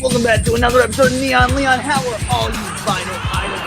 Welcome back to another episode of Neon Leon. How are all you vinyl idols?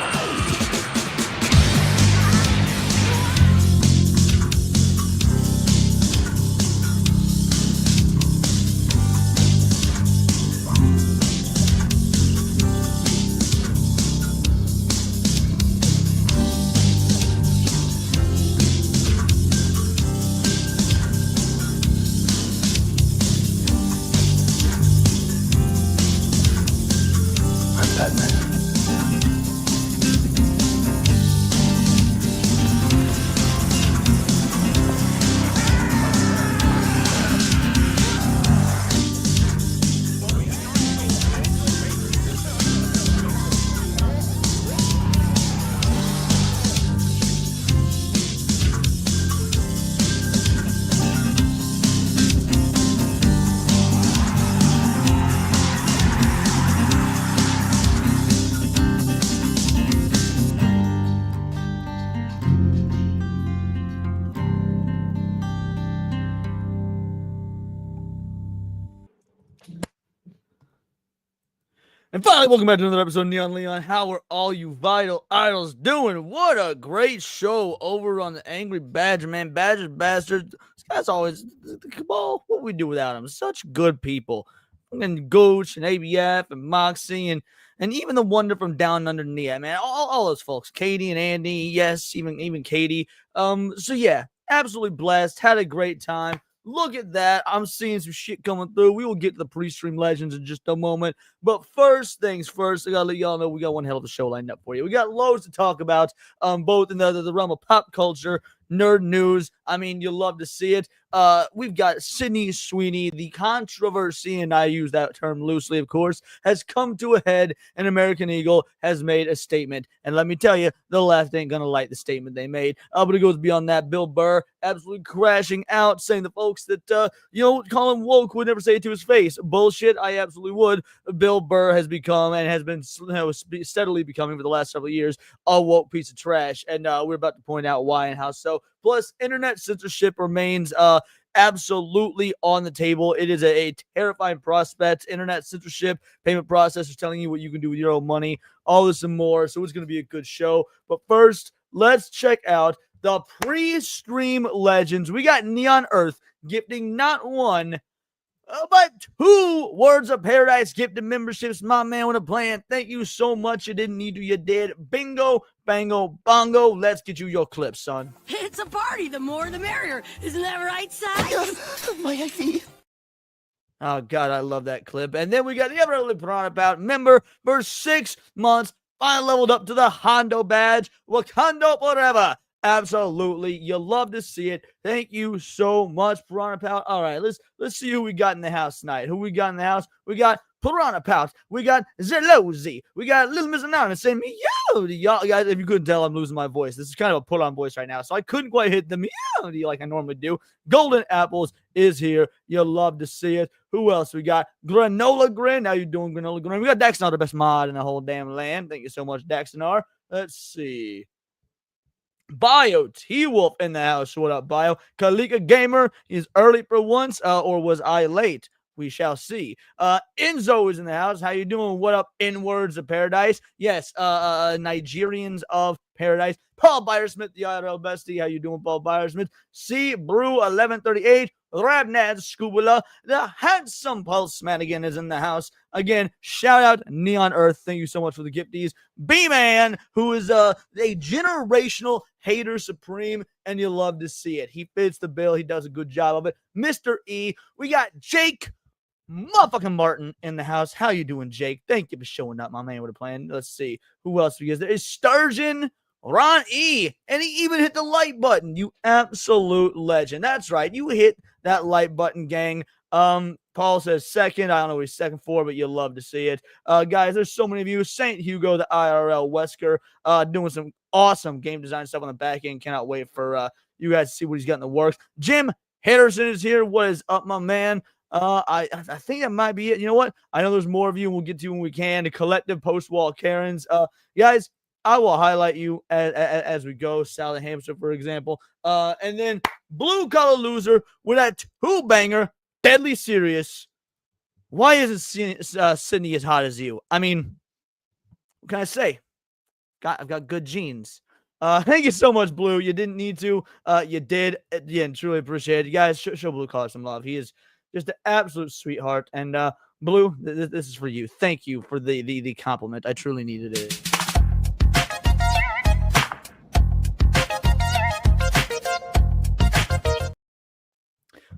And finally, welcome back to another episode of Neon Leon. How are all you vital idols doing? What a great show over on the Angry Badger, man. Badgers, bastards. This guy's always, the Cabal, what we do without him? Such good people. And Gooch and ABF and Moxie and even the wonder from down underneath, man. All those folks. Katie and Andy, yes, even Katie. So yeah, absolutely blessed. Had a great time. Look at that. I'm seeing some shit coming through. We will get to the pre-stream legends in just a moment. But first things first, I got to let y'all know we got one hell of a show lined up for you. We got loads to talk about, both in the realm of pop culture, nerd news. I mean, you'll love to see it. We've got Sydney Sweeny. The controversy, and I use that term loosely, of course, has come to a head, and American Eagle has made a statement. And let me tell you, the left ain't gonna like the statement they made. But it goes beyond that. Bill Burr absolutely crashing out, saying the folks that, call him woke would never say it to his face. Bullshit, I absolutely would. Bill Burr has become, and has been steadily becoming for the last several years, a woke piece of trash. And we're about to point out why and how so. Plus, internet censorship remains absolutely on the table. It is a terrifying prospect. Internet censorship, payment processors telling you what you can do with your own money, all this and more. So it's going to be a good show. But first, let's check out the pre-stream legends. We got Neon Earth gifting not one, but 2 Words of Paradise gifted memberships. My man with a plan. Thank you so much. You didn't need to, you did. Bingo, bango, bongo. Let's get you your clip, son. It's a party. The more the merrier. Isn't that right, son? My IV. Oh, God, I love that clip. And then we got the ever Piranha Pout member for 6 months. Finally leveled up to the Hondo badge. Wakanda forever. Absolutely. You'll love to see it. Thank you so much, Piranha Pout. All right, let's see who we got in the house tonight. Who we got in the house? We got Piranha Pout. We got Zelozy. We got Little Miss Anonymous saying meow. Y'all guys, if you couldn't tell, I'm losing my voice. This is kind of a put-on voice right now, so I couldn't quite hit the meow like I normally do. Golden Apples is here. You'll love to see it. Who else we got? Granola Grin. How you doing, Granola Grin? We got Daxonar, the best mod in the whole damn land. Thank you so much, Daxonar. Let's see. Bio T-Wolf in the house. What up, Bio? Kalika Gamer is early for once, or was I late? We shall see. Enzo is in the house. How you doing? What up, in Words of Paradise? Yes, Nigerians of Paradise. Paul Byersmith, the IRL bestie. How you doing, Paul Byersmith? C. Brew 1138. Rabnad Scubula. The handsome Pulse Man again is in the house. Again, shout out Neon Earth. Thank you so much for the gifties. B-Man, who is a generational hater supreme, and you love to see it. He fits the bill. He does a good job of it. Mr. E. We got Jake motherfucking Martin in the house. How you doing, Jake? Thank you for showing up, my man with a plan. Let's see. Who else we got? There is Sturgeon, Ron E. And he even hit the like button. You absolute legend. That's right. You hit that like button, gang. Paul says second. I don't know what he's second for, but you'll love to see it. Guys, there's so many of you. St. Hugo, the IRL Wesker, doing some awesome game design stuff on the back end. Cannot wait for you guys to see what he's got in the works. Jim Henderson is here. What is up, my man? I think that might be it. You know what? I know there's more of you, and we'll get to you when we can. The collective post-wall Karens. Guys, I will highlight you as we go. Sally Hamster, for example. And then Blue Collar Loser with that 2-banger, Deadly Serious. Why isn't Sydney as hot as you? I mean, what can I say? I've got good genes. Thank you so much, Blue. You didn't need to. You did. Again, truly appreciate it. You guys, show Blue Collar some love. He is just an absolute sweetheart. And Blue, this is for you. Thank you for the compliment. I truly needed it.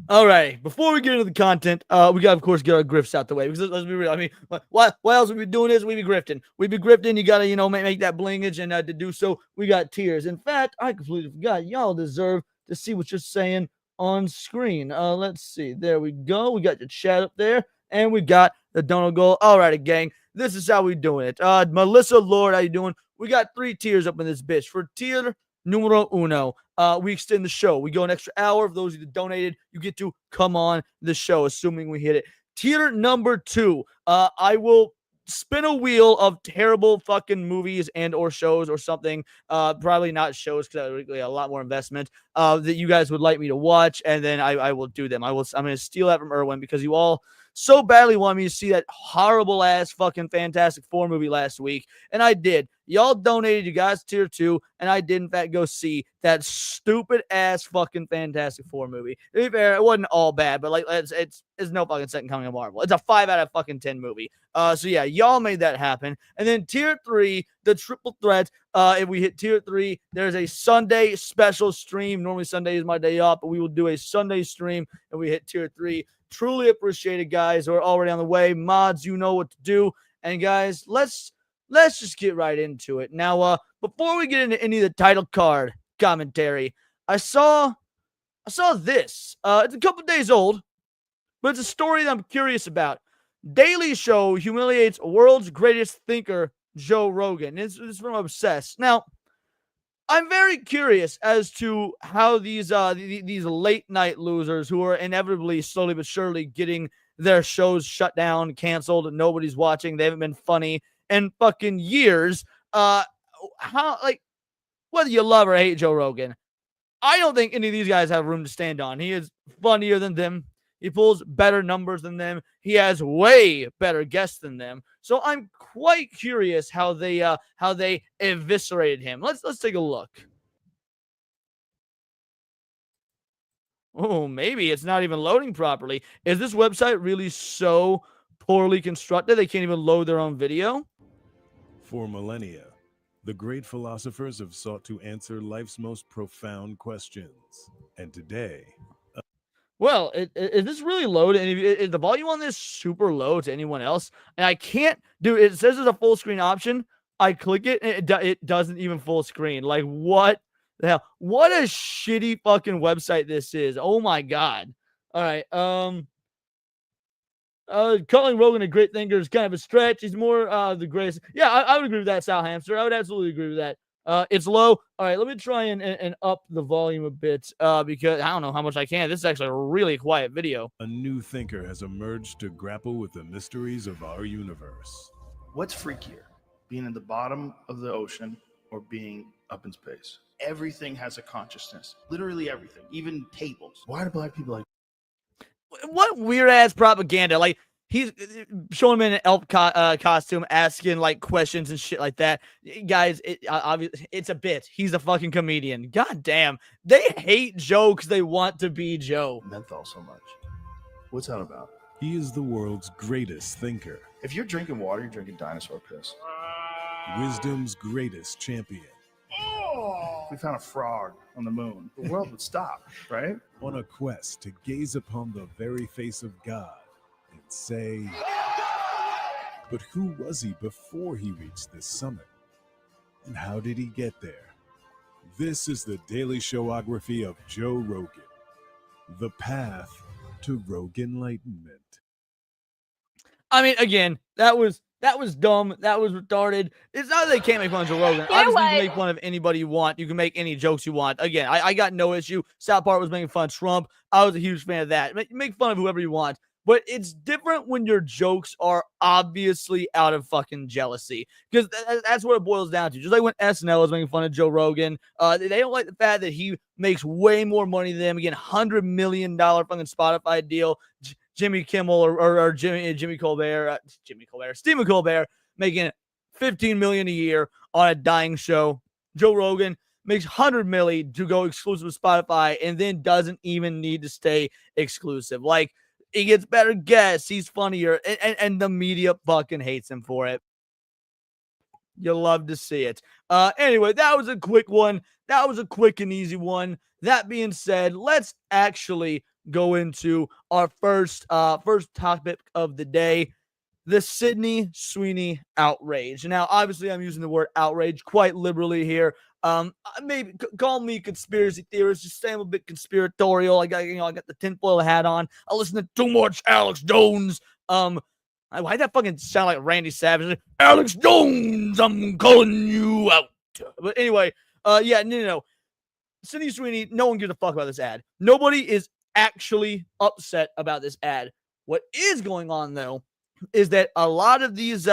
All right. Before we get into the content, we got, of course, get our grifts out the way. Because let's be real. I mean, why else would we be doing this? We be grifting. We be grifting. You gotta, make that blingage, and to do so, we got tiers. In fact, I completely forgot. Y'all deserve to see what you're saying on screen. Let's see. There we go. We got the chat up there, and we got the donut goal. All right, gang. This is how we doing it. Melissa Lord, how you doing? We got 3 tiers up in this bitch. For tier numero uno, we extend the show. We go an extra hour. For those of you that donated, you get to come on the show, assuming we hit it. Tier number 2, I will spin a wheel of terrible fucking movies and or shows or something. Probably not shows because that would be a lot more investment that you guys would like me to watch, and then I will do them. I'm going to steal that from Erwin because you all so badly want me to see that horrible ass fucking Fantastic Four movie last week, and I did. Y'all donated, you guys, tier 2, and I did in fact go see that stupid ass fucking Fantastic Four movie. To be fair, it wasn't all bad, but like it's no fucking second coming of Marvel. It's a 5 out of fucking 10 movie. So yeah, y'all made that happen. And then tier 3, the triple threat. If we hit tier 3, there's a Sunday special stream. Normally Sunday is my day off, but we will do a Sunday stream if we hit tier 3. Truly appreciate it, guys. We're already on the way. Mods, you know what to do. And guys, let's just get right into it. Now, before we get into any of the title card commentary, I saw this. It's a couple days old, but it's a story that I'm curious about. Daily Show humiliates world's greatest thinker, Joe Rogan. It's from Obsessed. Now, I'm very curious as to how these late night losers who are inevitably slowly but surely getting their shows shut down, canceled, nobody's watching, they haven't been funny in fucking years. How, like, whether you love or hate Joe Rogan, I don't think any of these guys have room to stand on. He is funnier than them. He pulls better numbers than them. He has way better guests than them. So I'm quite curious how they eviscerated him. Let's take a look. Oh, maybe it's not even loading properly. Is this website really so poorly constructed they can't even load their own video? For millennia, the great philosophers have sought to answer life's most profound questions. And today... Well, is this really low? Is the volume on this super low to anyone else? And I can't do it. It says it's a full screen option. I click it, and it doesn't even full screen. Like, what the hell? What a shitty fucking website this is. Oh my god. All right. Calling Rogan a great thinker is kind of a stretch. He's more the greatest. Yeah, I would agree with that, Sal Hamster. I would absolutely agree with that. It's low. All right, let me try and up the volume a bit because I don't know how much I can. This is actually a really quiet video. A new thinker has emerged to grapple with the mysteries of our universe. What's freakier, being in the bottom of the ocean or being up in space? Everything has a consciousness. Literally everything, even tables. Why do black people like? What weird ass propaganda? Like, he's showing him in an elf costume, asking like questions and shit like that. Guys, obviously it's a bit. He's a fucking comedian. God damn, they hate Joe because they want to be Joe. Menthol so much. What's that about? He is the world's greatest thinker. If you're drinking water, you're drinking dinosaur piss. Wisdom's greatest champion. If we found a frog on the moon, the world would stop, right? On a quest to gaze upon the very face of God and say, but who was he before he reached this summit? And how did he get there? This is the Daily Showography of Joe Rogan, the path to Rogan enlightenment. I mean, again, that was dumb. That was retarded. It's not that they can't make fun of Joe Rogan. Obviously, you can make fun of anybody you want. You can make any jokes you want. Again, I got no issue. South Park was making fun of Trump. I was a huge fan of that. Make fun of whoever you want. But it's different when your jokes are obviously out of fucking jealousy. Because that's what it boils down to. Just like when SNL was making fun of Joe Rogan. They don't like the fact that he makes way more money than them. Again, $100 million fucking Spotify deal. Jimmy Kimmel or Stephen Colbert making $15 million a year on a dying show. Joe Rogan makes $100 million to go exclusive with Spotify and then doesn't even need to stay exclusive. Like, he gets better guests, he's funnier, and the media fucking hates him for it. You'll love to see it. Anyway, that was a quick one. That was a quick and easy one. That being said, let's actually go into our first topic of the day, the Sydney Sweeny outrage. Now, obviously, I'm using the word outrage quite liberally here. Maybe call me conspiracy theorist. Just say I'm a bit conspiratorial. I got the tinfoil hat on. I listen to too much Alex Jones. Why'd that fucking sound like Randy Savage? Alex Jones, I'm calling you out. But anyway, no. Sydney Sweeny, no one gives a fuck about this ad. Nobody is actually upset about this ad. What is going on, though, is that a lot of these,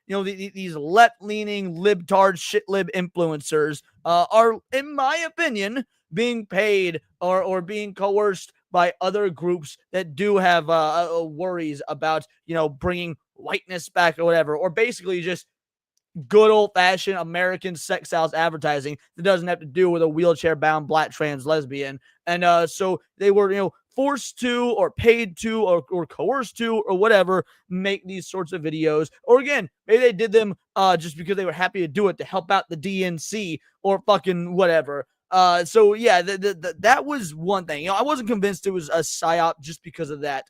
these left-leaning, libtard, shit-lib influencers are, in my opinion, being paid or being coerced by other groups that do have worries about, bringing whiteness back or whatever, or basically just good old-fashioned American sex sales advertising that doesn't have to do with a wheelchair-bound black trans lesbian. And so they were, forced to or paid to or coerced to or whatever make these sorts of videos. Or again, maybe they did them just because they were happy to do it to help out the DNC or fucking whatever. So yeah, that was one thing. I wasn't convinced it was a psyop just because of that.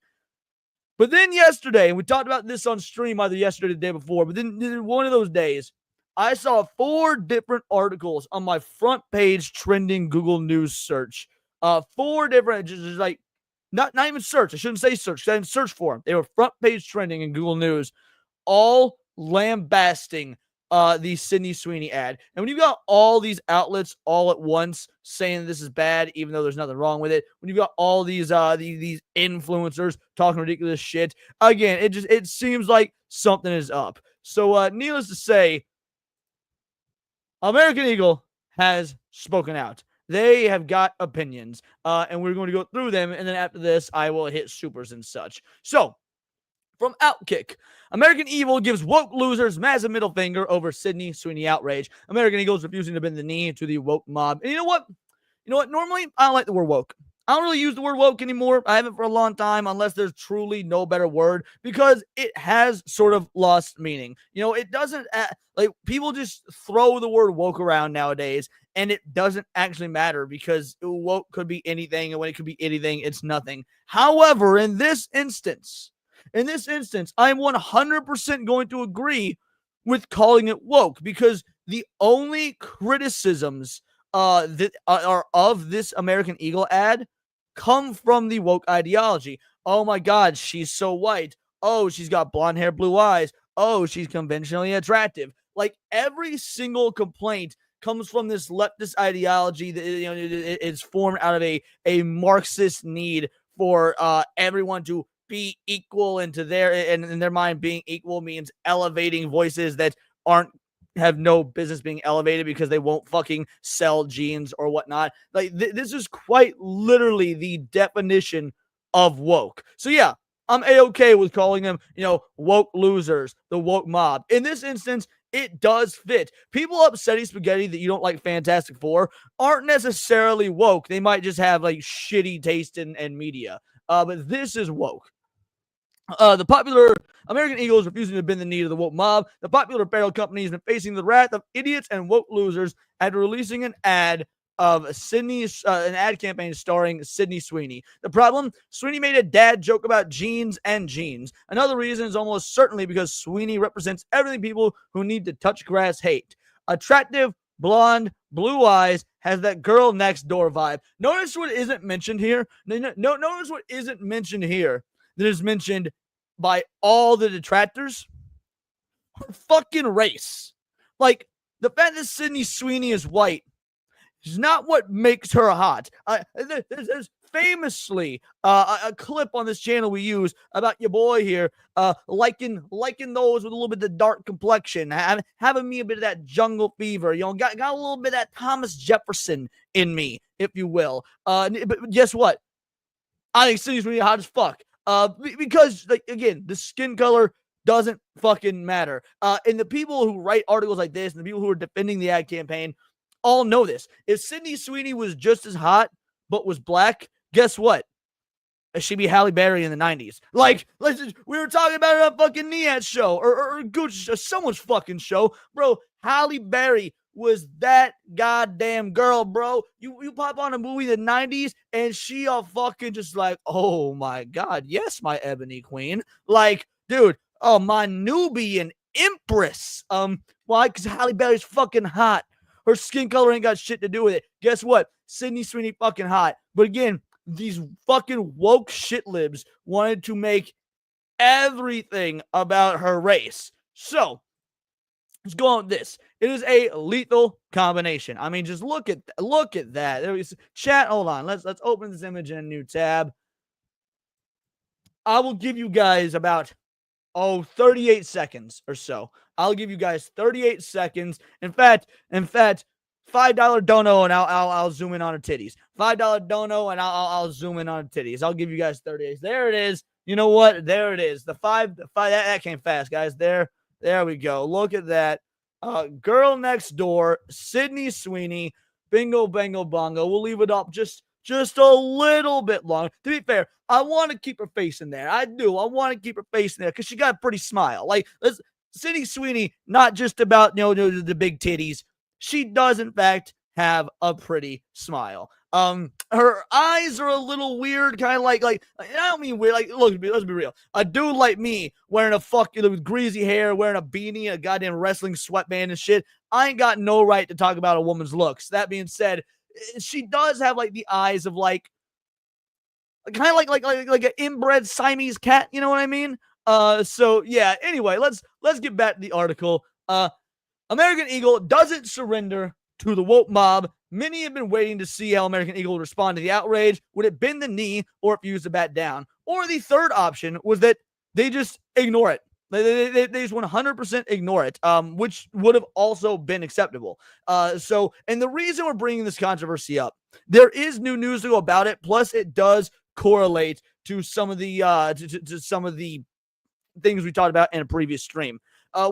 But then yesterday, and we talked about this on stream either yesterday or the day before, but then one of those days, I saw 4 different articles on my front page trending Google News search. 4 different, just like, not even search. I shouldn't say search. I didn't search for them. They were front page trending in Google News, all lambasting the Sydney Sweeny ad. And when you've got all these outlets all at once saying this is bad, even though there's nothing wrong with it, when you've got all these influencers talking ridiculous shit, again, it seems like something is up. So needless to say, American Eagle has spoken out. They have got opinions, and we're going to go through them, and then after this, I will hit supers and such. So, from Outkick, American Eagle gives woke losers massive middle finger over Sydney Sweeny outrage. American Eagle is refusing to bend the knee to the woke mob. And you know what? Normally, I don't like the word woke. I don't really use the word woke anymore. I haven't for a long time, unless there's truly no better word, because it has sort of lost meaning. It doesn't, people just throw the word woke around nowadays, and it doesn't actually matter because woke could be anything, and when it could be anything, it's nothing. However, in this instance, I'm 100% going to agree with calling it woke, because the only criticisms that are of this American Eagle ad come from the woke ideology. Oh my God, she's so white. Oh, she's got blonde hair, blue eyes. Oh, she's conventionally attractive. Like, every single complaint comes from this leftist ideology that it's formed out of a Marxist need for everyone to be equal, and in their mind, being equal means elevating voices that have no business being elevated because they won't fucking sell jeans or whatnot. Like, this is quite literally the definition of woke. So yeah, I'm A-okay with calling them, woke losers, the woke mob. In this instance, it does fit. People upsetting spaghetti that you don't like Fantastic Four aren't necessarily woke. They might just have like shitty taste in media. But this is woke. The popular American Eagle is refusing to bend the knee to the woke mob. The popular apparel company has been facing the wrath of idiots and woke losers after releasing an ad of an ad campaign starring Sydney Sweeny. The problem? Sweeny made a dad joke about jeans and jeans. Another reason is almost certainly because Sweeny represents everything people who need to touch grass hate. Attractive, blonde, blue eyes, has that girl next door vibe. Notice what isn't mentioned here. Notice what isn't mentioned here that is mentioned by all the detractors. Her fucking race. Like, the fact that Sydney Sweeny is white is not what makes her hot. There's famously a clip on this channel we use about your boy here liking those with a little bit of the dark complexion, having me a bit of that jungle fever, got a little bit of that Thomas Jefferson in me, if you will. But guess what? I think Sydney's really hot as fuck. Because, like, again, the skin color doesn't fucking matter. And the people who write articles like this and the people who are defending the ad campaign all know this. If Sydney Sweeny was just as hot but was black, guess what? She'd be Halle Berry in the 90s. Like, we were talking about it on fucking Niat's show or Gooch, someone's fucking show. Bro, Halle Berry was that goddamn girl, bro. You pop on a movie in the 90s and she all fucking just like, oh my God, yes, my ebony queen. Like, dude, oh, my Nubian empress. Why? Because Halle Berry's fucking hot. Her skin color ain't got shit to do with it. Guess what? Sydney Sweeny fucking hot. But again, these fucking woke shit libs wanted to make everything about her race. So, let's go on with this. It is a lethal combination. I mean, just look at that. There is chat. Hold on. Let's open this image in a new tab. I will give you guys about 38 seconds or so. I'll give you guys 38 seconds. In fact, $5 dono and I'll zoom in on her titties. $5 dono and I'll zoom in on her titties. I'll give you guys 30 days. There it is. You know what? There it is. The five that came fast, guys. There we go. Look at that. Girl next door, Sydney Sweeny, bingo, bango, bongo. We'll leave it up just a little bit long. To be fair, I want to keep her face in there. I do. I want to keep her face in there because she got a pretty smile. Like, Sydney Sweeny, not just about the big titties. She does, in fact, have a pretty smile. Her eyes are a little weird, kind of like I don't mean weird. Like, look, let's be real. A dude like me wearing a fucking with greasy hair, wearing a beanie, a goddamn wrestling sweatband and shit. I ain't got no right to talk about a woman's looks. That being said, she does have like the eyes of like kind of like an inbred Siamese cat. You know what I mean? So yeah. Anyway, let's get back to the article. American Eagle doesn't surrender to the woke mob. Many have been waiting to see how American Eagle would respond to the outrage. Would it bend the knee or refuse to bat down? Or the third option was that they just ignore it. They just 100% ignore it, which would have also been acceptable. And the reason we're bringing this controversy up, there is new news to go about it. Plus, it does correlate to some of the to some of the things we talked about in a previous stream.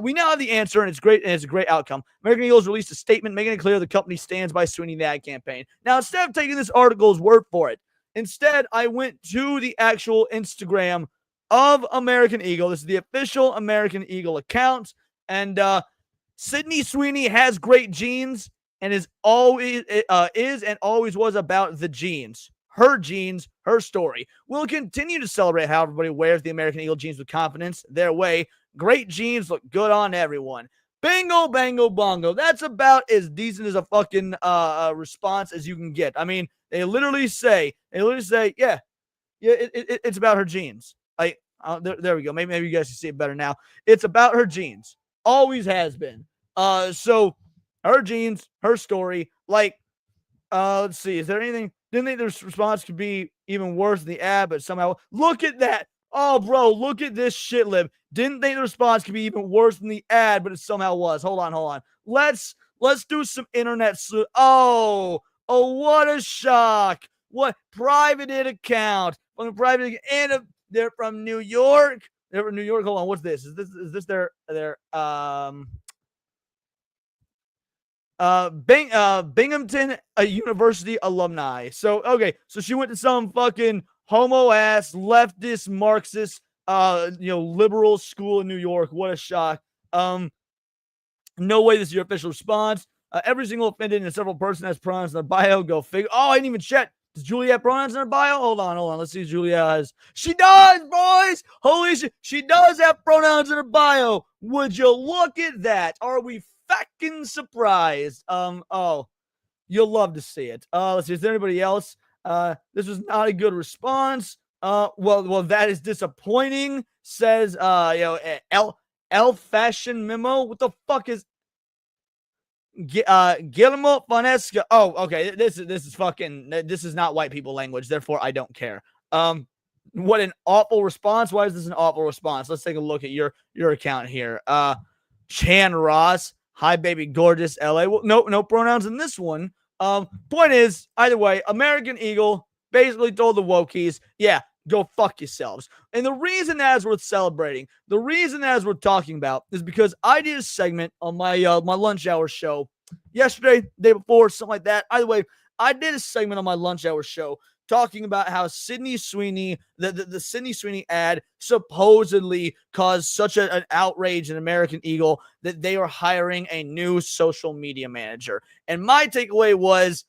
We now have the answer, and it's great, and it's a great outcome. American Eagle has released a statement making it clear the company stands by Sweeney in the ad campaign. Now, instead of taking this article's word for it, instead, I went to the actual Instagram of American Eagle. This is the official American Eagle account, and Sydney Sweeny has great genes and is and always was about the genes. Her genes, her story. We'll continue to celebrate how everybody wears the American Eagle jeans with confidence, their way. Great jeans look good on everyone. Bingo, bango, bongo. That's about as decent as a fucking response as you can get. I mean, they literally say, yeah, it's about her jeans. Like, there we go. Maybe you guys can see it better now. It's about her jeans. Always has been. So her jeans, her story. Like, let's see. Is there anything? Didn't think the response could be even worse than the ad, but somehow look at that. Oh, bro, look at this shit lib. Didn't think the response could be even worse than the ad, but it somehow was. Hold on. Let's do some internet. Oh, what a shock. What private account from a private and they're from New York. They're from New York. Hold on. What's this? Is this their Binghamton University alumni. So okay, so she went to some fucking homo ass leftist Marxist liberal school in New York. What a shock. No way this is your official response. Every single offended and several person has pronouns in their bio. Go figure. Oh, I didn't even check. Does Julia have pronouns in her bio? Hold on. Let's see if Julia has. She does, boys. Holy shit. She does have pronouns in her bio. Would you look at that? Are we fucking surprised? Oh, you'll love to see it. Let's see. Is there anybody else? This was not a good response. Well, that is disappointing. Says, L Fashion Memo. What the fuck is Guillermo Fonesca? Oh, okay. This is fucking. This is not white people language. Therefore, I don't care. What an awful response. Why is this an awful response? Let's take a look at your account here. Chan Ross. Hi, baby, gorgeous, LA. Well, no pronouns in this one. Point is, either way, American Eagle basically told the wokies, yeah, go fuck yourselves. And the reason that is worth celebrating, the reason that is worth talking about, is because I did a segment on my my lunch hour show yesterday, day before, something like that. Either way, I did a segment on my lunch hour show talking about how Sydney Sweeny, the Sydney Sweeny ad supposedly caused such an outrage in American Eagle that they are hiring a new social media manager. And my takeaway was,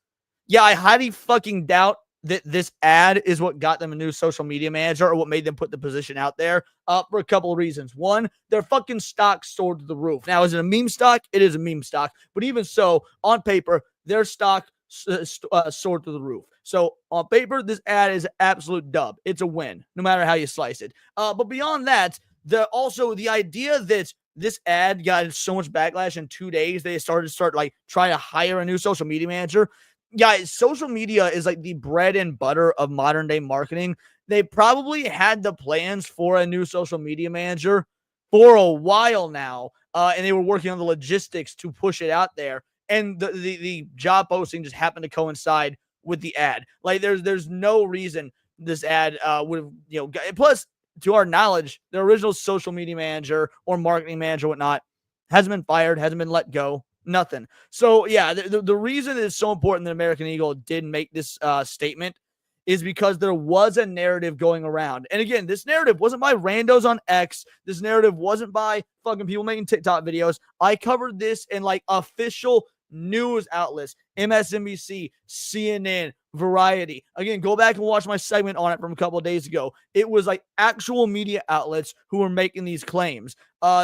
yeah, I highly fucking doubt that this ad is what got them a new social media manager or what made them put the position out there for a couple of reasons. One, their fucking stock soared to the roof. Now, is it a meme stock? It is a meme stock. But even so, on paper, their stock soared to the roof. So on paper, this ad is an absolute dub. It's a win, no matter how you slice it. But beyond that, the idea that this ad got so much backlash in 2 days, they started trying to hire a new social media manager. Yeah, social media is like the bread and butter of modern day marketing. They probably had the plans for a new social media manager for a while now, and they were working on the logistics to push it out there. And the job posting just happened to coincide with the ad. Like there's no reason this ad would have, plus to our knowledge, the original social media manager or marketing manager, or whatnot, hasn't been fired, hasn't been let go. Nothing. So, yeah, the reason it's so important that American Eagle didn't make this statement is because there was a narrative going around. And again, this narrative wasn't by randos on X. This narrative wasn't by fucking people making TikTok videos. I covered this in like official news outlets, MSNBC, CNN, Variety. Again, go back and watch my segment on it from a couple of days ago. It was like actual media outlets who were making these claims.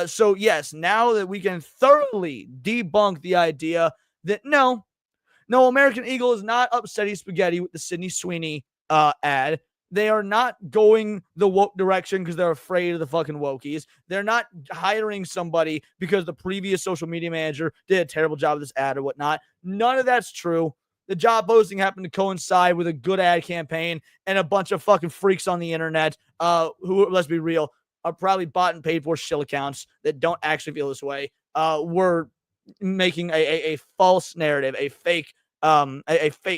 So yes, now that we can thoroughly debunk the idea that no, American Eagle is not upsetting spaghetti with the Sydney Sweeny ad. They are not going the woke direction because they're afraid of the fucking wokies. They're not hiring somebody because the previous social media manager did a terrible job of this ad or whatnot. None of that's true. The job posting happened to coincide with a good ad campaign and a bunch of fucking freaks on the internet who, let's be real, are probably bought and paid for shill accounts that don't actually feel this way. Were making a false narrative, a fake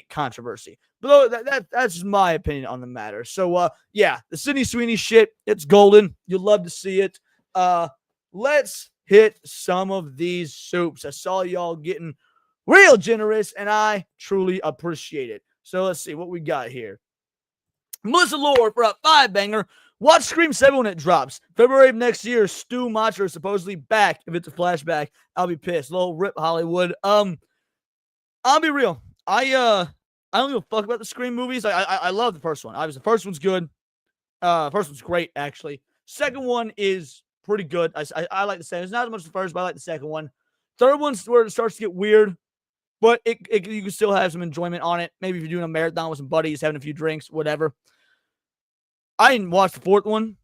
controversy. But that's my opinion on the matter. So yeah, the Sydney Sweeny shit, it's golden. You'll love to see it. Let's hit some of these soups. I saw y'all getting real generous, and I truly appreciate it. So let's see what we got here. Melissa Lord for a 5-banger. Watch Scream 7 when it drops. February of next year, Stu Macher is supposedly back. If it's a flashback, I'll be pissed. Little rip Hollywood. I'll be real. I don't give a fuck about the Scream movies. I love the first one. Obviously, the first one's good. First one's great, actually. Second one is pretty good. I like the second. It's not as much as the first, but I like the second one. Third one's where it starts to get weird. But you can still have some enjoyment on it. Maybe if you're doing a marathon with some buddies, having a few drinks, whatever. I didn't watch the fourth one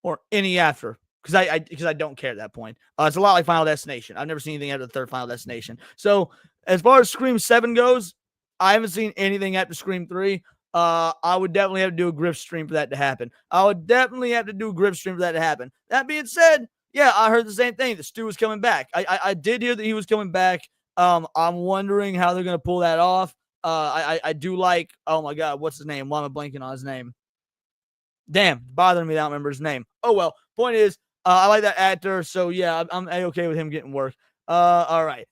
or any after because I don't care at that point. It's a lot like Final Destination. I've never seen anything after the third Final Destination. So as far as Scream 7 goes, I haven't seen anything after Scream 3. I would definitely have to do a Griff stream for that to happen. That being said, yeah, I heard the same thing. The Stu was coming back. I did hear that he was coming back. I'm wondering how they're going to pull that off. I do like, oh my God, what's his name? Why am I blanking on his name? Damn, bothering me that I don't remember his name. Oh, well, point is, I like that actor. So yeah, I'm okay with him getting work. All right.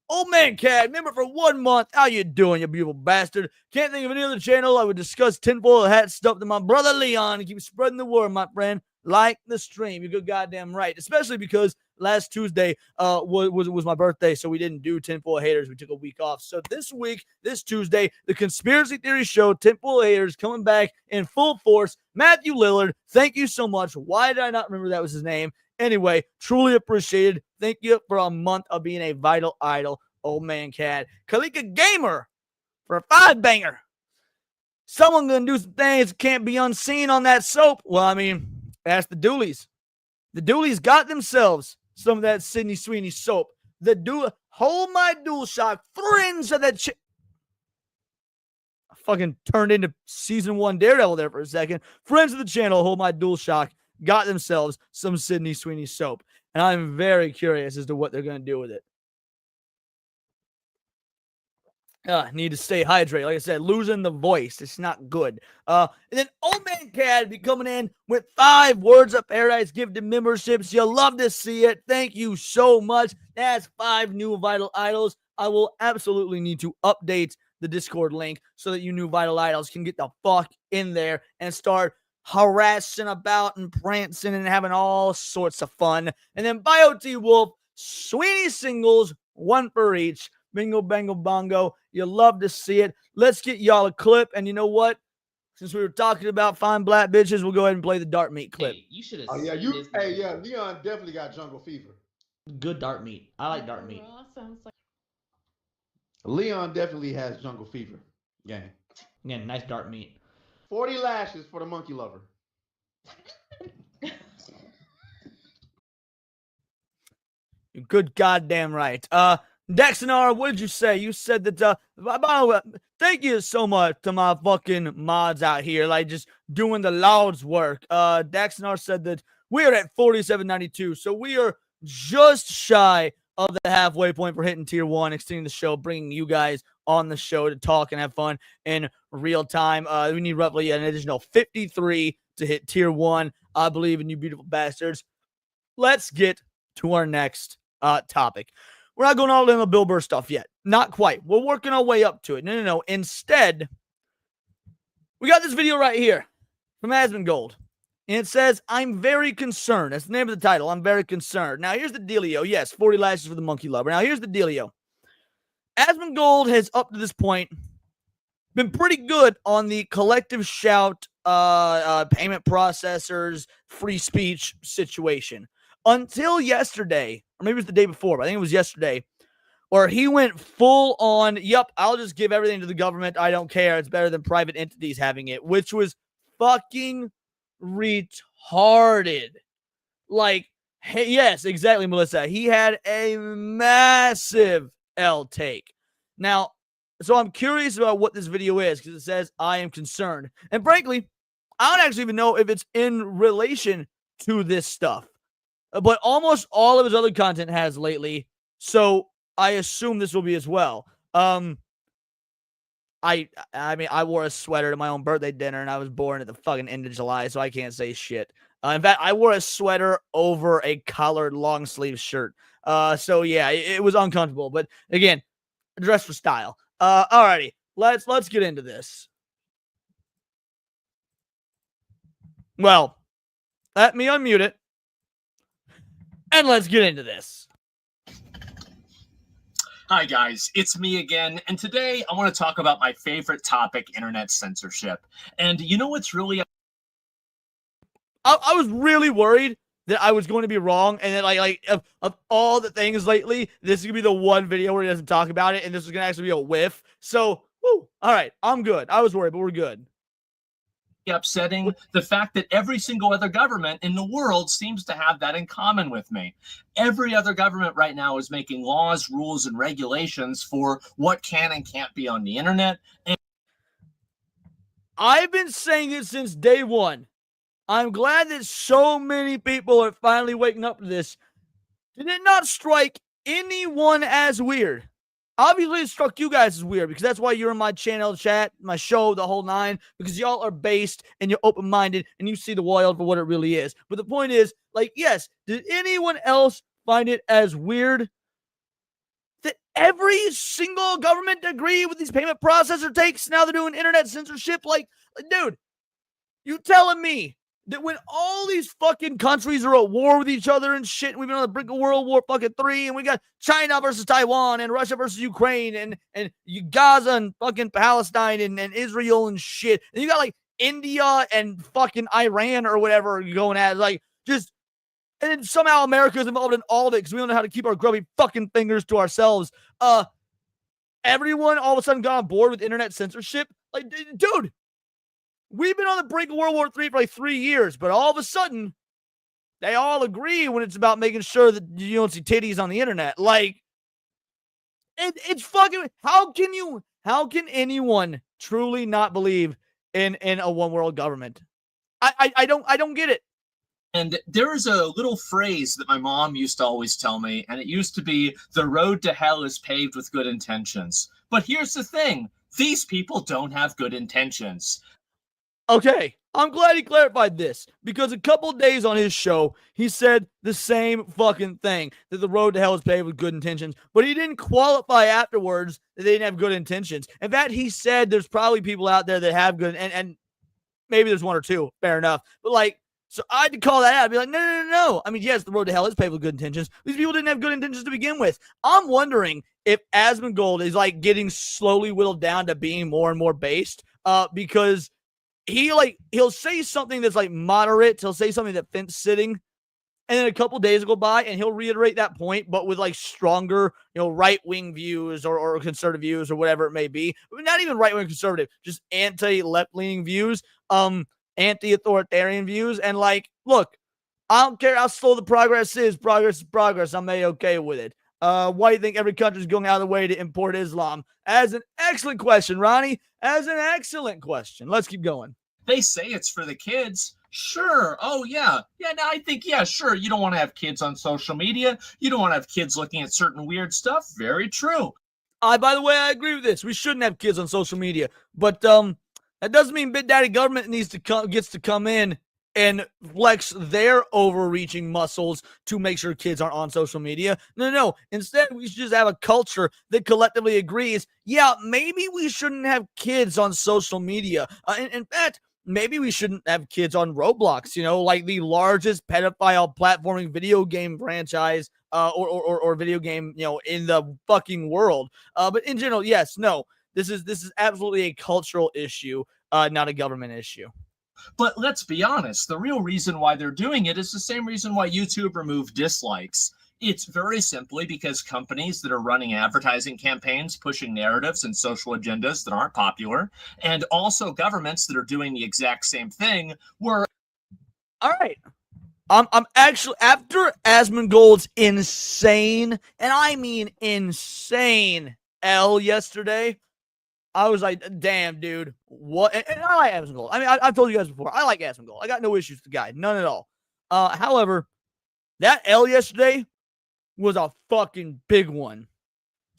Old Man Cat, member for 1 month. How you doing, you beautiful bastard? Can't think of any other channel I would discuss tinfoil hat stuff to my brother Leon and keep spreading the word, my friend. Like the stream. You're good goddamn right. Especially because last Tuesday was my birthday, so we didn't do Tinfoil Haters. We took a week off. So this week, this Tuesday, the Conspiracy Theory Show, Tinfoil Haters, coming back in full force. Matthew Lillard, thank you so much. Why did I not remember that was his name? Anyway, truly appreciated. Thank you for a month of being a vital idol, Old Man Cat. Kalika Gamer for a 5-banger. Someone gonna do some things that can't be unseen on that soap. Well, I mean, ask the Dooleys. The Dooleys got themselves some of that Sydney Sweeny soap. Hold my DualShock, friends of that shit. I fucking turned into season 1 Daredevil there for a second. Friends of the channel, Hold My DualShock, got themselves some Sydney Sweeny soap. And I'm very curious as to what they're going to do with it. Need to stay hydrated. Like I said, losing the voice. It's not good. And then Old Man Cad be coming in with 5 Words of Paradise gifted memberships. You'll love to see it. Thank you so much. That's 5 new Vital Idols. I will absolutely need to update the Discord link so that you new Vital Idols can get the fuck in there and start harassing about and prancing and having all sorts of fun. And then Bio T Wolf, Sweeney singles, 1 for each. Bingo, bango, bongo. You love to see it. Let's get y'all a clip. And you know what? Since we were talking about fine black bitches, we'll go ahead and play the Dart Meat clip. Hey, you should have. Oh yeah, Leon definitely got jungle fever. Good Dart Meat. I like Dart Meat. Leon definitely has jungle fever. Gang. Yeah, nice Dart Meat. 40 lashes for the monkey lover. You're good goddamn right. Dexonar, what did you say? You said that, by the way, thank you so much to my fucking mods out here, like just doing the Lord's work. Dexonar said that we are at 47.92, so we are just shy of the halfway point for hitting tier 1, extending the show, bringing you guys on the show to talk and have fun in real time. We need roughly an additional 53 to hit tier 1. I believe in you beautiful bastards. Let's get to our next topic. We're not going all in on the Bill Burr stuff yet. Not quite. We're working our way up to it. No. Instead, we got this video right here from Asmongold. And it says, I'm very concerned. That's the name of the title. I'm very concerned. Now, here's the dealio. Yes, 40 lashes for the monkey lover. Now, here's the dealio. Asmongold has, up to this point, been pretty good on the collective shout, payment processors, free speech situation. Until yesterday, or maybe it was the day before, but I think it was yesterday, where he went full on, yep, I'll just give everything to the government. I don't care. It's better than private entities having it, which was fucking retarded. Like, hey, yes, exactly, Melissa. He had a massive L take. Now, so I'm curious about what this video is because it says, I am concerned. And frankly, I don't actually even know if it's in relation to this stuff. But almost all of his other content has lately, so I assume this will be as well. I mean, I wore a sweater to my own birthday dinner, and I was born at the fucking end of July, so I can't say shit. In fact, I wore a sweater over a collared long sleeve shirt. So yeah, it was uncomfortable. But again, dress for style. Alrighty, let's get into this. Well, let me unmute it. And let's get into this. Hi, guys. It's me again. And today I want to talk about my favorite topic, internet censorship. And you know what's really... I was really worried that I was going to be wrong. And then, of all the things lately, this is going to be the one video where he doesn't talk about it. And this is going to actually be a whiff. So, woo, all right. I'm good. I was worried, but we're good. Upsetting the fact that every single other government in the world seems to have that in common with me. Every other government right now is making laws, rules, and regulations for what can and can't be on the internet. And I've been saying it since day one. I'm glad that so many people are finally waking up to this. Did it not strike anyone as weird? Obviously, it struck you guys as weird because that's why you're in my channel, chat, my show, the whole nine, because y'all are based and you're open-minded and you see the wild for what it really is. But the point is, like, yes, did anyone else find it as weird that every single government agree with these payment processor takes? Now they're doing internet censorship. Like, dude, you telling me that when all these fucking countries are at war with each other and shit, and we've been on the brink of World War fucking 3, and we got China versus Taiwan, and Russia versus Ukraine, and Gaza and fucking Palestine, and Israel and shit, and you got like India and fucking Iran or whatever you're going at, like, just, and then somehow America's involved in all of it because we don't know how to keep our grubby fucking fingers to ourselves. Everyone all of a sudden got on board with internet censorship. Like, dude, we've been on the brink of World War III for like 3 years, but all of a sudden, they all agree when it's about making sure that you don't see titties on the internet. Like, it's fucking, how can anyone truly not believe in a one world government? I don't get it. And there is a little phrase that my mom used to always tell me, and it used to be, the road to hell is paved with good intentions. But here's the thing. These people don't have good intentions. Okay, I'm glad he clarified this because a couple days on his show, he said the same fucking thing, that the road to hell is paved with good intentions, but he didn't qualify afterwards that they didn't have good intentions. In fact, he said there's probably people out there that have good, and maybe there's one or two, fair enough, but like, so I had to call that out. I'd be like, no. I mean, yes, the road to hell is paved with good intentions. These people didn't have good intentions to begin with. I'm wondering if Asmongold is like getting slowly whittled down to being more and more based, because he'll say something that's like moderate. He'll say something that fence sitting, and then a couple days go by and he'll reiterate that point, but with like stronger, right-wing views or conservative views or whatever it may be. Not even right-wing conservative, just anti-left-leaning views, anti-authoritarian views. And like, look, I don't care how slow the progress is. Progress is progress. I'm okay with it. Why do you think every country is going out of the way to import Islam? As an excellent question, Ronnie. As an excellent question. Let's keep going. They say it's for the kids. Sure. Oh, yeah. Yeah, no, I think, yeah, sure. You don't want to have kids on social media. You don't want to have kids looking at certain weird stuff. Very true. By the way, I agree with this. We shouldn't have kids on social media. But that doesn't mean Big Daddy government gets to come in and flex their overreaching muscles to make sure kids aren't on social media. No. Instead, we should just have a culture that collectively agrees, yeah, maybe we shouldn't have kids on social media. In fact, maybe we shouldn't have kids on Roblox, like the largest pedophile platforming video game franchise or video game, in the fucking world. But in general, yes, no, this is absolutely a cultural issue, not a government issue. But let's be honest, the real reason why they're doing it is the same reason why YouTube removed dislikes. It's very simply because companies that are running advertising campaigns, pushing narratives and social agendas that aren't popular, and also governments that are doing the exact same thing were... All right. I'm actually, after Asmongold's insane, and I mean insane, L yesterday, I was like, damn, dude, what? And I like Asmongold. I mean, I've told you guys before, I like Asmongold. I got no issues with the guy, none at all. However, that L yesterday was a fucking big one.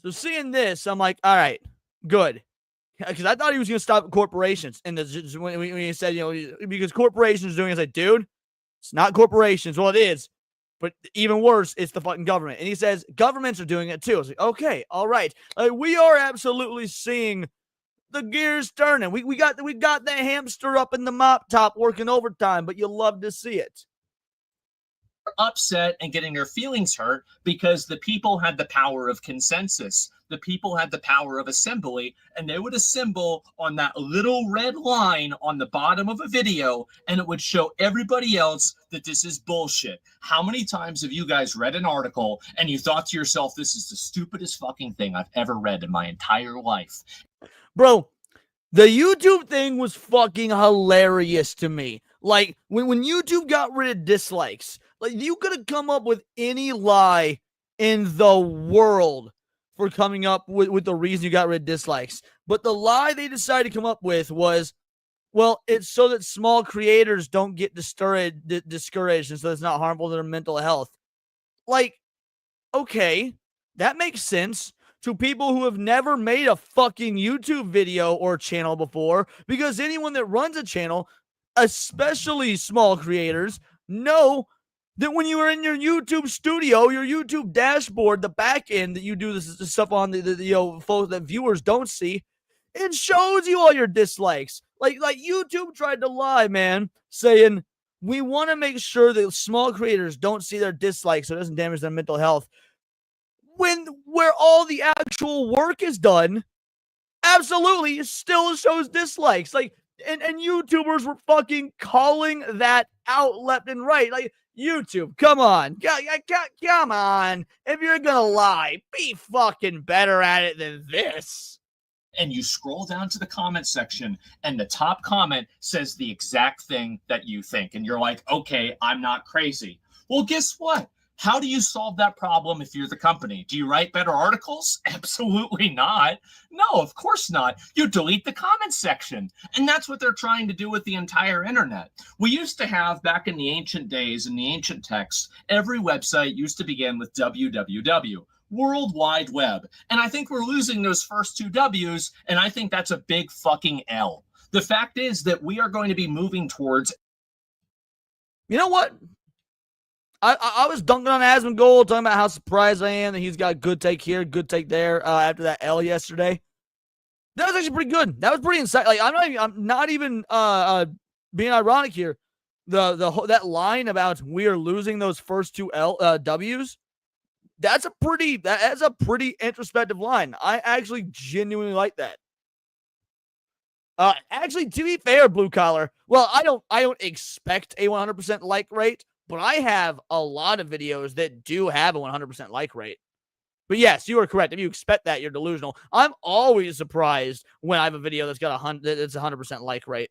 So seeing this, I'm like, all right, good. Because I thought he was going to stop at corporations. And when he said, because corporations are doing it, I said, dude, it's not corporations. Well, it is. But even worse, it's the fucking government. And he says, governments are doing it too. I was like, okay, all right. We are absolutely seeing the gears turning. We got the hamster up in the mop top working overtime, but you love to see it. Upset and getting their feelings hurt because the people had the power of consensus. The people had the power of assembly, and they would assemble on that little red line on the bottom of a video, and it would show everybody else that this is bullshit. How many times have you guys read an article and you thought to yourself, this is the stupidest fucking thing I've ever read in my entire life? Bro, the YouTube thing was fucking hilarious to me. Like, when YouTube got rid of dislikes, like, you could have come up with any lie in the world for coming up with the reason you got rid of dislikes. But the lie they decided to come up with was, well, it's so that small creators don't get discouraged and so it's not harmful to their mental health. Like, okay, that makes sense to people who have never made a fucking YouTube video or channel before, because anyone that runs a channel, especially small creators, know that when you are in your YouTube studio, your YouTube dashboard, the back end that you do this stuff on, the folks that viewers don't see, it shows you all your dislikes. Like YouTube tried to lie, man, saying we want to make sure that small creators don't see their dislikes so it doesn't damage their mental health. Where all the actual work is done, absolutely, it still shows dislikes. Like, and YouTubers were fucking calling that out left and right. Like, YouTube, come on. Come on. If you're gonna lie, be fucking better at it than this. And you scroll down to the comment section, and the top comment says the exact thing that you think. And you're like, okay, I'm not crazy. Well, guess what? How do you solve that problem if you're the company? Do you write better articles? Absolutely not. No, of course not. You delete the comment section. And that's what they're trying to do with the entire internet. We used to have, back in the ancient days, in the ancient texts, every website used to begin with www. World Wide Web. And I think we're losing those first two W's, and I think that's a big fucking L. The fact is that we are going to be moving towards. You know what? I was dunking on Asmongold, talking about how surprised I am that he's got good take here, good take there after that L yesterday. That was actually pretty good. That was pretty insightful. Like I'm not even being ironic here. That line about we are losing those first two W's. That's a pretty introspective line. I actually genuinely like that. Actually, to be fair, blue collar. Well, I don't expect a 100% like rate, but I have a lot of videos that do have a 100% like rate. But yes, you are correct. If you expect that, you're delusional. I'm always surprised when I have a video that's got that's 100% like rate.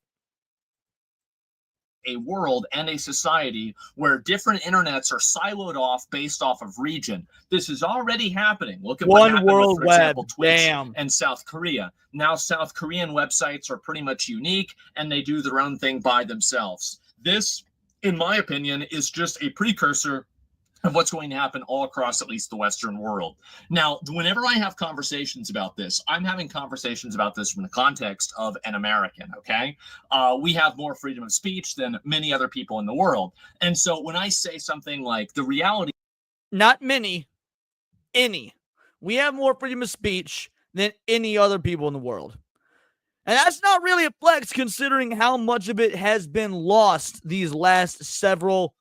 A world and a society where different internets are siloed off based off of region. This is already happening. Look at what happened with, for example, Twitch and South Korea. Now South Korean websites are pretty much unique, and they do their own thing by themselves. This, in my opinion, is just a precursor of what's going to happen all across at least the Western world. Now, whenever I have conversations about this, I'm having conversations about this from the context of an American, okay? We have more freedom of speech than many other people in the world. And so when I say something like the reality... Not many, any. We have more freedom of speech than any other people in the world. And that's not really a flex considering how much of it has been lost these last several,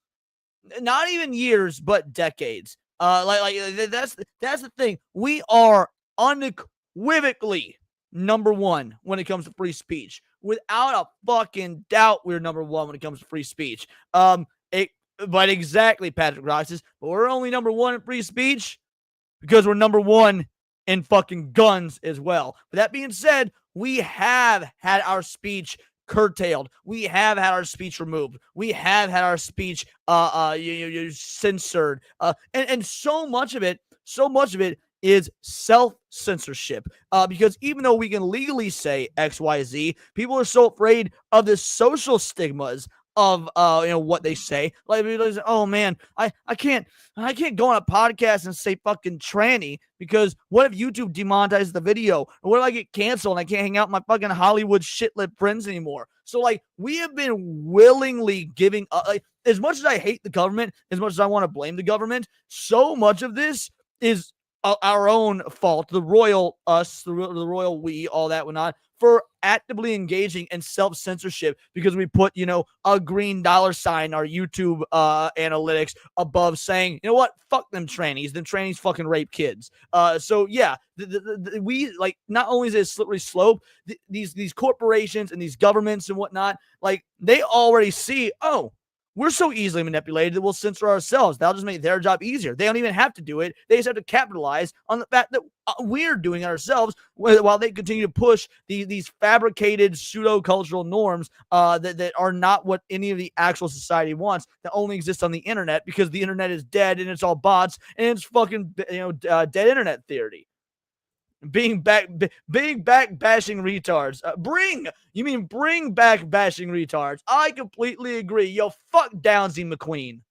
not even years, but decades. That's the thing. We are unequivocally number one when it comes to free speech. Without a fucking doubt, we're number one when it comes to free speech. But exactly, Patrick Roxas. But we're only number one in free speech because we're number one in fucking guns as well. But that being said, we have had our speech curtailed. We have had our speech removed. We have had our speech censored. And so much of it is self-censorship. Because even though we can legally say XYZ, people are so afraid of the social stigmas of what they say. Like, oh man, I can't go on a podcast and say fucking tranny because what if YouTube demonetizes the video? Or what if I get canceled and I can't hang out with my fucking Hollywood shit-lit friends anymore? So like, we have been willingly giving up. Like, as much as I hate the government, as much as I want to blame the government, so much of this is our own fault. The royal us, the royal we, all that whatnot, for actively engaging in self-censorship because we put, a green $, our YouTube analytics above saying, you know what, fuck them trannies. Them trannies fucking rape kids. So yeah, we like, not only is it a slippery slope, these corporations and these governments and whatnot, like they already see, oh, we're so easily manipulated that we'll censor ourselves. That'll just make their job easier. They don't even have to do it. They just have to capitalize on the fact that we're doing it ourselves while they continue to push these fabricated pseudo-cultural norms that are not what any of the actual society wants, that only exist on the internet because the internet is dead and it's all bots and it's fucking dead internet theory. Being back bashing retards. Bring back bashing retards. I completely agree. Yo, fuck Downsy McQueen.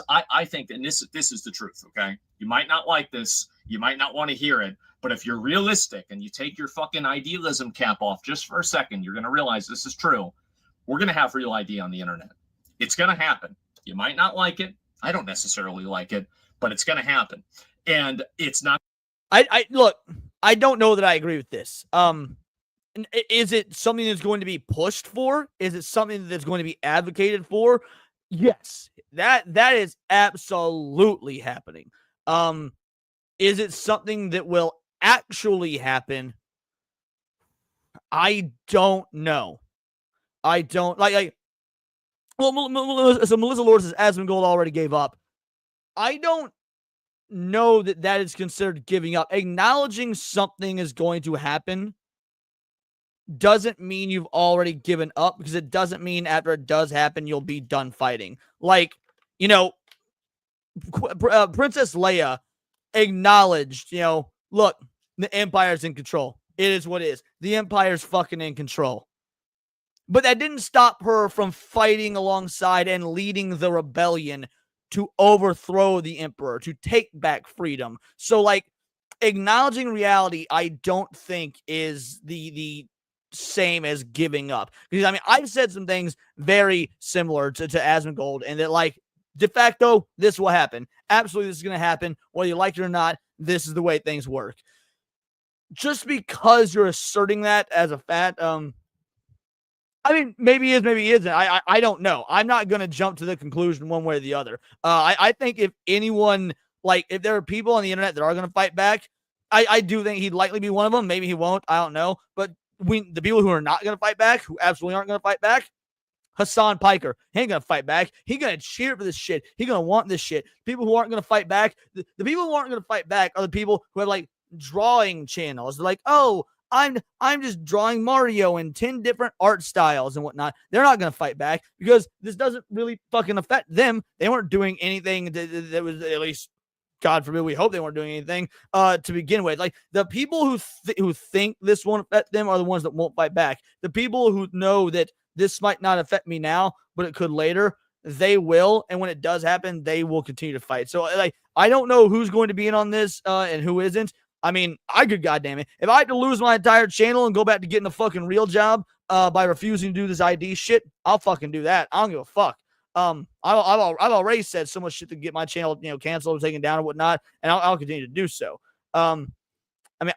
I think, and this is the truth, okay? You might not like this, you might not want to hear it, but if you're realistic and you take your fucking idealism cap off just for a second, you're going to realize this is true. We're going to have real ID on the internet. It's going to happen. You might not like it. I don't necessarily like it, but it's going to happen. And it's not. Look, I don't know that I agree with this. Is it something that's going to be pushed for? Is it something that's going to be advocated for? Yes, that is absolutely happening. Is it something that will actually happen? I don't know. I don't like. Well, so Melissa Lord says Asmongold already gave up. I don't know that is considered giving up. Acknowledging something is going to happen doesn't mean you've already given up, because it doesn't mean after it does happen you'll be done fighting. Like, Princess Leia acknowledged, look, the Empire's in control. It is what it is. The Empire's fucking in control. But that didn't stop her from fighting alongside and leading the rebellion to overthrow the emperor, to take back freedom. So, like, acknowledging reality, I don't think is the same as giving up. Because, I mean, I've said some things very similar to Asmongold, and that, like, de facto, this will happen. Absolutely, this is going to happen. Whether you like it or not, this is the way things work. Just because you're asserting that as a fact, I mean, maybe he is, maybe he isn't. I don't know. I'm not going to jump to the conclusion one way or the other. I think if anyone, like, if there are people on the internet that are going to fight back, I do think he'd likely be one of them. Maybe he won't. I don't know. But the people who are not going to fight back, who absolutely aren't going to fight back, Hassan Piker, he ain't going to fight back. He's going to cheer for this shit. He's going to want this shit. People who aren't going to fight back, the people who aren't going to fight back are the people who have, like, drawing channels. They're like, oh, I'm just drawing Mario in 10 different art styles and whatnot. They're not going to fight back because this doesn't really fucking affect them. They weren't doing anything that was, at least, God forbid, we hope they weren't doing anything to begin with. Like, the people who think this won't affect them are the ones that won't fight back. The people who know that this might not affect me now, but it could later, they will. And when it does happen, they will continue to fight. So, like, I don't know who's going to be in on this and who isn't. I mean, I could, goddamn it, if I had to lose my entire channel and go back to getting a fucking real job by refusing to do this ID shit, I'll fucking do that. I don't give a fuck. I've already said so much shit to get my channel, canceled or taken down or whatnot, and I'll continue to do so. I mean,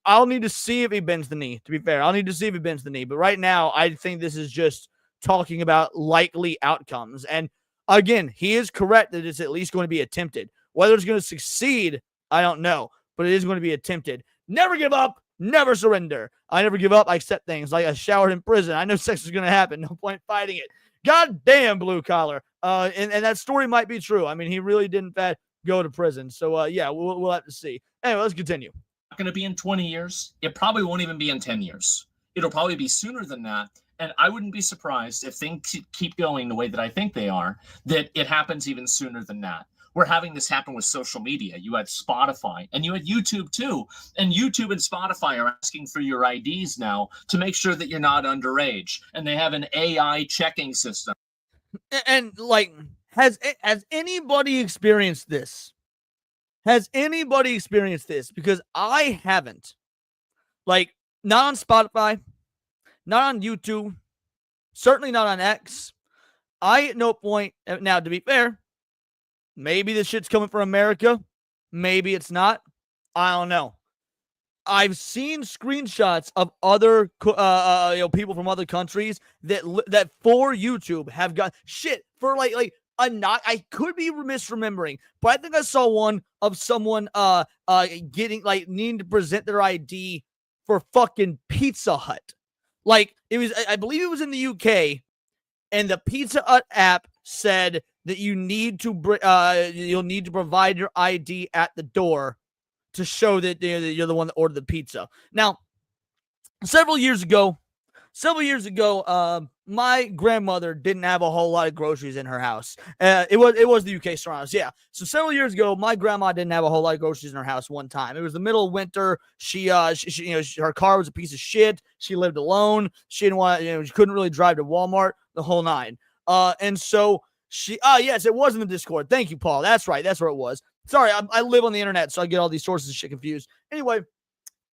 I'll need to see if he bends the knee. To be fair, I'll need to see if he bends the knee. But right now, I think this is just talking about likely outcomes. And again, he is correct that it's at least going to be attempted. Whether it's going to succeed, I don't know. But it is going to be attempted. Never give up. Never surrender. I never give up. I accept things like I showered in prison. I know sex is going to happen. No point fighting it. God damn, blue collar. And that story might be true. I mean, he really did, in fact, go to prison. So, yeah, we'll have to see. Anyway, let's continue. Not going to be in 20 years. It probably won't even be in 10 years. It'll probably be sooner than that. And I wouldn't be surprised if things keep going the way that I think they are, that it happens even sooner than that. We're having this happen with social media. You had Spotify and you had YouTube too. And YouTube and Spotify are asking for your IDs now to make sure that you're not underage. And they have an AI checking system. And, like, has anybody experienced this? Has anybody experienced this? Because I haven't. Like, not on Spotify, not on YouTube, certainly not on X. I at no point, now to be fair, maybe this shit's coming from America. Maybe it's not. I don't know. I've seen screenshots of other people from other countries that for YouTube have got shit for like a not. I could be misremembering, but I think I saw one of someone getting like needing to present their ID for fucking Pizza Hut. Like, it was, I believe it was in the UK, and the Pizza Hut app said that you need to you'll need to provide your ID at the door to show that you're the one that ordered the pizza. Now, several years ago, my grandmother didn't have a whole lot of groceries in her house. It was the UK surroundings, yeah. So several years ago, my grandma didn't have a whole lot of groceries in her house one time. It was the middle of winter. She her car was a piece of shit. She lived alone. She didn't want, she couldn't really drive to Walmart, the whole nine. And so yes, it was in the Discord. Thank you, Paul. That's right. That's where it was. Sorry, I live on the internet, so I get all these sources of shit confused. Anyway,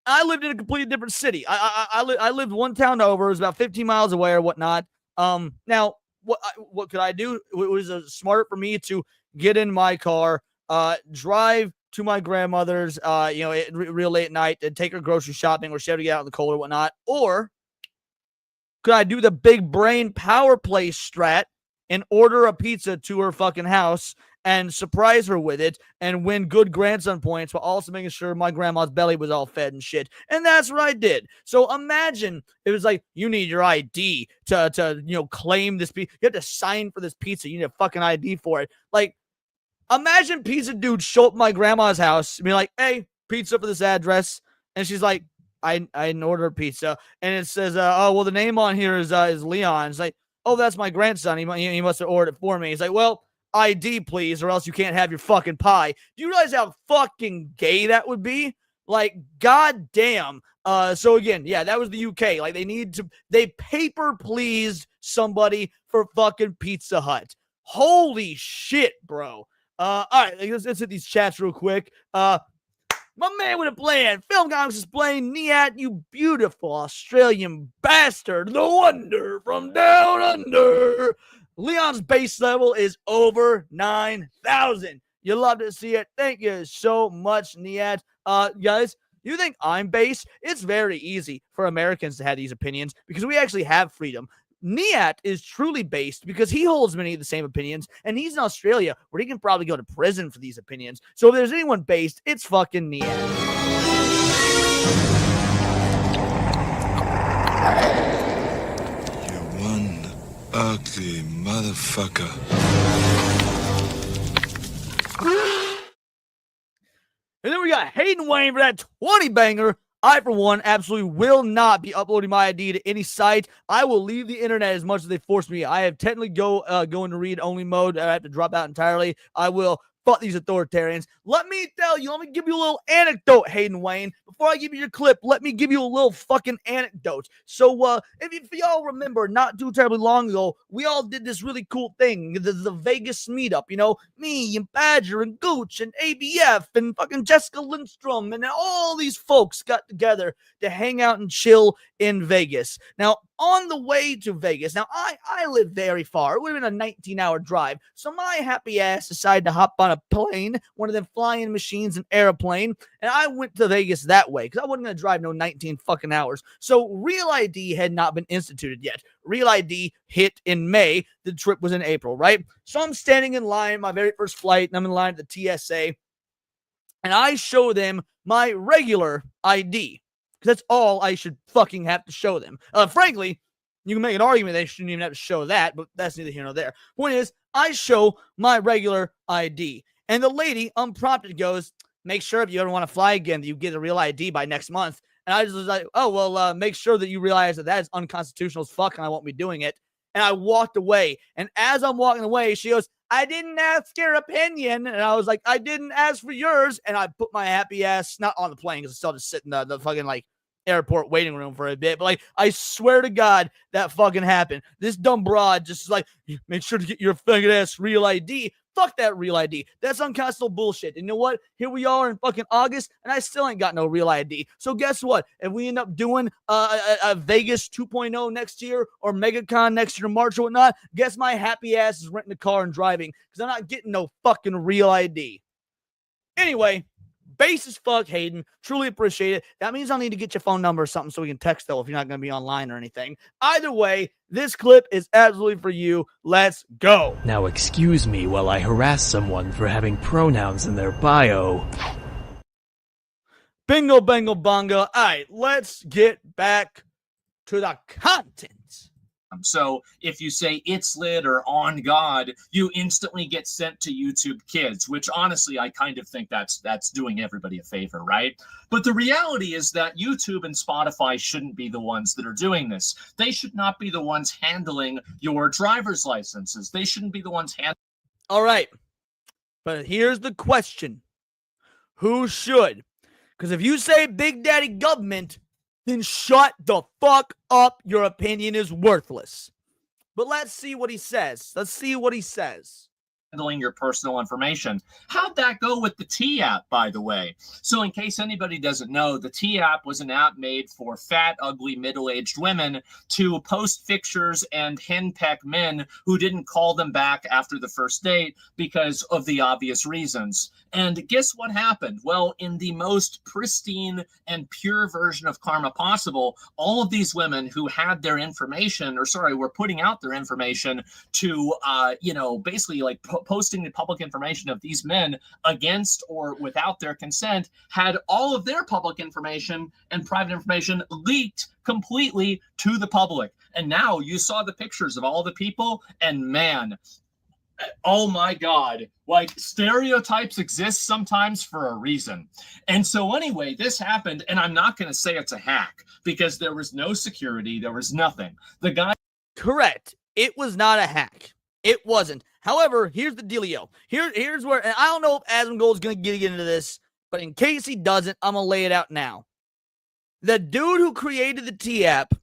I lived in a completely different city. I lived one town over. It was about 15 miles away or whatnot. Now, what could I do? It was smart for me to get in my car, drive to my grandmother's, real late at night, and take her grocery shopping, or she had to get out in the cold or whatnot. Or could I do the big brain power play strat and order a pizza to her fucking house and surprise her with it and win good grandson points while also making sure my grandma's belly was all fed and shit? And that's what I did. So imagine it was like, you need your ID to claim this pizza. You have to sign for this pizza. You need a fucking ID for it. Like, imagine pizza dude show up at my grandma's house and be like, hey, pizza for this address. And she's like, I didn't order pizza. And it says, the name on here is Leon. It's like, oh, that's my grandson. He must have ordered it for me. He's like, well, ID, please, or else you can't have your fucking pie. Do you realize how fucking gay that would be? Like, goddamn. So again, yeah, that was the UK. Like, they paper pleased somebody for fucking Pizza Hut. Holy shit, bro. All right, let's hit these chats real quick. My man with a plan. Film Comics is playing Niat, you beautiful Australian bastard. The wonder from down under. Leon's base level is over 9,000. You love to see it. Thank you so much, Niat. Guys, you think I'm base? It's very easy for Americans to have these opinions because we actually have freedom. Niat is truly based because he holds many of the same opinions, and he's in Australia where he can probably go to prison for these opinions. So if there's anyone based, it's fucking Niat. You one ugly motherfucker. And then we got Hayden Wayne for that 20 banger. I, for one, absolutely will not be uploading my ID to any site. I will leave the internet as much as they force me. I have technically going to read-only mode. I have to drop out entirely. I will fuck these authoritarians. Let me give you a little anecdote, Hayden Wayne. Before I give you your clip, let me give you a little fucking anecdote. So, if y'all remember, not too terribly long ago, we all did this really cool thing, the Vegas meetup, you know, me and Badger and Gooch and ABF and fucking Jessica Lindstrom and all these folks got together to hang out and chill in Vegas. Now, on the way to Vegas, now I live very far. It would have been a 19-hour drive. So my happy ass decided to hop on a plane, one of them flying machines, an airplane, and I went to Vegas that way because I wasn't going to drive no 19 fucking hours. So Real ID had not been instituted yet. Real ID hit in May. The trip was in April, right? So I'm standing in line, my very first flight, and I'm in line at the TSA, and I show them my regular ID. That's all I should fucking have to show them. Frankly, you can make an argument they shouldn't even have to show that, but that's neither here nor there. Point is, I show my regular ID. And the lady, unprompted, goes, make sure if you ever want to fly again that you get a real ID by next month. And I just was like, oh, well, make sure that you realize that is unconstitutional as fuck and I won't be doing it. And I walked away. And as I'm walking away, she goes, I didn't ask your opinion. And I was like, I didn't ask for yours. And I put my happy ass, not on the plane because I still just sit in the fucking, like, airport waiting room for a bit, but like I swear to God that fucking happened. This dumb broad just like, make sure to get your fucking ass real ID. Fuck that real ID. That's unconstitutional bullshit. And you know what? Here we are in fucking August, and I still ain't got no real ID. So guess what? If we end up doing a Vegas 2.0 next year or MegaCon next year in March or whatnot, guess my happy ass is renting a car and driving because I'm not getting no fucking real ID. Anyway, base as fuck, Hayden. Truly appreciate it. That means I'll need to get your phone number or something so we can text though if you're not going to be online or anything. Either way, this clip is absolutely for you. Let's go. Now excuse me while I harass someone for having pronouns in their bio. Bingo, bango, bongo. All right, let's get back to the content. So if you say it's lit or on God, you instantly get sent to YouTube Kids, which honestly, I kind of think that's doing everybody a favor, right? But the reality is that YouTube and Spotify shouldn't be the ones that are doing this. They should not be the ones handling your driver's licenses. They shouldn't be the ones handling. All right. But here's the question. Who should? Because if you say Big Daddy government, then shut the fuck up. Your opinion is worthless. But let's see what he says. Handling your personal information. How'd that go with the T app, by the way? So in case anybody doesn't know, the T app was an app made for fat, ugly, middle-aged women to post pictures and henpeck men who didn't call them back after the first date because of the obvious reasons. And guess what happened? Well, in the most pristine and pure version of karma possible, all of these women who had their information, were putting out their information to, basically like posting the public information of these men against or without their consent, had all of their public information and private information leaked completely to the public. And now you saw the pictures of all the people, and man, oh my God, like stereotypes exist sometimes for a reason. And so anyway, this happened, and I'm not going to say it's a hack because there was no security, there was nothing. The guy. Correct. It was not a hack. It wasn't. However, here's the dealio. Here's where, and I don't know if Asmongold is going to get into this, but in case he doesn't, I'm going to lay it out now. The dude who created the T app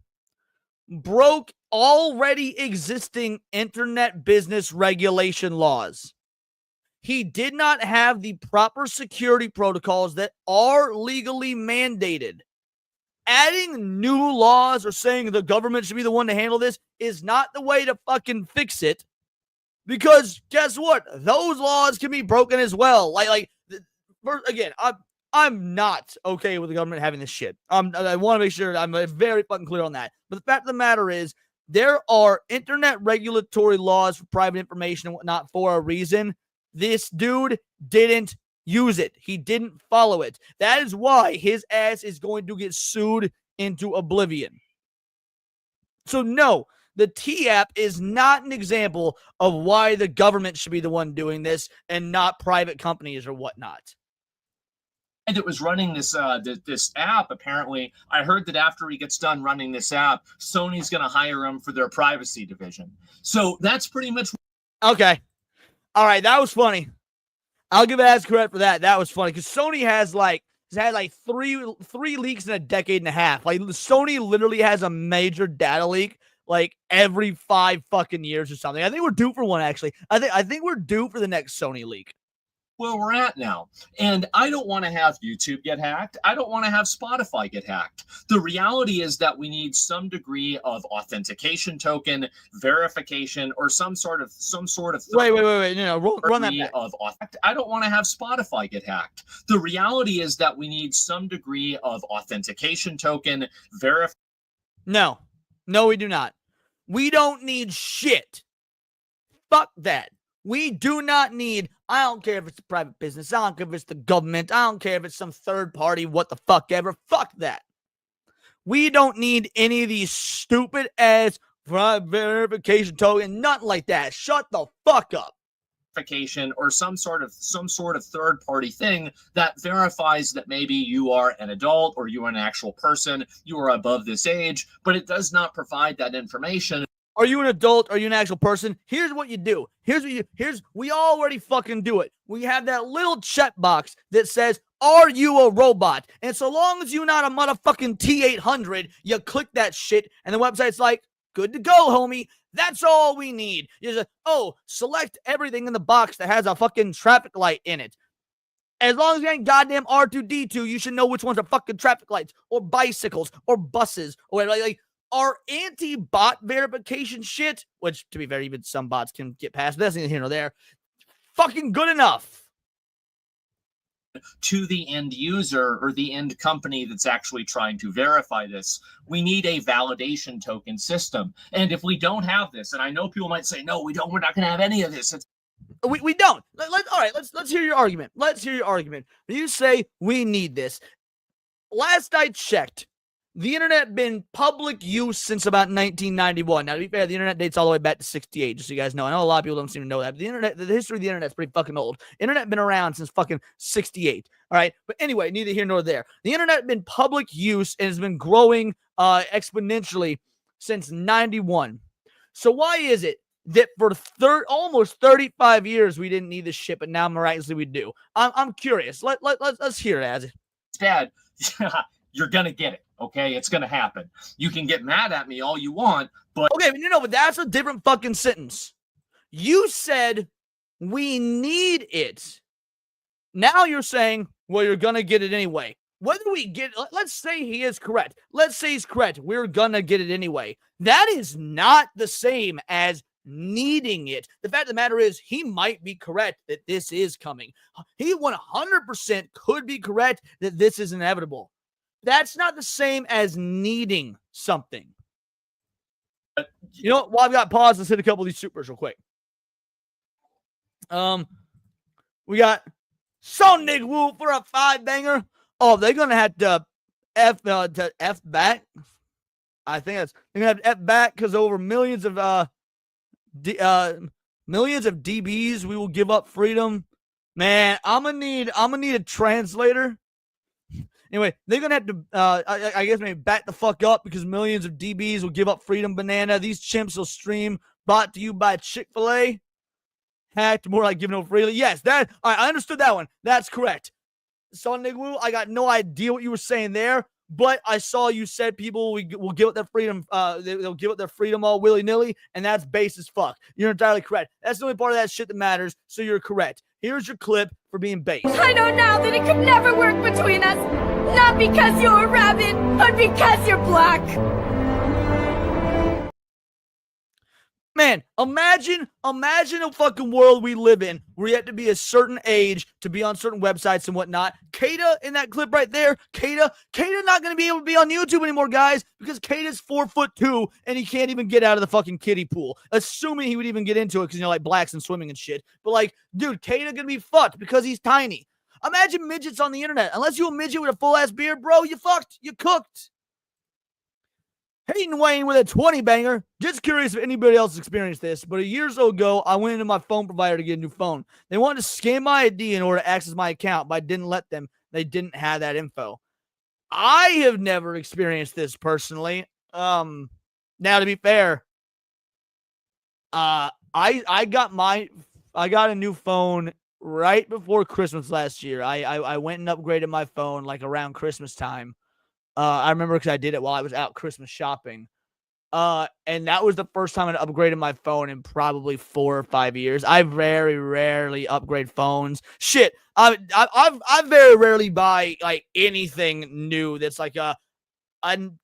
broke already existing internet business regulation laws. He did not have the proper security protocols that are legally mandated. Adding new laws or saying the government should be the one to handle this is not the way to fucking fix it. Because guess what? Those laws can be broken as well. Again, I'm not okay with the government having this shit. I want to make sure I'm very fucking clear on that. But the fact of the matter is, there are internet regulatory laws for private information and whatnot for a reason. This dude didn't use it. He didn't follow it. That is why his ass is going to get sued into oblivion. So no, the T-app is not an example of why the government should be the one doing this and not private companies or whatnot. And it was running this this app. Apparently, I heard that after he gets done running this app, Sony's going to hire him for their privacy division. So that's pretty much okay. All right, that was funny. I'll give Az credit for that. That was funny because Sony has had three leaks in a decade and a half. Like Sony literally has a major data leak like every 5 fucking years or something. I think we're due for one actually. I think we're due for the next Sony leak. where we're at now. And I don't want to have YouTube get hacked. I don't want to have Spotify get hacked. The reality is that we need some degree of authentication token, verification, or some sort of wait. No, run that back. I don't want to have Spotify get hacked. The reality is that we need some degree of authentication token, verification. No, we do not. We don't need shit. Fuck that. We do not need, I don't care if it's a private business, I don't care if it's the government, I don't care if it's some third party, what the fuck ever, fuck that. We don't need any of these stupid ass verification token, nothing like that. Shut the fuck up. Or some sort of third party thing that verifies that maybe you are an adult or you are an actual person, you are above this age, but it does not provide that information. Are you an adult? Are you an actual person? Here's what you do. We already fucking do it. We have that little checkbox that says, are you a robot? And so long as you're not a motherfucking T-800, you click that shit and the website's like, good to go, homie. That's all we need. You just, select everything in the box that has a fucking traffic light in it. As long as you ain't goddamn R2-D2, you should know which ones are fucking traffic lights or bicycles or buses or like our anti-bot verification shit, which to be fair, even some bots can get past. That's neither here nor there. Fucking good enough. To the end user or the end company that's actually trying to verify this, we need a validation token system. And if we don't have this, and I know people might say, no, we don't, we're not going to have any of this. We don't. Let's hear your argument. You say we need this. Last I checked, the internet been public use since about 1991. Now, to be fair, the internet dates all the way back to 68, just so you guys know. I know a lot of people don't seem to know that, but the history of the internet is pretty fucking old. Internet been around since fucking 68, all right? But anyway, neither here nor there. The internet been public use and has been growing exponentially since 91. So why is it that for almost 35 years we didn't need this shit, but now miraculously we do? I'm curious. Let's hear it, Az. Dad, you're going to get it. Okay, it's going to happen. You can get mad at me all you want, but... Okay, but that's a different fucking sentence. You said, we need it. Now you're saying, well, you're going to get it anyway. Whether we get... Let's say he is correct. Let's say he's correct. We're going to get it anyway. That is not the same as needing it. The fact of the matter is, he might be correct that this is coming. He 100% could be correct that this is inevitable. That's not the same as needing something. You know what? While I've got pause, let's hit a couple of these supers real quick. We got Sonic Woo for a 5-banger. Oh, they're gonna have to F back. I think they're gonna have to F back because over millions of DBs, we will give up freedom. Man, I'm gonna need a translator. Anyway, they're going to have to, I guess, maybe back the fuck up because millions of DBs will give up freedom banana. These chimps will stream brought to you by Chick-fil-A. Hacked, more like giving up freely. Yes, all right, I understood that one. That's correct. Son Nigwu, I got no idea what you were saying there. But I saw you said people will give up their freedom. They'll give up their freedom all willy-nilly, and that's base as fuck. You're entirely correct. That's the only part of that shit that matters, so you're correct. Here's your clip for being base. I know now that it could never work between us. Not because you're a rabbit, but because you're black. Man, imagine a fucking world we live in where you have to be a certain age to be on certain websites and whatnot. Kata in that clip right there, Kata not going to be able to be on YouTube anymore, guys, because Kata's 4'2" and he can't even get out of the fucking kiddie pool. Assuming he would even get into it because, like blacks and swimming and shit. But like, dude, Kata going to be fucked because he's tiny. Imagine midgets on the internet. Unless you're a midget with a full-ass beard, bro, you fucked. You cooked. Hayden Wayne with a 20 banger. Just curious if anybody else experienced this, but a year or so ago, I went into my phone provider to get a new phone. They wanted to scan my ID in order to access my account, but I didn't let them. They didn't have that info. I have never experienced this personally. Now, to be fair, I got a new phone right before Christmas last year. I went and upgraded my phone like around Christmas time. I remember because I did it while I was out Christmas shopping. And that was the first time I'd upgraded my phone in probably 4 or 5 years. I very rarely upgrade phones. Shit, I very rarely buy like anything new that's like a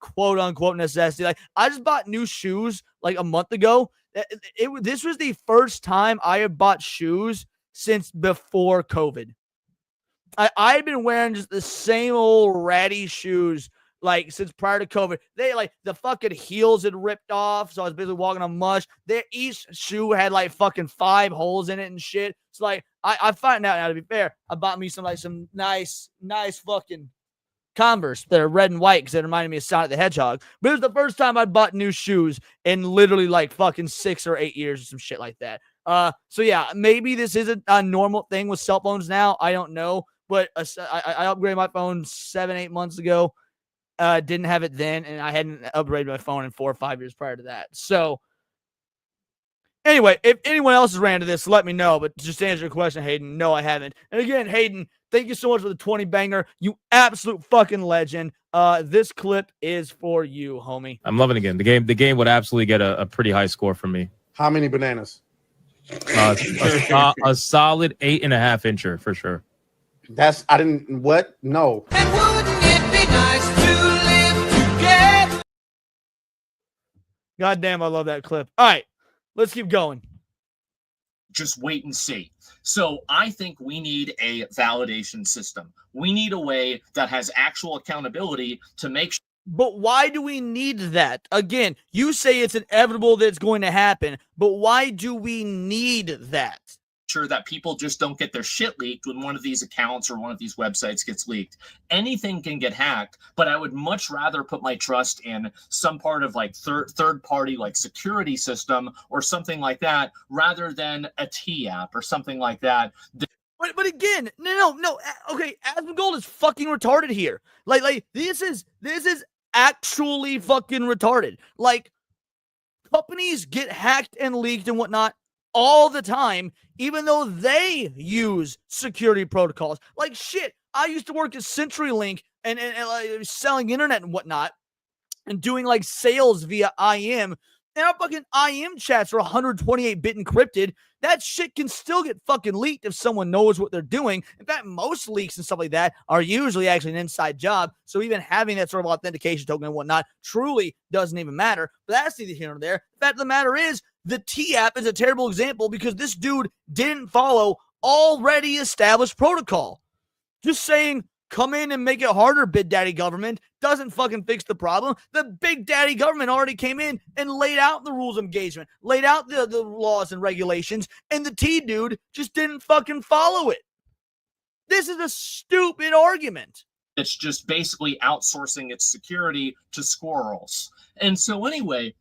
quote unquote necessity. Like I just bought new shoes like a month ago. This was the first time I have bought shoes since before COVID. I had been wearing just the same old ratty shoes like since prior to COVID. They like the fucking heels had ripped off, so I was basically walking on mush. Each shoe had like fucking 5 holes in it and shit. So like I find out now, to be fair, I bought me some nice fucking Converse that are red and white because they reminded me of Sonic the Hedgehog. But it was the first time I bought new shoes in literally like fucking 6 or 8 years or some shit like that. So yeah, maybe this isn't a normal thing with cell phones now. I don't know. But I upgraded my phone 7-8 months ago. Didn't have it then, and I hadn't upgraded my phone in 4 or 5 years prior to that. So, anyway, if anyone else has ran to this, let me know. But just to answer your question, Hayden, no, I haven't. And again, Hayden, thank you so much for the 20 banger. You absolute fucking legend. This clip is for you, homie. I'm loving it again. The game would absolutely get a pretty high score from me. How many bananas? A solid 8.5 incher for sure. No. And wouldn't it be nice to live together? God damn, I love that clip. All right, let's keep going. Just wait and see. So I think we need a validation system. We need a way that has actual accountability to make sure. But why do we need that? Again, you say it's inevitable that it's going to happen, but why do we need that? Sure that people just don't get their shit leaked when one of these accounts or one of these websites gets leaked. Anything can get hacked, but I would much rather put my trust in some part of like third party like security system or something like that rather than a T app or something like that. But again, no. Okay, Asmongold is fucking retarded here. Like this is actually fucking retarded. Like companies get hacked and leaked and whatnot all the time, even though they use security protocols. Like shit, I used to work at CenturyLink and selling internet and whatnot and doing like sales via IM. And our fucking IM chats are 128-bit encrypted. That shit can still get fucking leaked if someone knows what they're doing. In fact, most leaks and stuff like that are usually actually an inside job. So even having that sort of authentication token and whatnot truly doesn't even matter. But that's neither here nor there. The fact of the matter is, the T app is a terrible example because this dude didn't follow already established protocol. Just saying, come in and make it harder, Big Daddy government, doesn't fucking fix the problem. The Big Daddy government already came in and laid out the rules of engagement, laid out the laws and regulations, and the T dude just didn't fucking follow it. This is a stupid argument. It's just basically outsourcing its security to squirrels. And so anyway,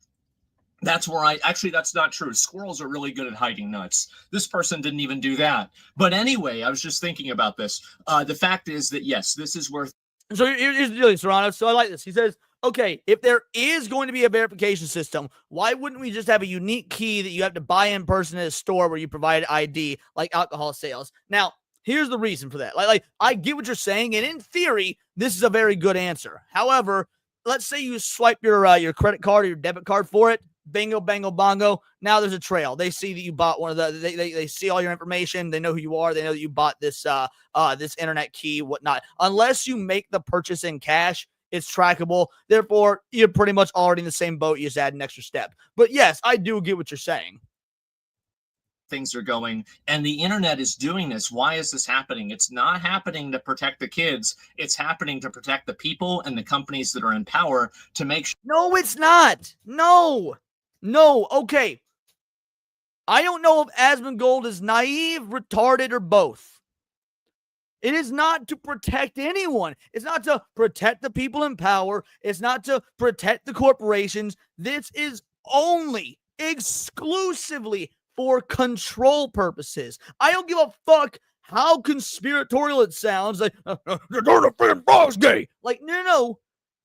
that's where that's not true. Squirrels are really good at hiding nuts. This person didn't even do that. But anyway, I was just thinking about this. The fact is that, yes, this is where. So here's the deal, Serrano. So I like this. He says, okay, if there is going to be a verification system, why wouldn't we just have a unique key that you have to buy in person at a store where you provide ID, like alcohol sales? Now, Here's the reason for that. Like I get what you're saying, and in theory, this is a very good answer. However, let's say you swipe your credit card or your debit card for it. Bingo, bango, bongo. Now there's a trail. They see that you bought one of the. They see all your information. They know who you are. They know that you bought this this internet key, whatnot. Unless you make the purchase in cash, it's trackable. Therefore, you're pretty much already in the same boat. You just add an extra step. But yes, I do get what you're saying. Things are going, and the internet is doing this. Why is this happening? It's not happening to protect the kids. It's happening to protect the people and the companies that are in power to make sure. No, it's not. No. Okay. I don't know if Asmongold is naive, retarded, or both. It is not to protect anyone. It's not to protect the people in power. It's not to protect the corporations. This is only, exclusively for control purposes. I don't give a fuck how conspiratorial it sounds. Like, they're going to frogs gay. Like, no.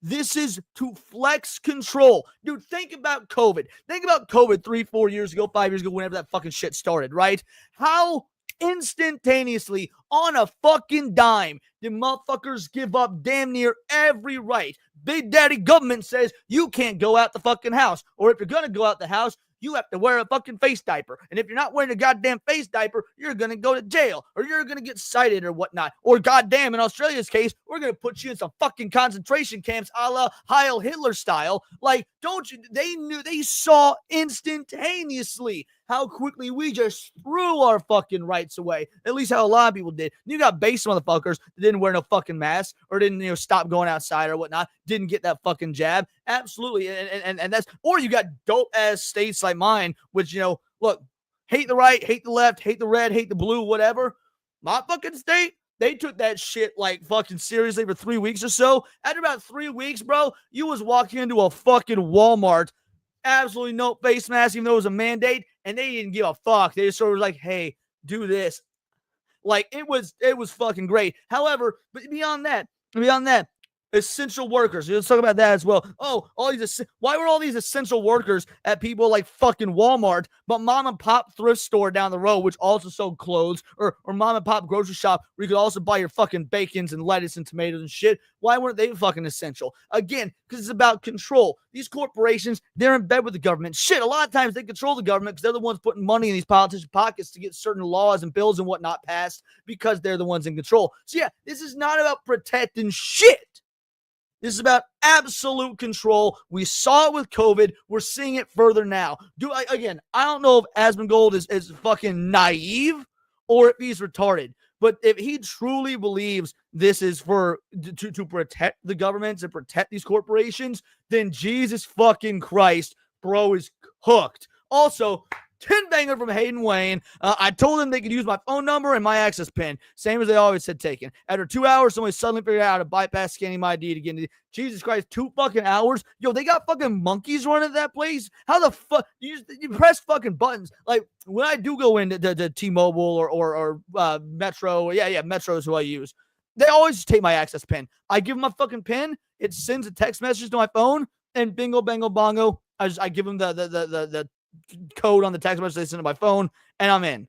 This is to flex control. Dude, think about COVID. Think about COVID 3, 4 years ago, 5 years ago, whenever that fucking shit started, right? How instantaneously, on a fucking dime, did motherfuckers give up damn near every right? Big Daddy government says you can't go out the fucking house. Or if you're going to go out the house, you have to wear a fucking face diaper. And if you're not wearing a goddamn face diaper, you're going to go to jail or you're going to get cited or whatnot. Or goddamn, in Australia's case, we're going to put you in some fucking concentration camps a la Heil Hitler style. Like, don't you? They saw instantaneously how quickly we just threw our fucking rights away. At least how a lot of people did. You got base motherfuckers that didn't wear no fucking mask or didn't, stop going outside or whatnot. Didn't get that fucking jab. Absolutely. And that's, or you got dope ass states like mine, which, look, hate the right, hate the left, hate the red, hate the blue, whatever. My fucking state, they took that shit like fucking seriously for 3 weeks or so. After about 3 weeks, bro, you was walking into a fucking Walmart, absolutely no face mask, even though it was a mandate, and they didn't give a fuck. They just sort of was like, hey, do this. Like, it was fucking great. However, but beyond that, essential workers. Let's talk about that as well. Oh, why were all these essential workers at people like fucking Walmart, but mom and pop thrift store down the road, which also sold clothes, or mom and pop grocery shop where you could also buy your fucking bacons and lettuce and tomatoes and shit? Why weren't they fucking essential? Again, because it's about control. These corporations, they're in bed with the government. Shit, a lot of times they control the government because they're the ones putting money in these politicians' pockets to get certain laws and bills and whatnot passed because they're the ones in control. So yeah, this is not about protecting shit. This is about absolute control. We saw it with COVID. We're seeing it further now. I don't know if Asmongold is fucking naive or if he's retarded. But if he truly believes this is to protect the governments and protect these corporations, then Jesus fucking Christ, bro, is hooked. Also, 10 banger from Hayden Wayne. I told them they could use my phone number and my access pin. Same as they always said taken. After 2 hours, somebody suddenly figured out how to bypass scanning my ID to get into Jesus Christ, 2 fucking hours. Yo, they got fucking monkeys running that place. How the fuck? You press fucking buttons. Like, when I do go into T-Mobile or Metro, yeah, Metro is who I use. They always just take my access pin. I give them my fucking pin. It sends a text message to my phone, and bingo, bango, bongo. I give them the code on the text message they send to my phone, and I'm in.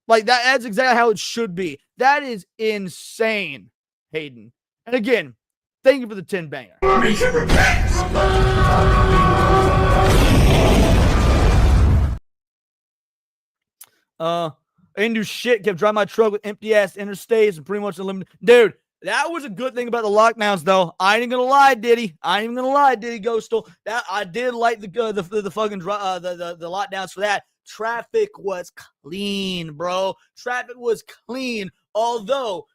Like, that's exactly how it should be. That is insane, Hayden. And again, thank you for the 10 banger. I didn't do shit. Kept driving my truck with empty ass interstates and pretty much unlimited. Dude, that was a good thing about the lockdowns, though. I ain't gonna lie, Diddy. Ghostal. That I did like the fucking the lockdowns for that. Traffic was clean, bro. Traffic was clean. Although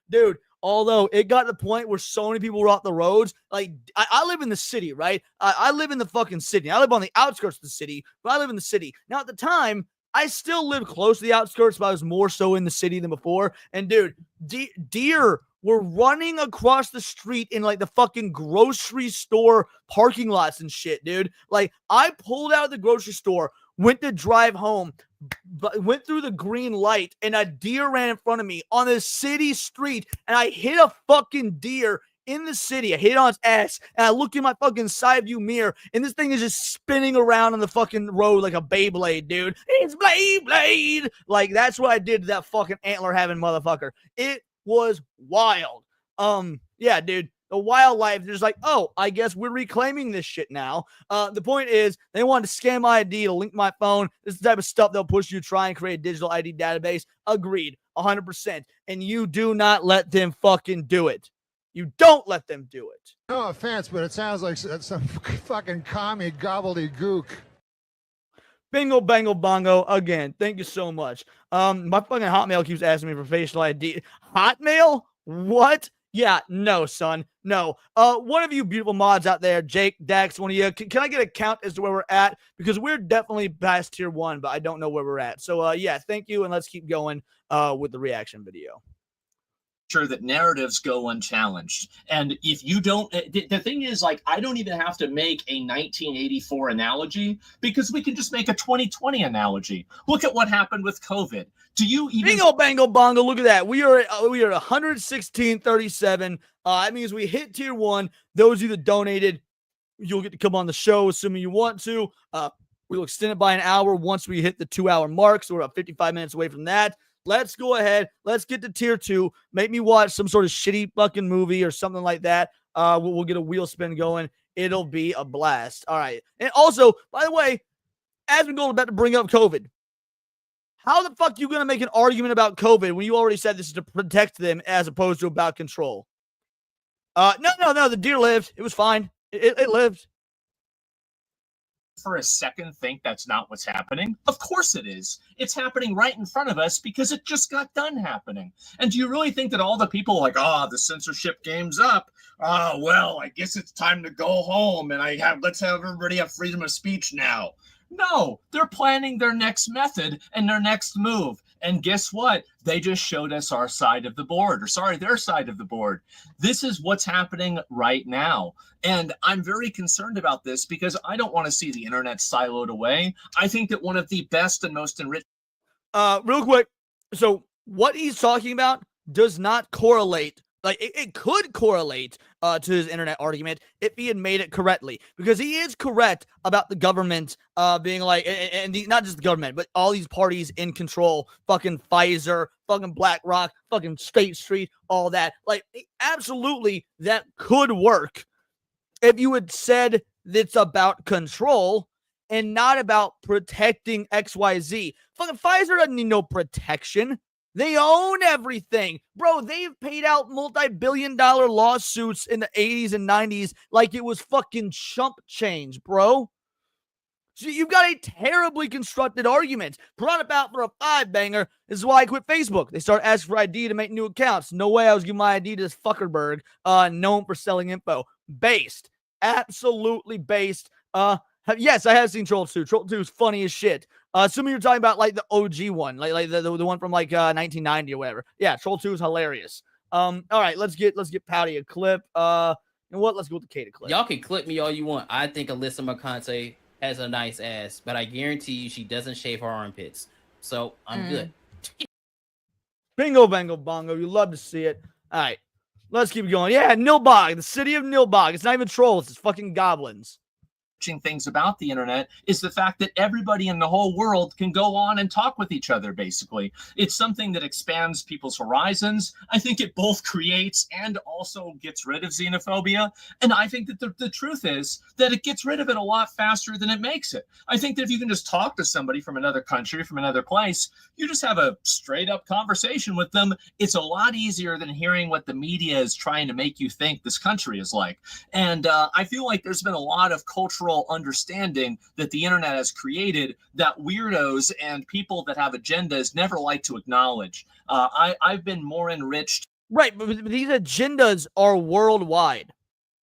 it got to the point where so many people were off the roads. Like, I live in the city, right? I live in the fucking city. I live on the outskirts of the city, but I live in the city. Now, at the time, I still live close to the outskirts, but I was more so in the city than before. And, dude, deer were running across the street in, like, the fucking grocery store parking lots and shit, dude. Like, I pulled out of the grocery store, went to drive home, went through the green light, and a deer ran in front of me on a city street, and I hit a fucking deer in the city. I hit it on its ass, and I look in my fucking side view mirror, and this thing is just spinning around on the fucking road like a Beyblade, dude. It's Blade. Like, that's what I did to that fucking antler-having motherfucker. It was wild. Yeah, dude. The wildlife, there's like, oh, I guess we're reclaiming this shit now. The point is, they wanted to scam my ID to link my phone. This is the type of stuff they'll push you to try and create a digital ID database. Agreed, 100%. And you do not let them fucking do it. You don't let them do it. No offense, but it sounds like some fucking commie gobbledygook. Bingo, bango, bongo. Again, thank you so much. My fucking Hotmail keeps asking me for facial ID. Hotmail? What? Yeah, no, son. No. One of you beautiful mods out there, Jake, Dax, one of you, can I get a count as to where we're at? Because we're definitely past tier 1, but I don't know where we're at. So, yeah, thank you, and let's keep going with the reaction video. Sure that narratives go unchallenged. And if you don't, the thing is, like, I don't even have to make a 1984 analogy because we can just make a 2020 analogy. Look at what happened with COVID. Do you even bingo, bango, bongo? Look at that. We are at 116.37. That means we hit tier 1. Those of you that donated, you'll get to come on the show, assuming you want to. We'll extend it by an hour once we hit the 2-hour mark. So we're about 55 minutes away from that. Let's go ahead. Let's get to tier 2. Make me watch some sort of shitty fucking movie or something like that. We'll get a wheel spin going. It'll be a blast. All right. And also, by the way, Asmongold about to bring up COVID. How the fuck are you going to make an argument about COVID when you already said this is to protect them as opposed to about control? No. The deer lived. It was fine. It lived. for a second think that's not what's happening? Of course it is. It's happening right in front of us because it just got done happening. And do you really think that all the people like, the censorship game's up. Well, I guess it's time to go home and let's have everybody have freedom of speech now. No, they're planning their next method and their next move. And guess what? They just showed us our side of the board, their side of the board. This is what's happening right now. And I'm very concerned about this because I don't want to see the internet siloed away. I think that one of the best and most enriched. Real quick. So what he's talking about does not correlate. Like, it could correlate to his internet argument if he had made it correctly. Because he is correct about the government being like, not just the government, but all these parties in control. Fucking Pfizer, fucking BlackRock, fucking State Street, all that. Like, absolutely, that could work if you had said it's about control and not about protecting XYZ. Fucking Pfizer doesn't need no protection. They own everything. Bro, they've paid out multi-billion-dollar lawsuits in the 80s and 90s like it was fucking chump change, bro. So you've got a terribly constructed argument. Brought about for a 5-banger. This is why I quit Facebook. They started asking for ID to make new accounts. No way I was giving my ID to this fuckerberg known for selling info. Based. Absolutely based. Yes, I have seen Troll 2. Troll 2 is funny as shit. Assuming you're talking about like the OG one, like the one from like 1990 or whatever. Yeah, Troll 2 is hilarious. All right, let's get Pouty a clip. You know what? Let's go with the Kata clip. Y'all can clip me all you want. I think Alyssa McConaughey has a nice ass, but I guarantee you she doesn't shave her armpits. So I'm good. Bingo, bango, bongo. You love to see it. All right, let's keep going. Yeah, Nilbog, the city of Nilbog. It's not even trolls. It's fucking goblins. Things about the internet is the fact that everybody in the whole world can go on and talk with each other. Basically, it's something that expands people's horizons. I think it both creates and also gets rid of xenophobia, and I think that the truth is that it gets rid of it a lot faster than it makes it. I think that if you can just talk to somebody from another country, from another place, you just have a straight up conversation with them. It's a lot easier than hearing what the media is trying to make you think this country is like. And I feel like there's been a lot of cultural understanding that the internet has created that weirdos and people that have agendas never like to acknowledge. I've been more enriched. Right, but these agendas are worldwide,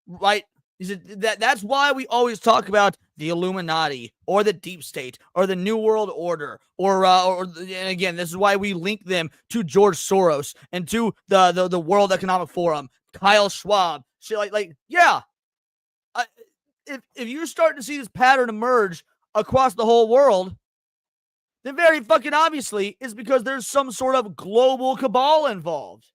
right? That's why we always talk about the Illuminati or the Deep State or the New World Order and again, this is why we link them to George Soros and to the World Economic Forum, Kyle Schwab, shit yeah. If you're starting to see this pattern emerge across the whole world, then very fucking obviously it's because there's some sort of global cabal involved.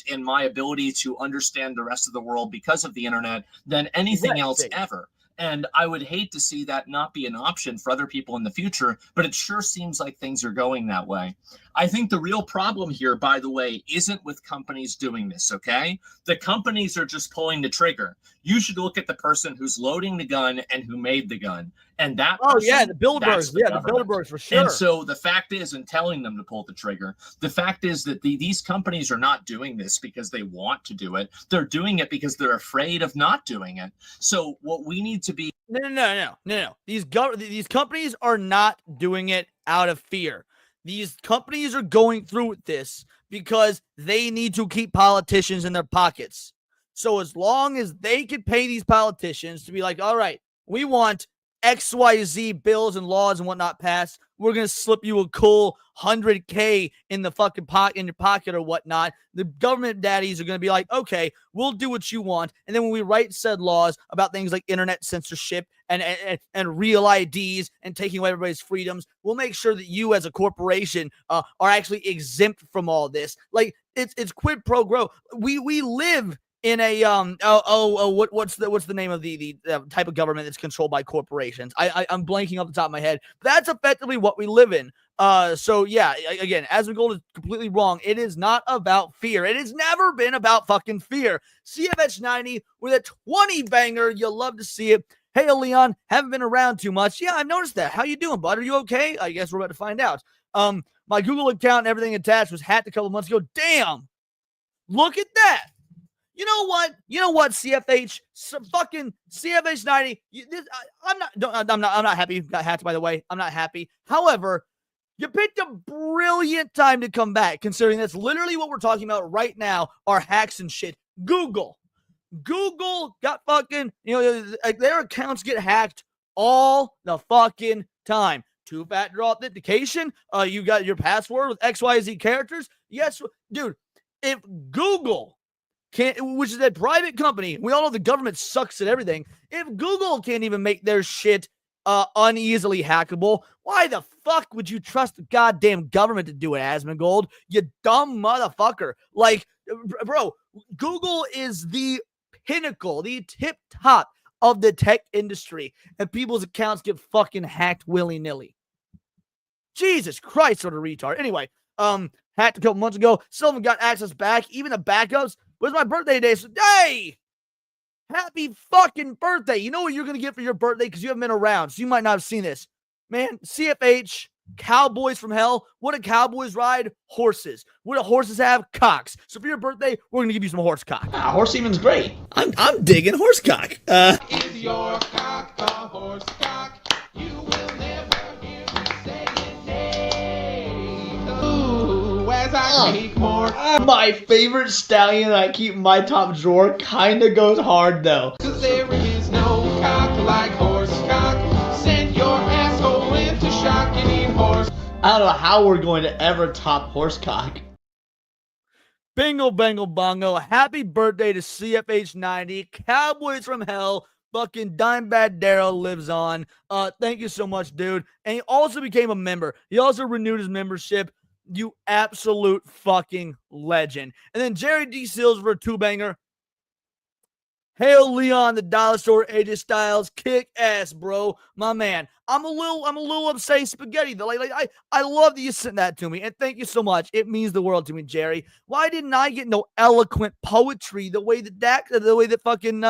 in my ability to understand the rest of the world because of the internet than anything else ever. And I would hate to see that not be an option for other people in the future, but it sure seems like things are going that way. I think the real problem here, by the way, isn't with companies doing this, okay? The companies are just pulling the trigger. You should look at the person who's loading the gun and who made the gun. And that person, the Bilderbergs. the Bilderbergs for sure. And so the fact is, and telling them to pull the trigger, the fact is that these companies are not doing this because they want to do it. They're doing it because they're afraid of not doing it. So what we need to be... No. These companies are not doing it out of fear. These companies are going through with this because they need to keep politicians in their pockets. So as long as they can pay these politicians to be like, all right, we want XYZ bills and laws and whatnot passed, we're going to slip you a cool $100K in the fucking pocket, in your pocket or whatnot. The government daddies are going to be like, okay, we'll do what you want. And then when we write said laws about things like internet censorship and real IDs and taking away everybody's freedoms, we'll make sure that you as a corporation are actually exempt from all this. Like it's quid pro quo. We live in a what's the name of the type of government that's controlled by corporations? I'm blanking off the top of my head. But that's effectively what we live in. So yeah, again, Asmongold is completely wrong. It is not about fear. It has never been about fucking fear. CFH90 with a 20 banger. You'll love to see it. Hey, Leon, haven't been around too much. Yeah, I've noticed that. How you doing, bud? Are you okay? I guess we're about to find out. My Google account and everything attached was hacked a couple months ago. Damn. Look at that. You know what, CFH? Fucking CFH90. I'm not happy you got hacked, by the way. I'm not happy. However, you picked a brilliant time to come back, considering that's literally what we're talking about right now are hacks and shit. Google got fucking, their accounts get hacked all the fucking time. Two-factor authentication. You got your password with XYZ characters. Yes, dude, if Google which is a private company. We all know the government sucks at everything. If Google can't even make their shit uneasily hackable, why the fuck would you trust the goddamn government to do it, Asmongold? You dumb motherfucker. Like, bro, Google is the pinnacle, the tip top of the tech industry, and people's accounts get fucking hacked willy-nilly. Jesus Christ, what a retard. Anyway, hacked a couple months ago. Still haven't got access back. Even the backups. Where's my birthday today? So, hey! Happy fucking birthday. You know what you're going to get for your birthday because you haven't been around, so you might not have seen this. Man, CFH, cowboys from hell. What do cowboys ride? Horses. What do horses have? Cocks. So for your birthday, we're going to give you some horse cock. Horse semen's great. I'm digging horse cock. Is your cock a horse cock? You will never hear me say it. Nay. Ooh, as I make more. My favorite stallion I keep in my top drawer kind of goes hard, though. 'Cause there is no cock like horse cock. Send your asshole into shock and eat horse. I don't know how we're going to ever top horse cock. Bingo, bangle, bongo. Happy birthday to CFH90. Cowboys from hell. Fucking Dimebag Darrell lives on. Thank you so much, dude. And he also became a member. He also renewed his membership. You absolute fucking legend. And then Jerry D. Seals for a two-banger. Hail Leon, the Dollar Store, AJ Styles, kick ass, bro, my man. I'm a little upset, spaghetti though. I love that you sent that to me, and thank you so much. It means the world to me, Jerry. Why didn't I get no eloquent poetry the way that fucking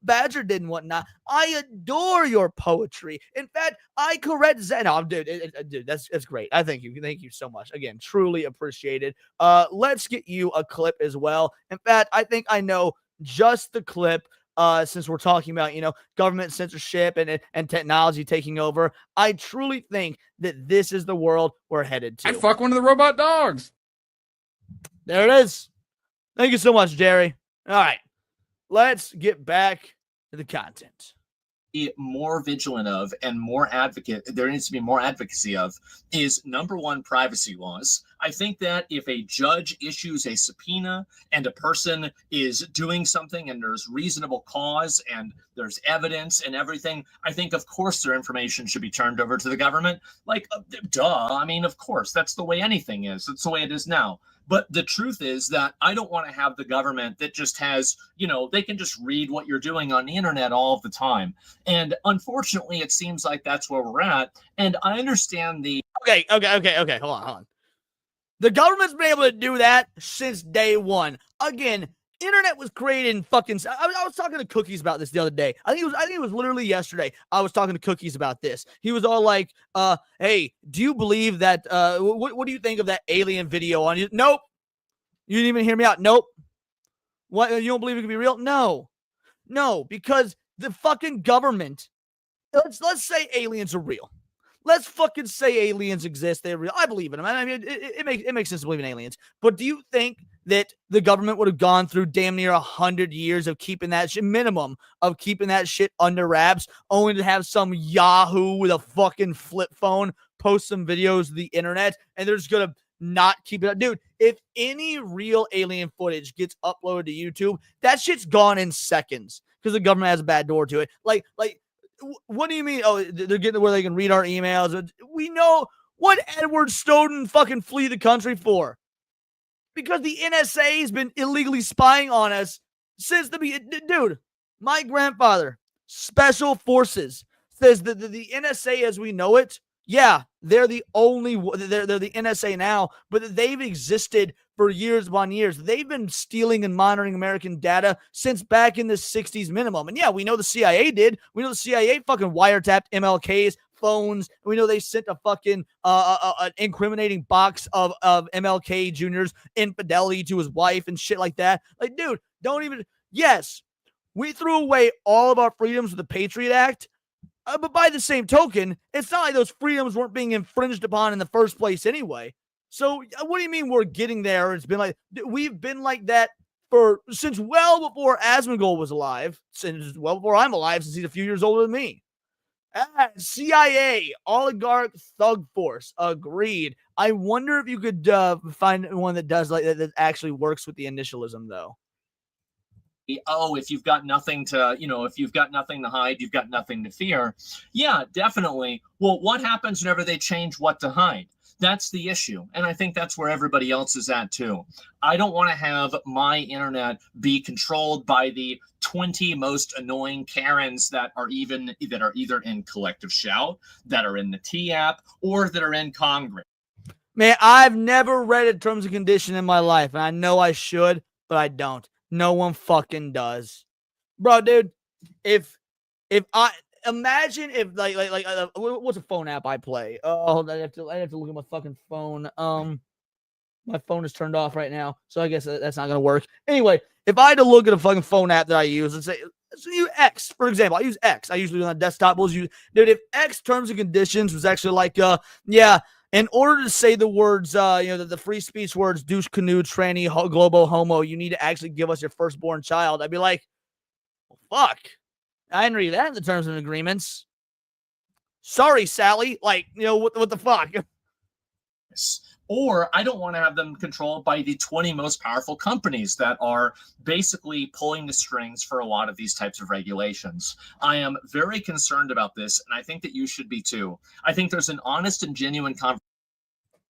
Badger did and whatnot? I adore your poetry. In fact, I correct Zen. No, dude, that's great. I thank you so much. Again, truly appreciated. Let's get you a clip as well. In fact, I think I know just the clip. Since we're talking about, government censorship and technology taking over, I truly think that this is the world we're headed to. I'd fuck one of the robot dogs. There it is. Thank you so much, Jerry. All right, let's get back to the content. More vigilant of and more advocate, there needs to be more advocacy of, is number one, privacy laws. I think that if a judge issues a subpoena and a person is doing something and there's reasonable cause and there's evidence and everything, I think, of course, their information should be turned over to the government. Like, duh. I mean, of course, that's the way anything is. That's the way it is now. But the truth is that I don't want to have the government that just has, they can just read what you're doing on the internet all of the time. And unfortunately, it seems like that's where we're at. And I understand the... Okay. Hold on. The government's been able to do that since day one. Again, internet was created in fucking... I was talking to Cookies about this the other day. I think it was literally yesterday. I was talking to Cookies about this. He was all like, hey, do you believe that... what do you think of that alien video on you? Nope. You didn't even hear me out. Nope. What? You don't believe it could be real? No, because the fucking government... Let's say aliens are real. Let's fucking say aliens exist. They're real. I believe in them. I mean, it makes sense to believe in aliens. But do you think that the government would have gone through damn near 100 years of keeping that shit, minimum of keeping that shit under wraps, only to have some Yahoo with a fucking flip phone post some videos to the internet and they're just going to not keep it up? Dude, if any real alien footage gets uploaded to YouTube, that shit's gone in seconds because the government has a bad door to it. Like, what do you mean? Oh, they're getting to where they can read our emails. We know what Edward Snowden fucking flee the country for. Because the NSA has been illegally spying on us since the beginning. Dude, my grandfather, Special Forces, says that the NSA as we know it, yeah, they're the NSA now, but they've existed for years upon years. They've been stealing and monitoring American data since back in the 60s minimum. And yeah, we know the CIA did. We know the CIA fucking wiretapped MLK's phones. We know they sent a fucking an incriminating box of MLK Jr.'s infidelity to his wife and shit like that. Like, dude, don't even... Yes, we threw away all of our freedoms with the Patriot Act, but by the same token, it's not like those freedoms weren't being infringed upon in the first place anyway. So what do you mean we're getting there? It's been like, we've been like that since well before Asmongold was alive, since well before I'm alive, since he's a few years older than me. CIA, oligarch thug force, agreed. I wonder if you could find one that does like that actually works with the initialism though. Oh, if you've got nothing to, if you've got nothing to hide, you've got nothing to fear. Yeah, definitely. Well, what happens whenever they change what to hide? That's the issue. And I think that's where everybody else is at too. I don't want to have my internet be controlled by the 20 most annoying Karens that are either in Collective Shout, that are in the T app, or that are in Congress. Man, I've never read a terms and condition in my life, and I know I should, but I don't. No one fucking does. Bro, dude, if I imagine if like what's a phone app I play? Oh, I have to look at my fucking phone. My phone is turned off right now, so I guess that's not gonna work. Anyway, if I had to look at a fucking phone app that I use, let's use X, for example. I use X. I usually do it on desktop. Dude, if X terms and conditions was actually like, yeah, in order to say the words, the free speech words, douche, canoe, tranny, globo, homo, you need to actually give us your firstborn child. I'd be like, well, fuck. I didn't read that in the terms and agreements. Sorry, Sally. Like, what the fuck? Or I don't want to have them controlled by the 20 most powerful companies that are basically pulling the strings for a lot of these types of regulations. I am very concerned about this, and I think that you should be too. I think there's an honest and genuine conversation.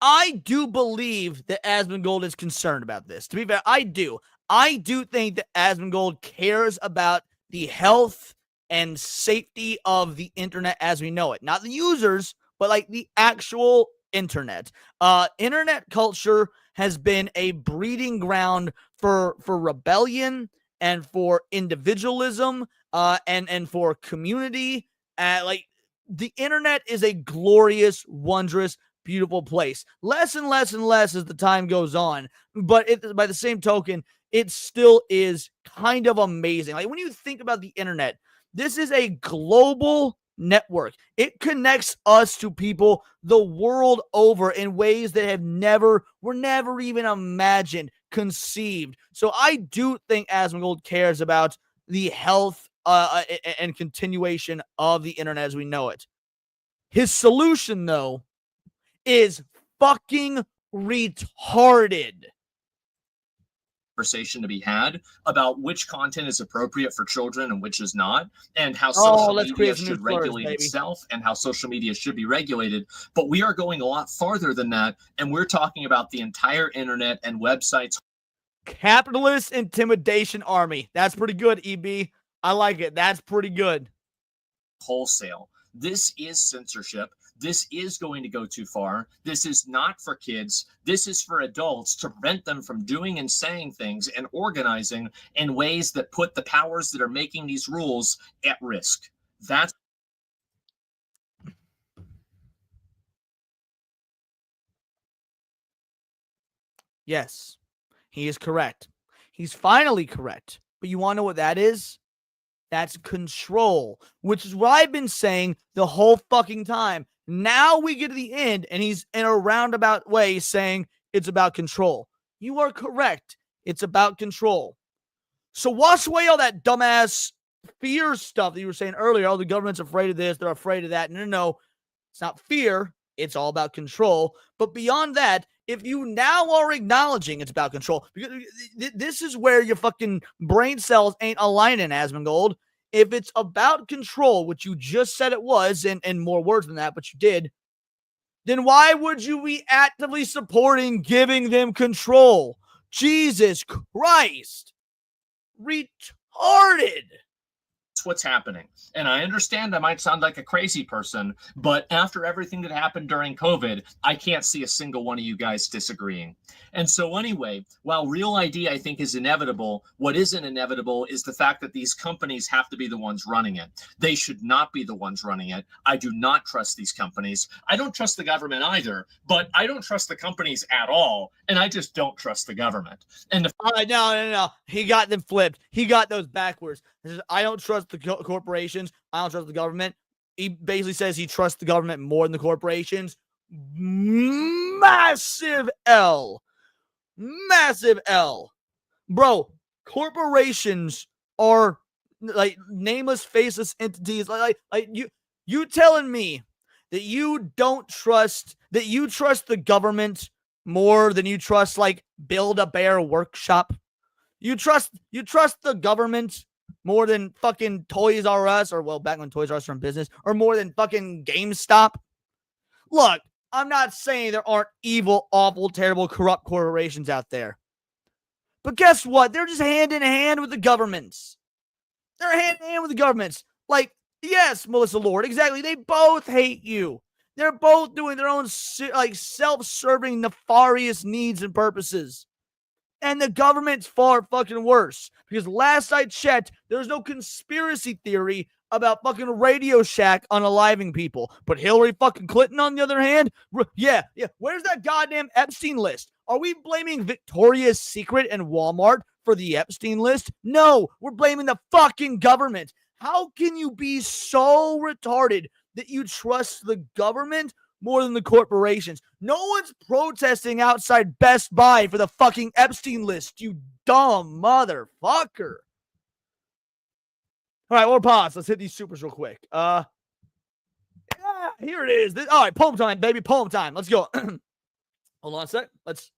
I do believe that Asmongold is concerned about this. To be fair, I do. I do think that Asmongold cares about the health and safety of the internet as we know it. Not the users, but like the actual internet. Internet culture has been a breeding ground for rebellion and for individualism and for community. Like, the internet is a glorious, wondrous, beautiful place. Less and less and less as the time goes on, but by the same token, it still is kind of amazing. Like, when you think about the internet, this is a global network. It connects us to people the world over in ways that were never even imagined, conceived. So I do think Asmongold cares about the health and continuation of the internet as we know it. His solution, though, is fucking retarded. Conversation to be had about which content is appropriate for children and which is not, and how social media should regulate itself and how social media should be regulated. But we are going a lot farther than that, and we're talking about the entire internet and websites. Capitalist intimidation army. That's pretty good, EB. I like it. That's pretty good. Wholesale. This is censorship. This is going to go too far. This is not for kids. This is for adults to prevent them from doing and saying things and organizing in ways that put the powers that are making these rules at risk. That's yes, he is correct. He's finally correct. But you want to know what that is? That's control, which is what I've been saying the whole fucking time. Now we get to the end, and he's in a roundabout way saying it's about control. You are correct. It's about control. So wash away all that dumbass fear stuff that you were saying earlier. Oh, the government's afraid of this. They're afraid of that. No. It's not fear. It's all about control. But beyond that, if you now are acknowledging it's about control, because this is where your fucking brain cells ain't aligning, Asmongold. If it's about control, which you just said it was, and more words than that, but you did, then why would you be actively supporting giving them control? Jesus Christ. Retarded. what's happening. And I understand I might sound like a crazy person, but after everything that happened during COVID, I can't see a single one of you guys disagreeing. And so anyway, while Real ID, I think, is inevitable, what isn't inevitable is the fact that these companies have to be the ones running it. They should not be the ones running it. I do not trust these companies. I don't trust the government either, but I don't trust the companies at all. And I just don't trust the government. And no. He got them flipped. He got those backwards. He says, I don't trust the corporations. I don't trust the government. He basically says he trusts the government more than the corporations. Massive L. Massive L. Bro, corporations are like nameless, faceless entities. Like you telling me that you don't trust, that you trust the government more than you trust like Build-A-Bear Workshop? You trust the government more than fucking Toys R Us, or well, back when Toys R Us were in business, or more than fucking GameStop? Look, I'm not saying there aren't evil, awful, terrible, corrupt corporations out there. But guess what? They're just hand in hand with the governments. They're hand in hand with the governments. Like, yes, Melissa Lord, exactly. They both hate you. They're both doing their own like self-serving, nefarious needs and purposes. And the government's far fucking worse. Because last I checked, there's no conspiracy theory about fucking Radio Shack unaliving people. But Hillary fucking Clinton, on the other hand, yeah. Where's that goddamn Epstein list? Are we blaming Victoria's Secret and Walmart for the Epstein list? No, we're blaming the fucking government. How can you be so retarded that you trust the government more than the corporations? No one's protesting outside Best Buy for the fucking Epstein list, you dumb motherfucker. All right, we'll pause. Let's hit these supers real quick. Yeah, here it is. All right, poem time, baby. Poem time. Let's go. Hold on a sec. Let's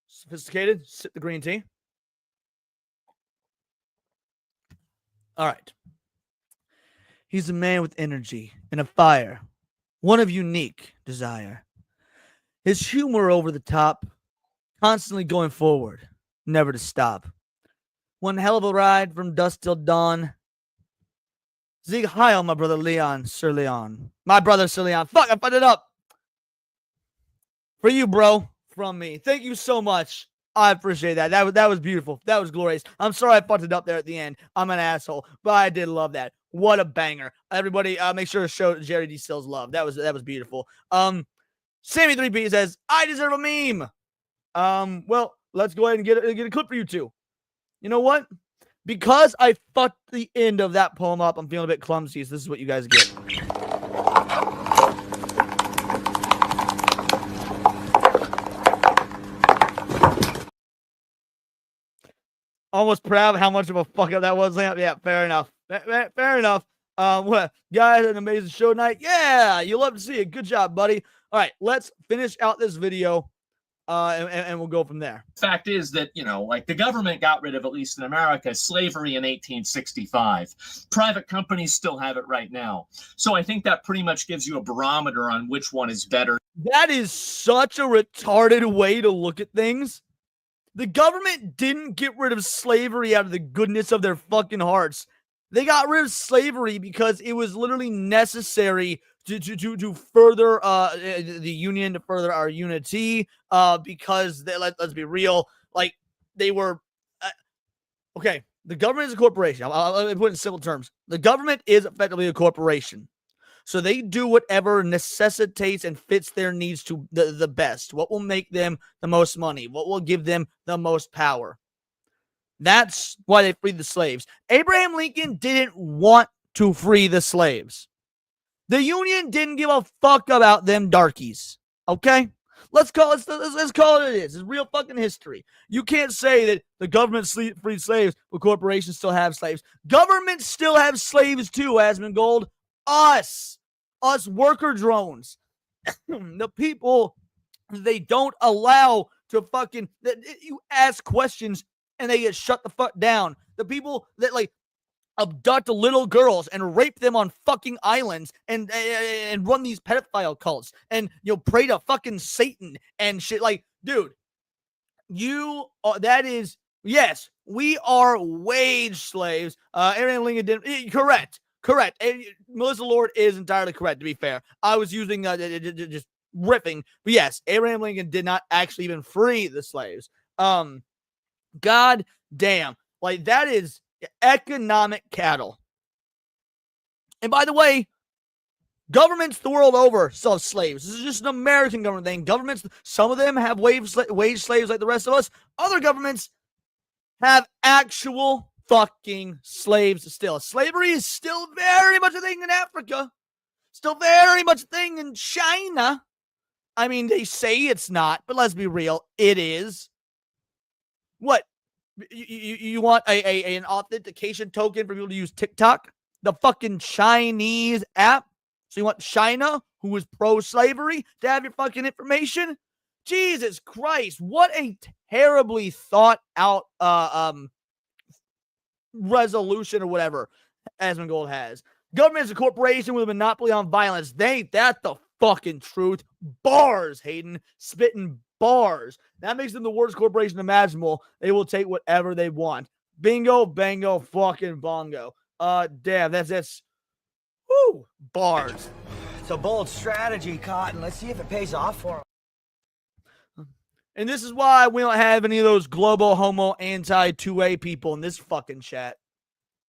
sophisticated. Sip the green tea. All right. He's a man with energy and a fire, one of unique desire. His humor over the top, constantly going forward, never to stop. One hell of a ride from dusk till dawn. Zig Heil, my brother Leon, Sir Leon. My brother Sir Leon. Fuck, I fucked it up. For you, bro, from me. Thank you so much. I appreciate that. That was beautiful. That was glorious. I'm sorry I fucked it up there at the end. I'm an asshole, but I did love that. What a banger. Everybody, make sure to show Jerry D. Stills love. That was beautiful. Sammy 3P says, I deserve a meme. Well, let's go ahead and get a clip for you two. You know what? Because I fucked the end of that poem up, I'm feeling a bit clumsy, so this is what you guys get. Almost proud of how much of a fuck up that was. Yeah, fair enough. Fair enough. Well, guys, an amazing show tonight. Yeah, you love to see it. Good job, buddy. All right, let's finish out this video and we'll go from there. Fact is that, like the government got rid of, at least in America, slavery in 1865. Private companies still have it right now. So I think that pretty much gives you a barometer on which one is better. That is such a retarded way to look at things. The government didn't get rid of slavery out of the goodness of their fucking hearts. They got rid of slavery because it was literally necessary to further the union, to further our unity, because let's be real, like they were okay. The government is a corporation. I'll put it in simple terms. The government is effectively a corporation, so they do whatever necessitates and fits their needs to the best. What will make them the most money? What will give them the most power? That's why they freed the slaves. Abraham Lincoln didn't want to free the slaves. The Union didn't give a fuck about them darkies. Okay? Let's call it it is. It's real fucking history. You can't say that the government freed slaves, but corporations still have slaves. Governments still have slaves too, Asmongold. Us worker drones. The people they don't allow to fucking, you ask questions and they get shut the fuck down. The people that like abduct little girls and rape them on fucking islands and run these pedophile cults and pray to fucking Satan and shit. Like, dude, that is, yes, we are wage slaves. Abraham Lincoln didn't. Correct. Melissa Lord is entirely correct. To be fair, I was using just riffing, but yes, Abraham Lincoln did not actually even free the slaves. God damn, like that is economic cattle. And by the way, governments the world over still have slaves. This is just an American government thing. Governments, some of them have wage slaves like the rest of us. Other governments have actual fucking slaves still. Slavery is still very much a thing in Africa. Still very much a thing in China. I mean, they say it's not, but let's be real, it is. What? You want an authentication token for people to use TikTok? The fucking Chinese app? So you want China, who is pro-slavery, to have your fucking information? Jesus Christ, what a terribly thought out resolution or whatever Asmongold has. Government is a corporation with a monopoly on violence. Ain't that the fucking truth? Bars, Hayden. Spitting bars. That makes them the worst corporation imaginable. They will take whatever they want. Bingo, bango, fucking bongo. Damn, that's whoo, bars. It's a bold strategy, Cotton. Let's see if it pays off for him. And this is why we don't have any of those global homo anti-2A people in this fucking chat.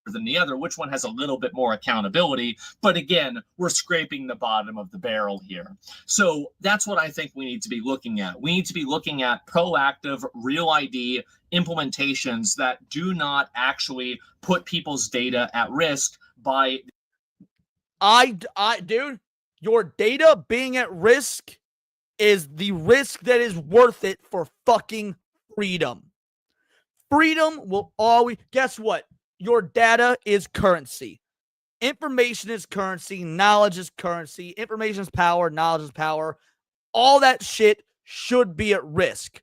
Than the other, which one has a little bit more accountability, but again, we're scraping the bottom of the barrel here. So that's what I think we need to be looking at. We need to be looking at proactive real ID implementations that do not actually put people's data at risk by dude, your data being at risk is the risk that is worth it for fucking freedom. Freedom will always, guess what? Your data is currency. Information is currency. Knowledge is currency. Information is power. Knowledge is power. All that shit should be at risk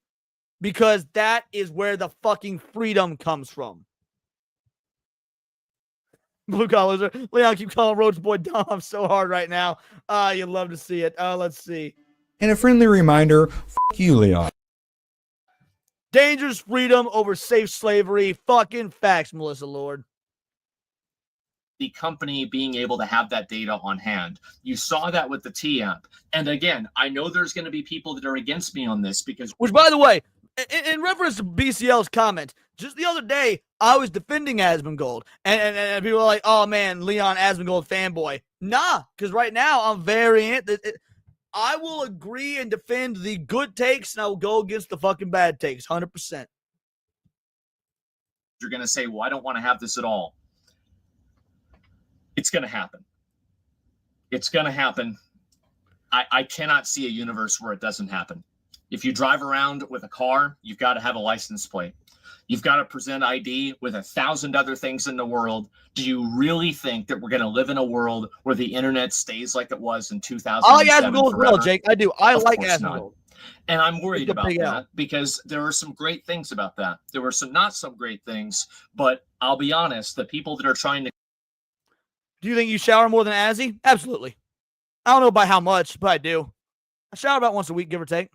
because that is where the fucking freedom comes from. Blue collars. Leon, keep calling Roach Boy Dom so hard right now. You'd love to see it. Let's see. And a friendly reminder, fuck you, Leon. Dangerous freedom over safe slavery. Fucking facts, Melissa Lord. The company being able to have that data on hand. You saw that with the T app. And again, I know there's going to be people that are against me on this because... Which, by the way, in reference to BCL's comment, just the other day, I was defending Asmongold. And people were like, oh, man, Leon Asmongold fanboy. Nah, because right now, I'm very... I will agree and defend the good takes, and I will go against the fucking bad takes, 100%. You're going to say, well, I don't want to have this at all. It's going to happen. It's going to happen. I cannot see a universe where it doesn't happen. If you drive around with a car, you've got to have a license plate. You've got to present ID with 1,000 other things in the world. Do you really think that we're going to live in a world where the internet stays like it was in 2007? I like Asmongold as well, Jake. I do. I like Asmongold. And I'm worried It's a about big L. that because there are some great things about that. There were some not so great things, but I'll be honest, the people that are trying to. Do you think you shower more than Azzy? Absolutely. I don't know by how much, but I do. I shower about once a week, give or take.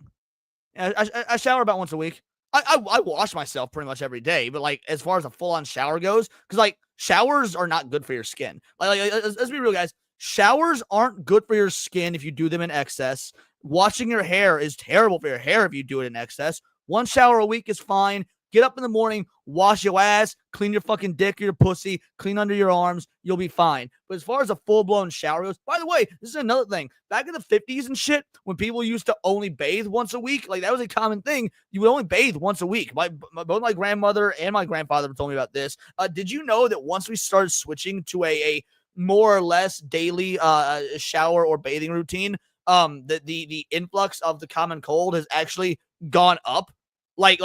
I shower about once a week. I wash myself pretty much every day, but like as far as a full-on shower goes, because like showers are not good for your skin. Like let's be real, guys. Showers aren't good for your skin if you do them in excess. Washing your hair is terrible for your hair if you do it in excess. One shower a week is fine. Get up in the morning, wash your ass, clean your fucking dick or your pussy, clean under your arms, you'll be fine. But as far as a full-blown shower goes, by the way, this is another thing. Back in the 50s and shit, when people used to only bathe once a week, like that was a common thing. You would only bathe once a week. Both my grandmother and my grandfather told me about this. Did you know that once we started switching to a more or less daily shower or bathing routine, that the influx of the common cold has actually gone up? Like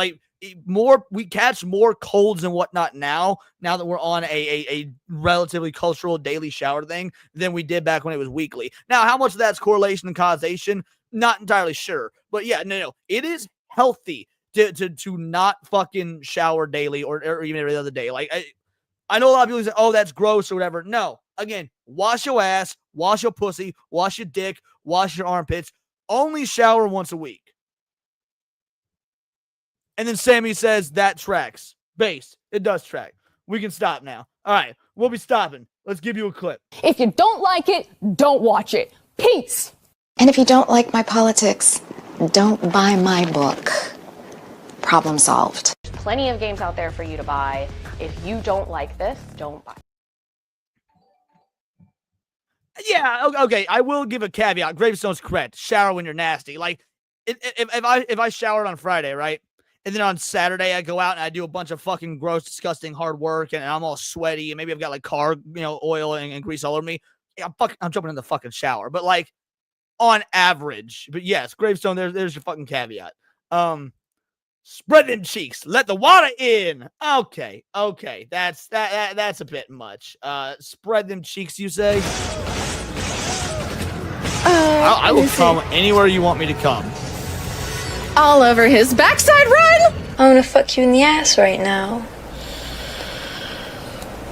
we catch more colds and whatnot now that we're on a relatively cultural daily shower thing than we did back when it was weekly. Now, how much of that's correlation and causation? Not entirely sure. But yeah, no. It is healthy to not fucking shower daily or even every other day. Like I know a lot of people say, oh, that's gross or whatever. No. Again, wash your ass, wash your pussy, wash your dick, wash your armpits. Only shower once a week. And then Sammy says that tracks. Base. It does track. We can stop now. All right. We'll be stopping. Let's give you a clip. If you don't like it, don't watch it. Peace. And if you don't like my politics, don't buy my book. Problem solved. Plenty of games out there for you to buy. If you don't like this, don't buy. Yeah, okay. I will give a caveat. Gravestone's correct. Shower when you're nasty. Like, if I showered on Friday, right? And then on Saturday, I go out and I do a bunch of fucking gross, disgusting hard work, and I'm all sweaty, and maybe I've got like car, oil and grease all over me. Yeah, I'm jumping in the fucking shower. But like on average, but yes, Gravestone, there's your fucking caveat. Spread them cheeks, let the water in. Okay, that's a bit much. Spread them cheeks, you say? I will come anywhere you want me to come. All over his backside, run! I want to fuck you in the ass right now.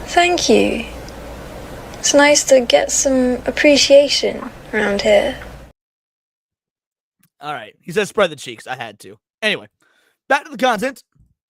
Thank you. It's nice to get some appreciation around here. All right. He says spread the cheeks. I had to. Anyway, back to the content.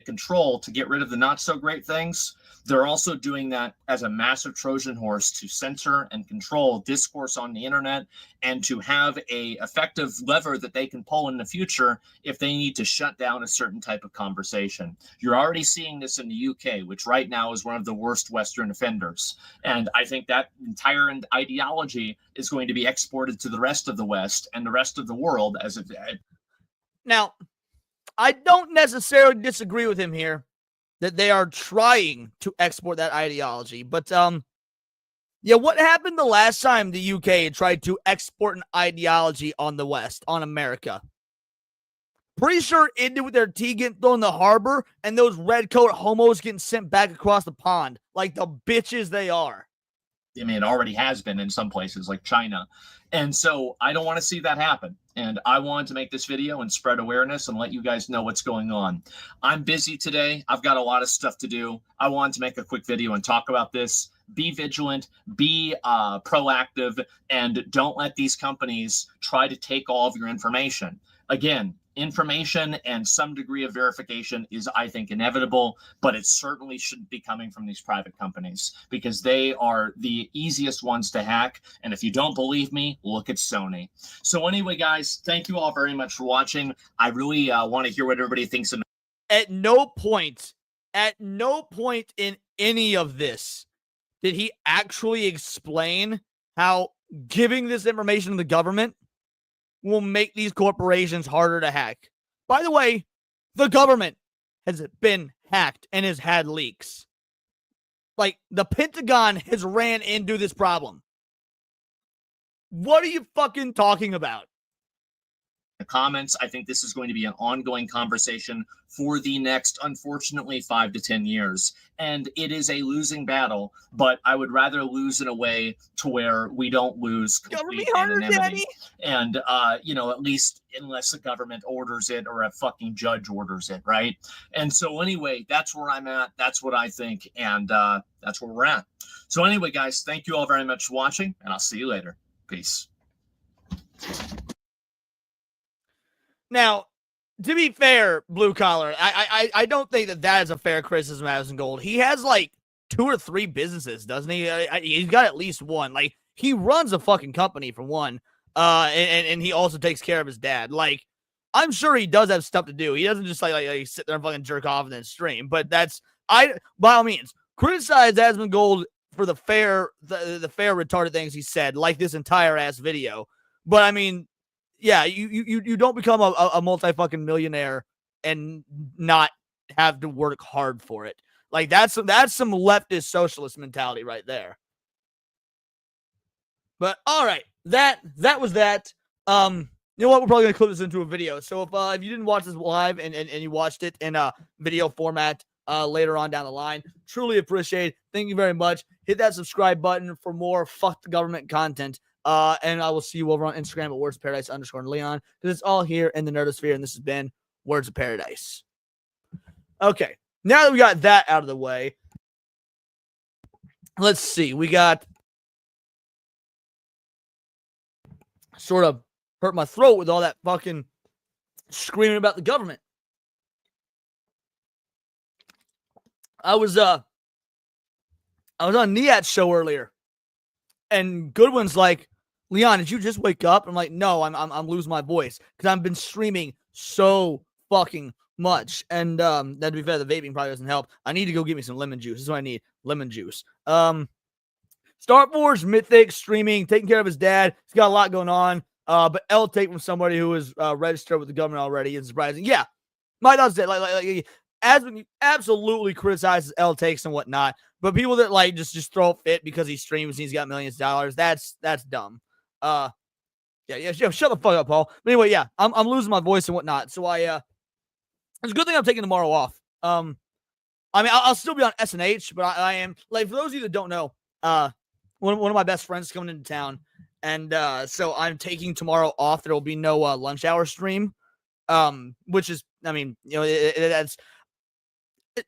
Control to get rid of the not so great things. They're also doing that as a massive Trojan horse to censor and control discourse on the internet and to have a effective lever that they can pull in the future if they need to shut down a certain type of conversation. You're already seeing this in the UK, which right now is one of the worst Western offenders. And I think that entire ideology is going to be exported to the rest of the West and the rest of the world as it. Now, I don't necessarily disagree with him here that they are trying to export that ideology. But, yeah, what happened the last time the UK tried to export an ideology on the West, on America? Pretty sure it ended with their tea getting thrown in the harbor and those red coat homos getting sent back across the pond like the bitches they are. I mean, it already has been in some places like China. And so I don't want to see that happen. And I wanted to make this video and spread awareness and let you guys know what's going on. I'm busy today. I've got a lot of stuff to do. I wanted to make a quick video and talk about this. Be vigilant, be proactive, and don't let these companies try to take all of your information. Again, information and some degree of verification is, I think, inevitable, but it certainly shouldn't be coming from these private companies because they are the easiest ones to hack. And if you don't believe me, look at Sony. So anyway, guys, thank you all very much for watching. I really want to hear what everybody thinks. At no point in any of this did he actually explain how giving this information to the government will make these corporations harder to hack. By the way, the government has been hacked and has had leaks. Like, the Pentagon has ran into this problem. What are you fucking talking about? the comments. I think this is going to be an ongoing conversation for the next, unfortunately, 5 to 10 years. And it is a losing battle, but I would rather lose in a way to where we don't lose complete anonymity. And, at least unless the government orders it or a fucking judge orders it, right? And so anyway, that's where I'm at. That's what I think. And that's where we're at. So anyway, guys, thank you all very much for watching, and I'll see you later. Peace. Now, to be fair, Blue Collar, I don't think that is a fair criticism of Asmongold. He has like 2 or 3 businesses, doesn't he? He's got at least one. Like, he runs a fucking company for one, and he also takes care of his dad. Like, I'm sure he does have stuff to do. He doesn't just like sit there and fucking jerk off and then stream. But by all means, criticize Asmongold for the fair retarded things he said, like this entire ass video. But I mean, yeah, you don't become a multi-fucking millionaire and not have to work hard for it. Like, that's some leftist socialist mentality right there. But all right, that was that. You know what? We're probably gonna clip this into a video. So if you didn't watch this live and you watched it in a video format later on down the line, truly appreciate it. Thank you very much. Hit that subscribe button for more fuck the government content. And I will see you over on Instagram at Words of Paradise _Leon, because it's all here in the Nerdosphere, and this has been Words of Paradise. Okay, now that we got that out of the way, let's see. We got sort of hurt my throat with all that fucking screaming about the government. I was on Niat's show earlier, and Goodwin's like, Leon, did you just wake up? I'm like, no, I'm losing my voice because I've been streaming so fucking much. And that, to be fair, the vaping probably doesn't help. I need to go get me some lemon juice. This is what I need, lemon juice. Star Wars Mythic streaming, taking care of his dad. He's got a lot going on. But L take from somebody who is registered with the government already is surprising. Yeah, my thoughts that like Asmon absolutely criticizes L takes and whatnot, but people that like just throw a fit because he streams and he's got millions of dollars, that's dumb. Shut the fuck up, Paul. But anyway, yeah, I'm losing my voice and whatnot, so it's a good thing I'm taking tomorrow off. I mean, I'll still be on SNH, but I am, like, for those of you that don't know, one of my best friends is coming into town, and so I'm taking tomorrow off. There will be no lunch hour stream, which is, I mean, you know,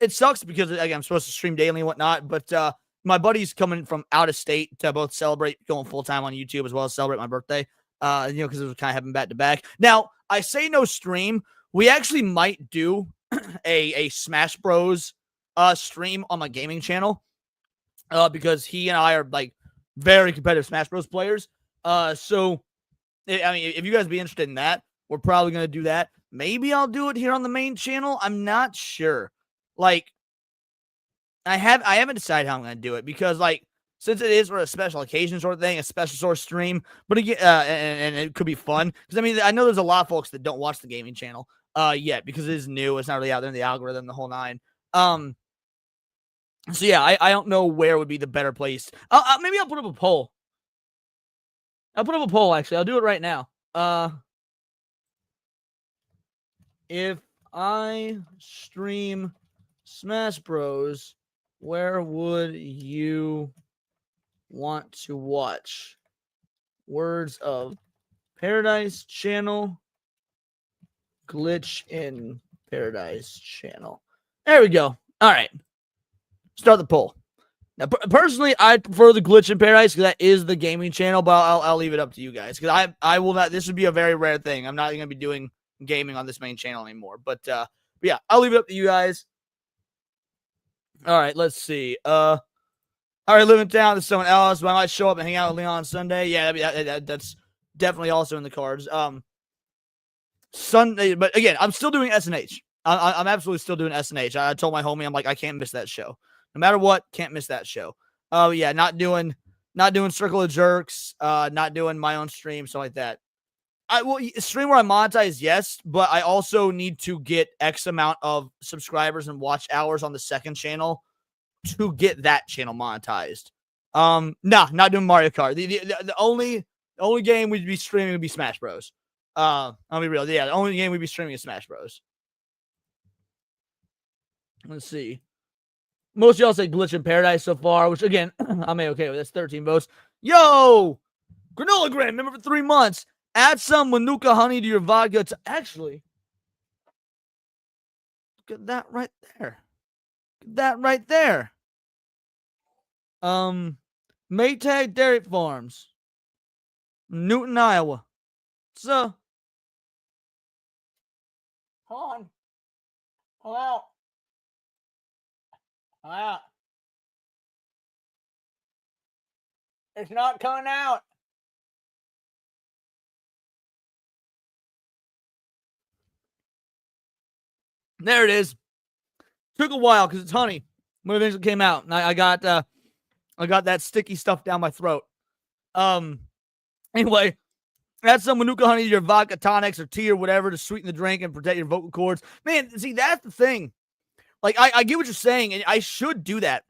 it sucks because, again, I'm supposed to stream daily and whatnot, but my buddy's coming from out of state to both celebrate going full-time on YouTube as well as celebrate my birthday, because it was kind of happening back to back. Now, I say no stream. We actually might do a Smash Bros stream on my gaming channel, because he and I are, like, very competitive Smash Bros players. So, I mean, if you guys be interested in that, we're probably going to do that. Maybe I'll do it here on the main channel. I'm not sure. Like, I haven't decided how I'm going to do it, because, like, since it is for a special occasion sort of thing, a special sort of stream, but again, and it could be fun, because, I mean, I know there's a lot of folks that don't watch the gaming channel yet, because it is new. It's not really out there in the algorithm, the whole nine. So yeah, I don't know where would be the better place. Maybe I'll put up a poll. I'll put up a poll, actually. I'll do it right now. If I stream Smash Bros, where would you want to watch? Words of Paradise channel, Glitch in Paradise channel. There we go. All right. Start the poll. Now, personally, I prefer the Glitch in Paradise because that is the gaming channel, but I'll leave it up to you guys, because I will not. This would be a very rare thing. I'm not going to be doing gaming on this main channel anymore. But yeah, I'll leave it up to you guys. All right, let's see. All right, live in town. There's someone else, but I might show up and hang out with Leon on Sunday. Yeah, that's definitely also in the cards. Sunday, but again, I'm still doing SNH. I'm absolutely still doing SNH. I told my homie, I'm like, I can't miss that show. No matter what, can't miss that show. Oh yeah, not doing Circle of Jerks, not doing my own stream, stuff like that. I will stream where I monetize, yes, but I also need to get X amount of subscribers and watch hours on the second channel to get that channel monetized. Nah, not doing Mario Kart. The only game we'd be streaming would be Smash Bros. I'll be real. Yeah, the only game we'd be streaming is Smash Bros. Let's see. Most of y'all say Glitch in Paradise so far, which again, I'm okay with. That's 13 votes. Yo! Granola Gram, member for 3 months. Add some Manuka honey to your vodka. Actually, look at that right there. Look at that right there. Maytag Dairy Farms, Newton, Iowa. So, hold out. It's not coming out. There it is. Took a while because it's honey. When it eventually came out, and I got that sticky stuff down my throat. Anyway, add some Manuka honey to your vodka tonics or tea or whatever to sweeten the drink and protect your vocal cords. Man, see, that's the thing. Like, I get what you're saying, and I should do that.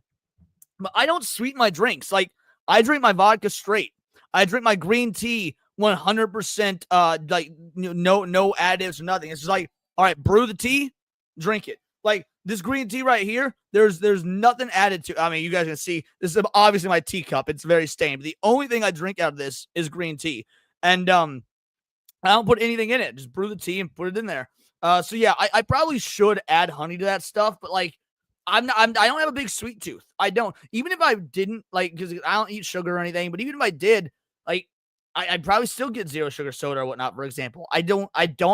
But I don't sweeten my drinks. Like, I drink my vodka straight. I drink my green tea 100%, like, no additives or nothing. It's just like, all right, brew the tea, drink it. Like, this green tea right here, there's nothing added to. I mean, you guys can see, this is obviously my teacup. It's very stained. But the only thing I drink out of this is green tea. And I don't put anything in it. Just brew the tea and put it in there. So yeah, I probably should add honey to that stuff, but like, I don't have a big sweet tooth. I don't. Even if I didn't, like, because I don't eat sugar or anything, but even if I did, like, I'd probably still get zero sugar soda or whatnot, for example. I don't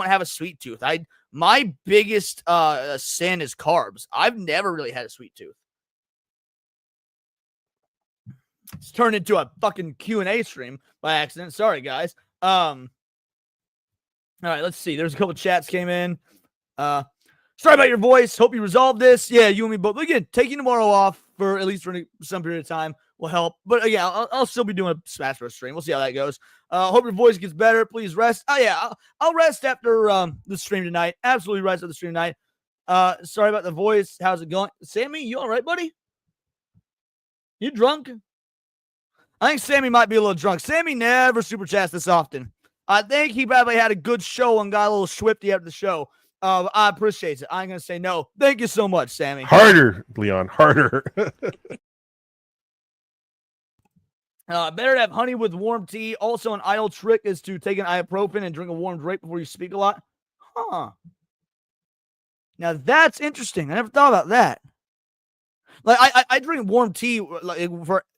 have a sweet tooth. My biggest sin is carbs. I've never really had a sweet tooth. It's turned into a fucking Q&A stream by accident. Sorry, guys. All right, let's see. There's a couple chats came in. Sorry about your voice. Hope you resolve this. Yeah, you and me both. Again, taking tomorrow off for at least for some period of time will help. But yeah, I'll still be doing a Smash Bros. Stream. We'll see how that goes. Hope your voice gets better. Please rest. Oh yeah, I'll rest after the stream tonight. Absolutely rest after the stream tonight. Sorry about the voice. How's it going, Sammy? You all right, buddy? You drunk? I think Sammy might be a little drunk. Sammy never super chats this often. I think he probably had a good show and got a little swifty after the show. I appreciate it. I'm going to say no. Thank you so much, Sammy. Harder, Leon, harder. Better to have honey with warm tea. Also, an idle trick is to take an ibuprofen and drink a warm drink before you speak a lot. Huh. Now, that's interesting. I never thought about that. Like, I drink warm tea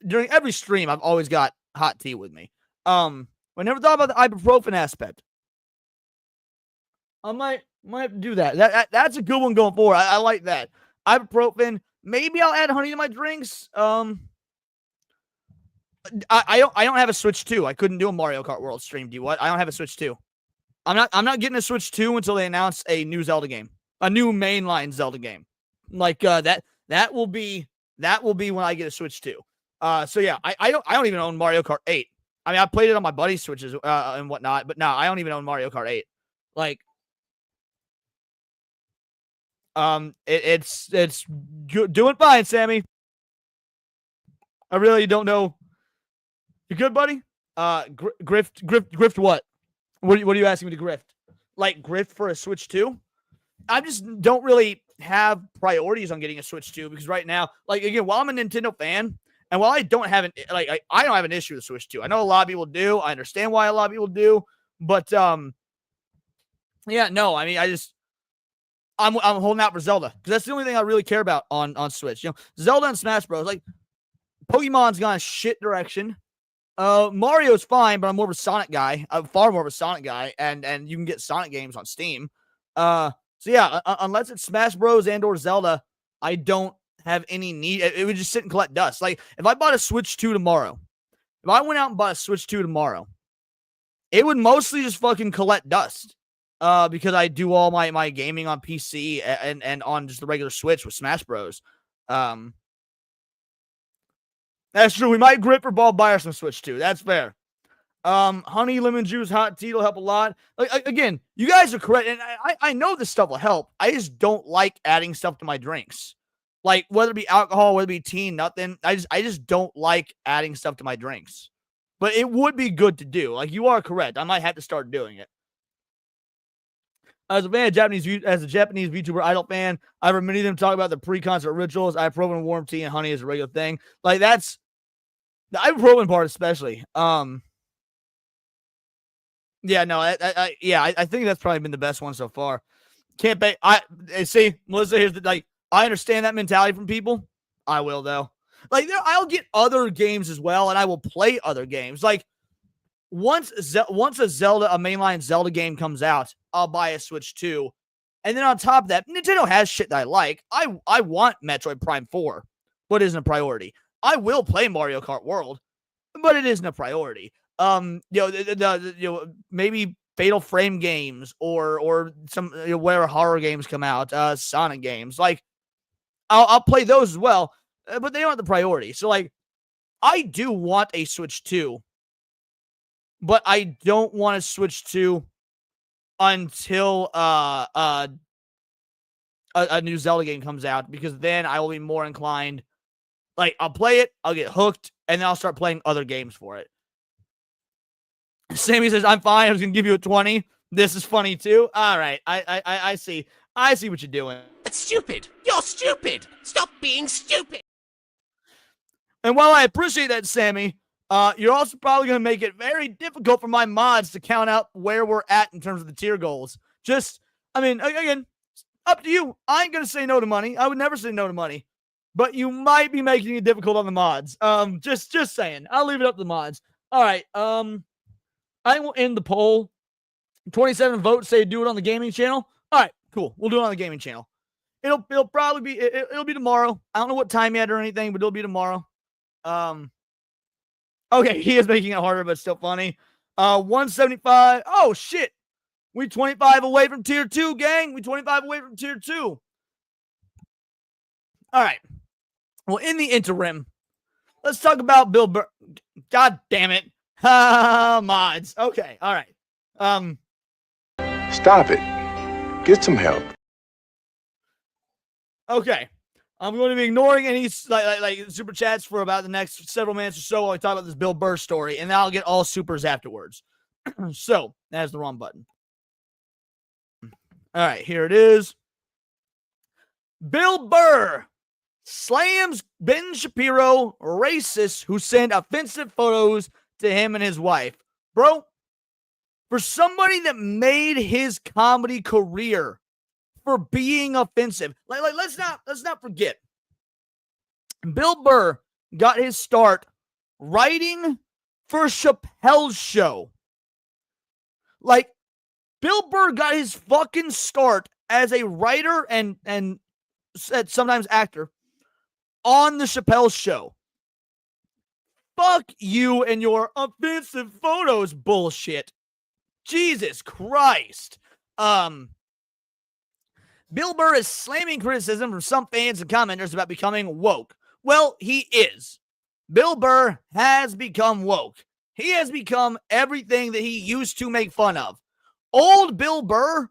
during every stream. I've always got hot tea with me. I never thought about the ibuprofen aspect. I might have to do that. That's a good one going forward. I like that. Ibuprofen. Maybe I'll add honey to my drinks. I don't have a Switch 2. I couldn't do a Mario Kart World stream. Do you what? I don't have a Switch 2. I'm not getting a Switch 2 until they announce a new Zelda game. A new mainline Zelda game. Like that will be when I get a Switch 2. So yeah, I don't even own Mario Kart 8. I mean, I played it on my buddy's Switches and whatnot, but no, I don't even own Mario Kart 8. Like, it's doing fine, Sammy. I really don't know. You good, buddy? Grift what? What are you asking me to grift? Like, grift for a Switch 2? I just don't really have priorities on getting a Switch 2 because right now, like, again, while I'm a Nintendo fan, and while I don't have I don't have an issue with Switch 2. I know a lot of people do. I understand why a lot of people do, but yeah, no. I mean, I'm holding out for Zelda because that's the only thing I really care about on Switch. You know, Zelda and Smash Bros. Like, Pokemon's gone a shit direction. Mario's fine, but I'm more of a Sonic guy. I'm far more of a Sonic guy, and you can get Sonic games on Steam. So yeah, unless it's Smash Bros. And or Zelda, I don't have any need. It would just sit and collect dust. Like, if I bought a Switch 2 tomorrow, if I went out and bought a Switch 2 tomorrow, it would mostly just fucking collect dust. Because I do all my gaming on PC and on just the regular Switch with Smash Bros. That's true. We might grip or ball buy some Switch 2. That's fair. Honey, lemon juice, hot tea will help a lot. Like, again, you guys are correct, and I know this stuff will help. I just don't like adding stuff to my drinks. Like, whether it be alcohol, whether it be tea, nothing. I just don't like adding stuff to my drinks. But it would be good to do. Like, you are correct. I might have to start doing it. As a fan of as a Japanese VTuber idol fan, I've heard many of them talk about the pre-concert rituals. I have proven warm tea and honey as a regular thing. Like that's the ibuprofen part, especially. Yeah, no, I think that's probably been the best one so far. Can't pay. See, Melissa. Here's the I understand that mentality from people. I will though. I'll get other games as well, and I will play other games. Like once a mainline Zelda game comes out, I'll buy a Switch 2. And then on top of that, Nintendo has shit that I like. I want Metroid Prime 4, but it isn't a priority. I will play Mario Kart World, but it isn't a priority. Maybe Fatal Frame games or some whatever horror games come out, Sonic games. Like I'll play those as well, but they aren't the priority. So I do want a Switch 2, but I don't want to Switch 2 until a new Zelda game comes out, because then I will be more inclined. I'll play it, I'll get hooked, and then I'll start playing other games for it. Sammy says, I'm fine. I was going to give you a 20. This is funny too. All right. I see. I see what you're doing. That's stupid. You're stupid. Stop being stupid. And while I appreciate that, Sammy, you're also probably going to make it very difficult for my mods to count out where we're at in terms of the tier goals. Again, up to you. I ain't going to say no to money. I would never say no to money. But you might be making it difficult on the mods. Just saying. I'll leave it up to the mods. All right. I will end the poll. 27 votes say do it on the gaming channel. All right, cool. We'll do it on the gaming channel. It'll probably be it'll be tomorrow. I don't know what time yet or anything, but it'll be tomorrow. Okay, he is making it harder, but still funny. 175. Oh shit. We 25 away from tier 2, gang. We 25 away from tier 2. All right. Well, in the interim, let's talk about Bill Burr. God damn it. Mods. Okay. All right. Stop it. Get some help. Okay. I'm going to be ignoring any like super chats for about the next several minutes or so while we talk about this Bill Burr story, and then I'll get all supers afterwards. So, that's the wrong button. All right, here it is. Bill Burr slams Ben Shapiro, racist, who sent offensive photos to him and his wife. Bro, for somebody that made his comedy career for being offensive, let's not forget, Bill Burr got his start writing for Chappelle's show. Bill Burr got his fucking start as a writer and sometimes actor on the Chappelle show. Fuck you and your offensive photos bullshit. Jesus Christ. Bill Burr is slamming criticism from some fans and commenters about becoming woke. Well, he is. Bill Burr has become woke. He has become everything that he used to make fun of. Old Bill Burr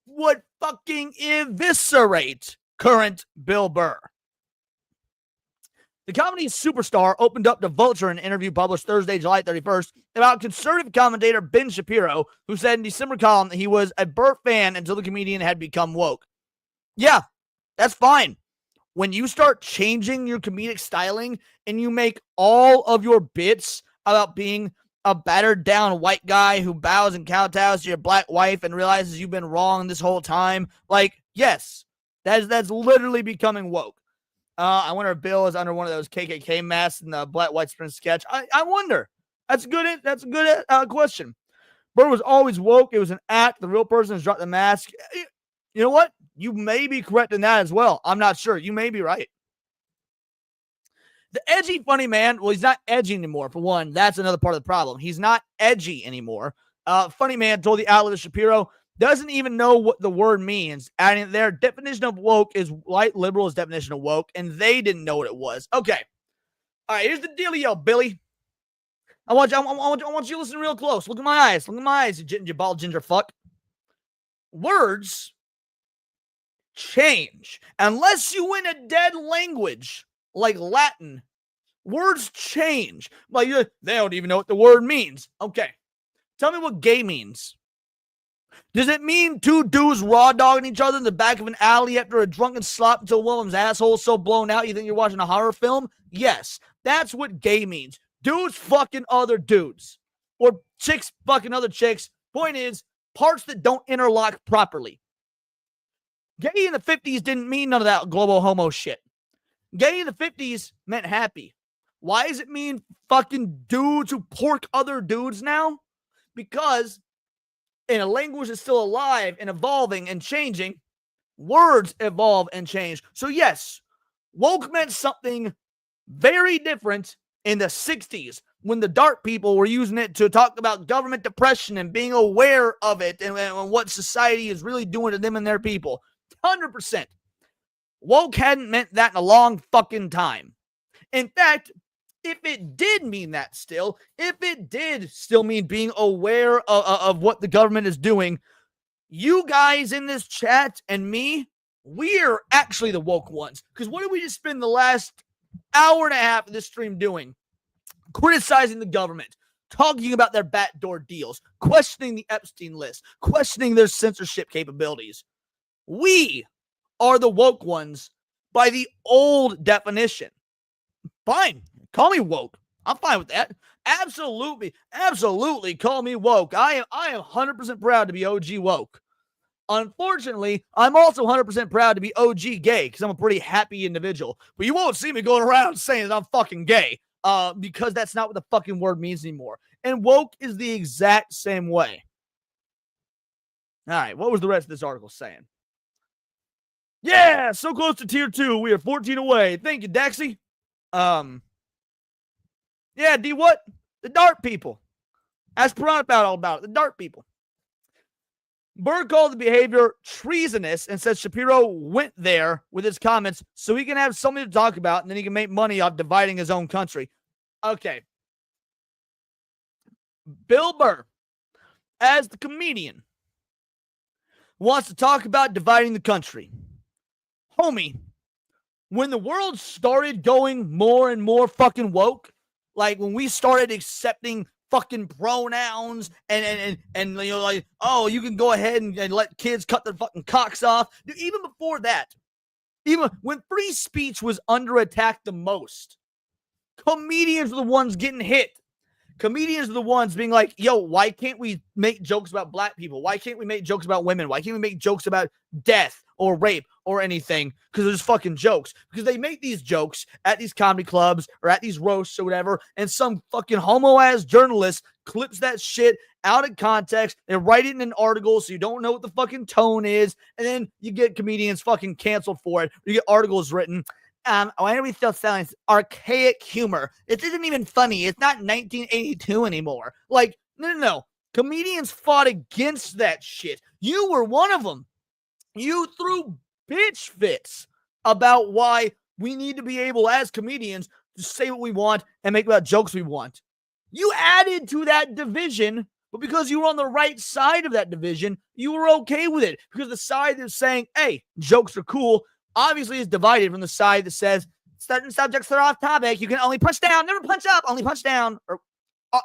would fucking eviscerate current Bill Burr. The comedy superstar opened up to Vulture in an interview published Thursday, July 31st, about conservative commentator Ben Shapiro, who said in December column that he was a Burr fan until the comedian had become woke. Yeah, that's fine. When you start changing your comedic styling and you make all of your bits about being a battered down white guy who bows and kowtows to your black wife and realizes you've been wrong this whole time, yes, that's literally becoming woke. I wonder if Bill is under one of those KKK masks in the Black White Sprint sketch. I wonder. That's a good question. Burr was always woke. It was an act. The real person has dropped the mask. You know what? You may be correct in that as well. I'm not sure. You may be right. The edgy funny man, well, he's not edgy anymore. For one, that's another part of the problem. He's not edgy anymore. Funny man told the outlet of Shapiro doesn't even know what the word means, adding their definition of woke is white liberals' definition of woke, and they didn't know what it was. Okay. All right, here's the dealio, Billy. I want you to listen real close. Look at my eyes. Look at my eyes, you bald ginger fuck. Words change. Unless you in a dead language like Latin, words change. They don't even know what the word means. Okay. Tell me what gay means. Does it mean two dudes raw dogging each other in the back of an alley after a drunken slop until one of them's asshole is so blown out you think you're watching a horror film? Yes, that's what gay means. Dudes fucking other dudes. Or chicks fucking other chicks. Point is, parts that don't interlock properly. Gay in the 50s didn't mean none of that global homo shit. Gay in the 50s meant happy. Why does it mean fucking dudes who pork other dudes now? Because in a language that's still alive and evolving and changing, words evolve and change. So yes, woke meant something very different in the 60s when the dark people were using it to talk about government depression and being aware of it and what society is really doing to them and their people. 100%. Woke hadn't meant that in a long fucking time. In fact, if it did mean that still, if it did still mean being aware of what the government is doing, you guys in this chat and me, we're actually the woke ones. Because what did we just spend the last hour and a half of this stream doing? Criticizing the government, talking about their backdoor deals, questioning the Epstein list, questioning their censorship capabilities. We are the woke ones by the old definition. Fine. Call me woke. I'm fine with that. Absolutely. Absolutely call me woke. I am 100% proud to be OG woke. Unfortunately, I'm also 100% proud to be OG gay because I'm a pretty happy individual. But you won't see me going around saying that I'm fucking gay because that's not what the fucking word means anymore. And woke is the exact same way. All right, what was the rest of this article saying? Yeah, so close to tier 2. We are 14 away. Thank you, Daxie. Yeah, D what? The dark people. Ask Piranha about all about it. The dark people. Burr called the behavior treasonous and said Shapiro went there with his comments so he can have something to talk about and then he can make money off dividing his own country. Okay. Bill Burr, as the comedian, wants to talk about dividing the country. Homie, when the world started going more and more fucking woke, like when we started accepting fucking pronouns and you know, like, oh, you can go ahead and let kids cut their fucking cocks off. Dude, even before that, even when free speech was under attack the most, comedians were the ones getting hit. Comedians are the ones being like, yo, why can't we make jokes about black people? Why can't we make jokes about women? Why can't we make jokes about death or rape or anything? Because there's fucking jokes. Because they make these jokes at these comedy clubs or at these roasts or whatever, and some fucking homo-ass journalist clips that shit out of context and write it in an article so you don't know what the fucking tone is, and then you get comedians fucking canceled for it. You get articles written. Why are we still selling archaic humor? It isn't even funny. It's not 1982 anymore. Like, no. Comedians fought against that shit. You were one of them. You threw bitch fits about why we need to be able, as comedians, to say what we want and make about jokes we want. You added to that division, but because you were on the right side of that division, you were okay with it. Because the side that's saying, hey, jokes are cool, obviously is divided from the side that says certain subjects are off topic. You can only punch down, never punch up, only punch down, or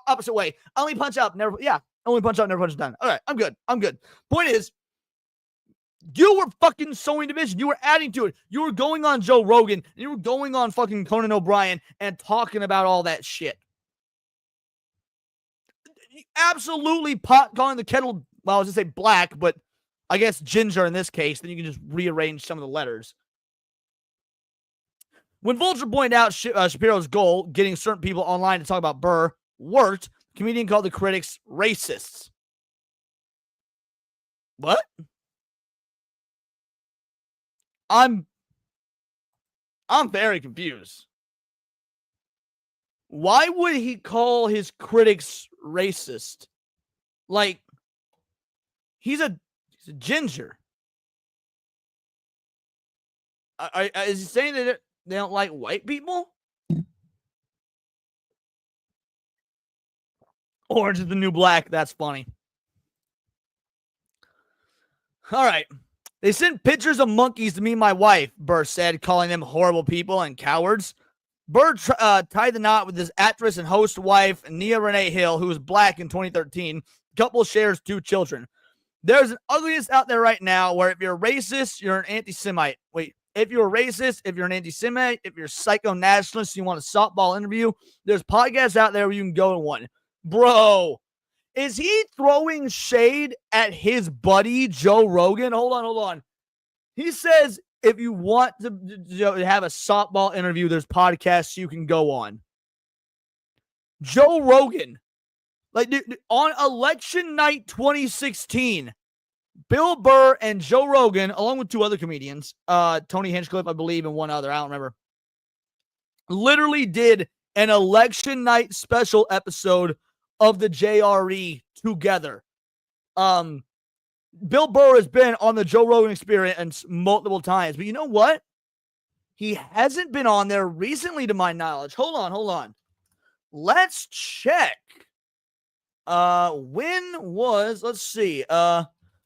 opposite way. Only punch up, never, only punch up, never punch down. All right, I'm good. Point is, you were fucking sowing division. You were adding to it. You were going on Joe Rogan, and you were going on fucking Conan O'Brien and talking about all that shit. Absolutely pot calling the kettle, well, I was going to say black, but I guess ginger in this case, then you can just rearrange some of the letters. When Vulture pointed out Shapiro's goal, getting certain people online to talk about Burr, worked, the comedian called the critics racists. What? I'm very confused. Why would he call his critics racist? Like, he's a ginger. Is he saying that they don't like white people? Orange is the new black. That's funny. All right. They sent pictures of monkeys to me and my wife, Burr said, calling them horrible people and cowards. Burr tied the knot with his actress and host wife, Nia Renee Hill, who was black in 2013. The couple shares 2 children. There's an ugliness out there right now where if you're a racist, you're an anti-Semite. Wait, if you're a racist, if you're an anti-Semite, if you're a psycho-nationalist, you want a softball interview, there's podcasts out there where you can go and one. Bro, is he throwing shade at his buddy, Joe Rogan? Hold on. He says if you want to have a softball interview, there's podcasts you can go on. Joe Rogan. Like, dude, on election night 2016, Bill Burr and Joe Rogan, along with two other comedians, Tony Hinchcliffe, I believe, and one other, I don't remember, literally did an election night special episode of the JRE together. Bill Burr has been on the Joe Rogan Experience multiple times, but you know what? He hasn't been on there recently, to my knowledge. Hold on. Let's check. When was, let's see,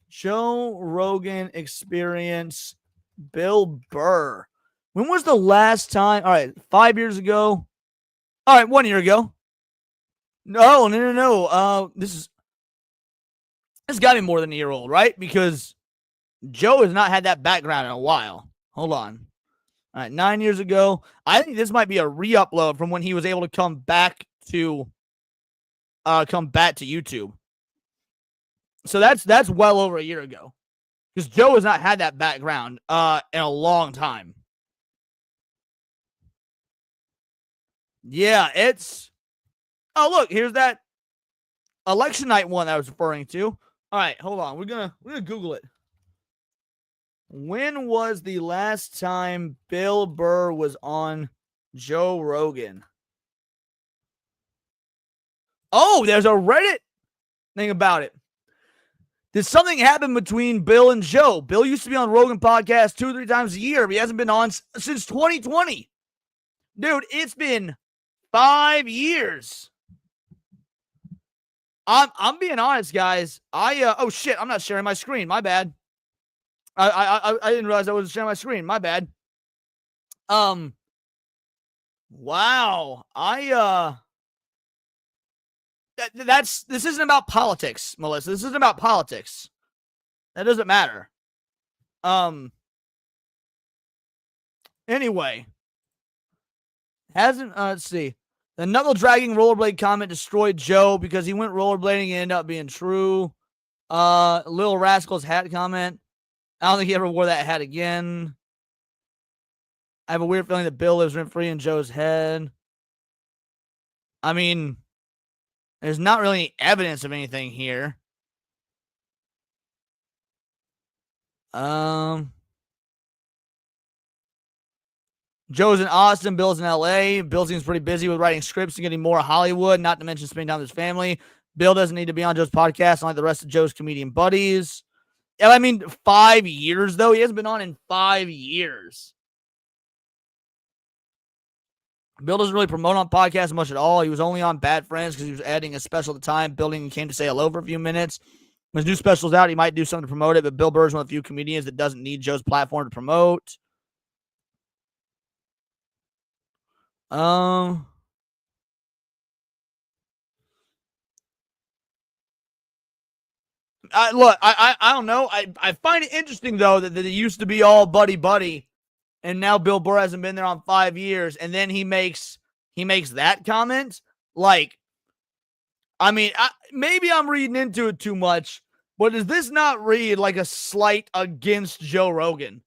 Joe Rogan Experience, Bill Burr. When was the last time? All right, 5 years ago. All right, 1 year ago. No. This got to be more than a year old, right? Because Joe has not had that background in a while. Hold on. All right, 9 years ago. I think this might be a re-upload from when he was able to come back to YouTube. So that's well over a year ago. Because Joe has not had that background in a long time. Yeah, it's... Oh, look, here's that election night one I was referring to. All right, hold on. We're gonna Google it. When was the last time Bill Burr was on Joe Rogan? Oh, there's a Reddit thing about it. Did something happen between Bill and Joe? Bill used to be on Rogan podcast 2 or 3 times a year, but he hasn't been on since 2020. Dude, it's been 5 years. I'm being honest, guys. Oh shit, I'm not sharing my screen. My bad. I didn't realize I wasn't sharing my screen. My bad. Wow. This isn't about politics, Melissa. This isn't about politics. That doesn't matter. Anyway. Let's see. The knuckle dragging rollerblade comment destroyed Joe because he went rollerblading and ended up being true. Lil Rascal's hat comment. I don't think he ever wore that hat again. I have a weird feeling that Bill lives rent-free in Joe's head. I mean, there's not really any evidence of anything here. Joe's in Austin, Bill's in LA. Bill seems pretty busy with writing scripts and getting more Hollywood, not to mention spending time with his family. Bill doesn't need to be on Joe's podcast, unlike the rest of Joe's comedian buddies. Yeah, I mean, 5 years, though. He hasn't been on in 5 years. Bill doesn't really promote on podcasts much at all. He was only on Bad Friends because he was adding a special at the time, building and came to say hello for a few minutes. When his new special's out, he might do something to promote it, but Bill Burr is one of the few comedians that doesn't need Joe's platform to promote. I don't know. I find it interesting, though, that it used to be all buddy, and now Bill Burr hasn't been there on 5 years, and then he makes that comment. Like, I mean, maybe I'm reading into it too much, but does this not read like a slight against Joe Rogan?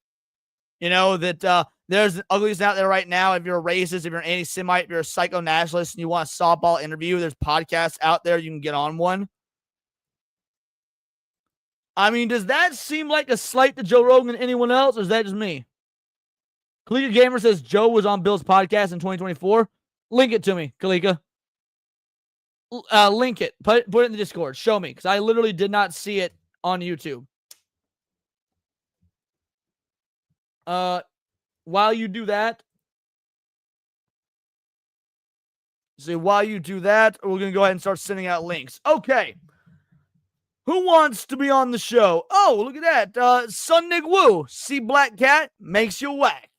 You know, that there's uglies out there right now. If you're a racist, if you're an anti-Semite, if you're a psycho-nationalist, and you want a softball interview, there's podcasts out there. You can get on one. I mean, does that seem like a slight to Joe Rogan to anyone else, or is that just me? Kalika Gamer says Joe was on Bill's podcast in 2024. Link it to me, Kalika. Link it. Put it in the Discord. Show me, because I literally did not see it on YouTube. While you do that, we're going to go ahead and start sending out links. Okay. Who wants to be on the show? Oh, look at that. Sun Nig Woo. See Black Cat? Makes you whack.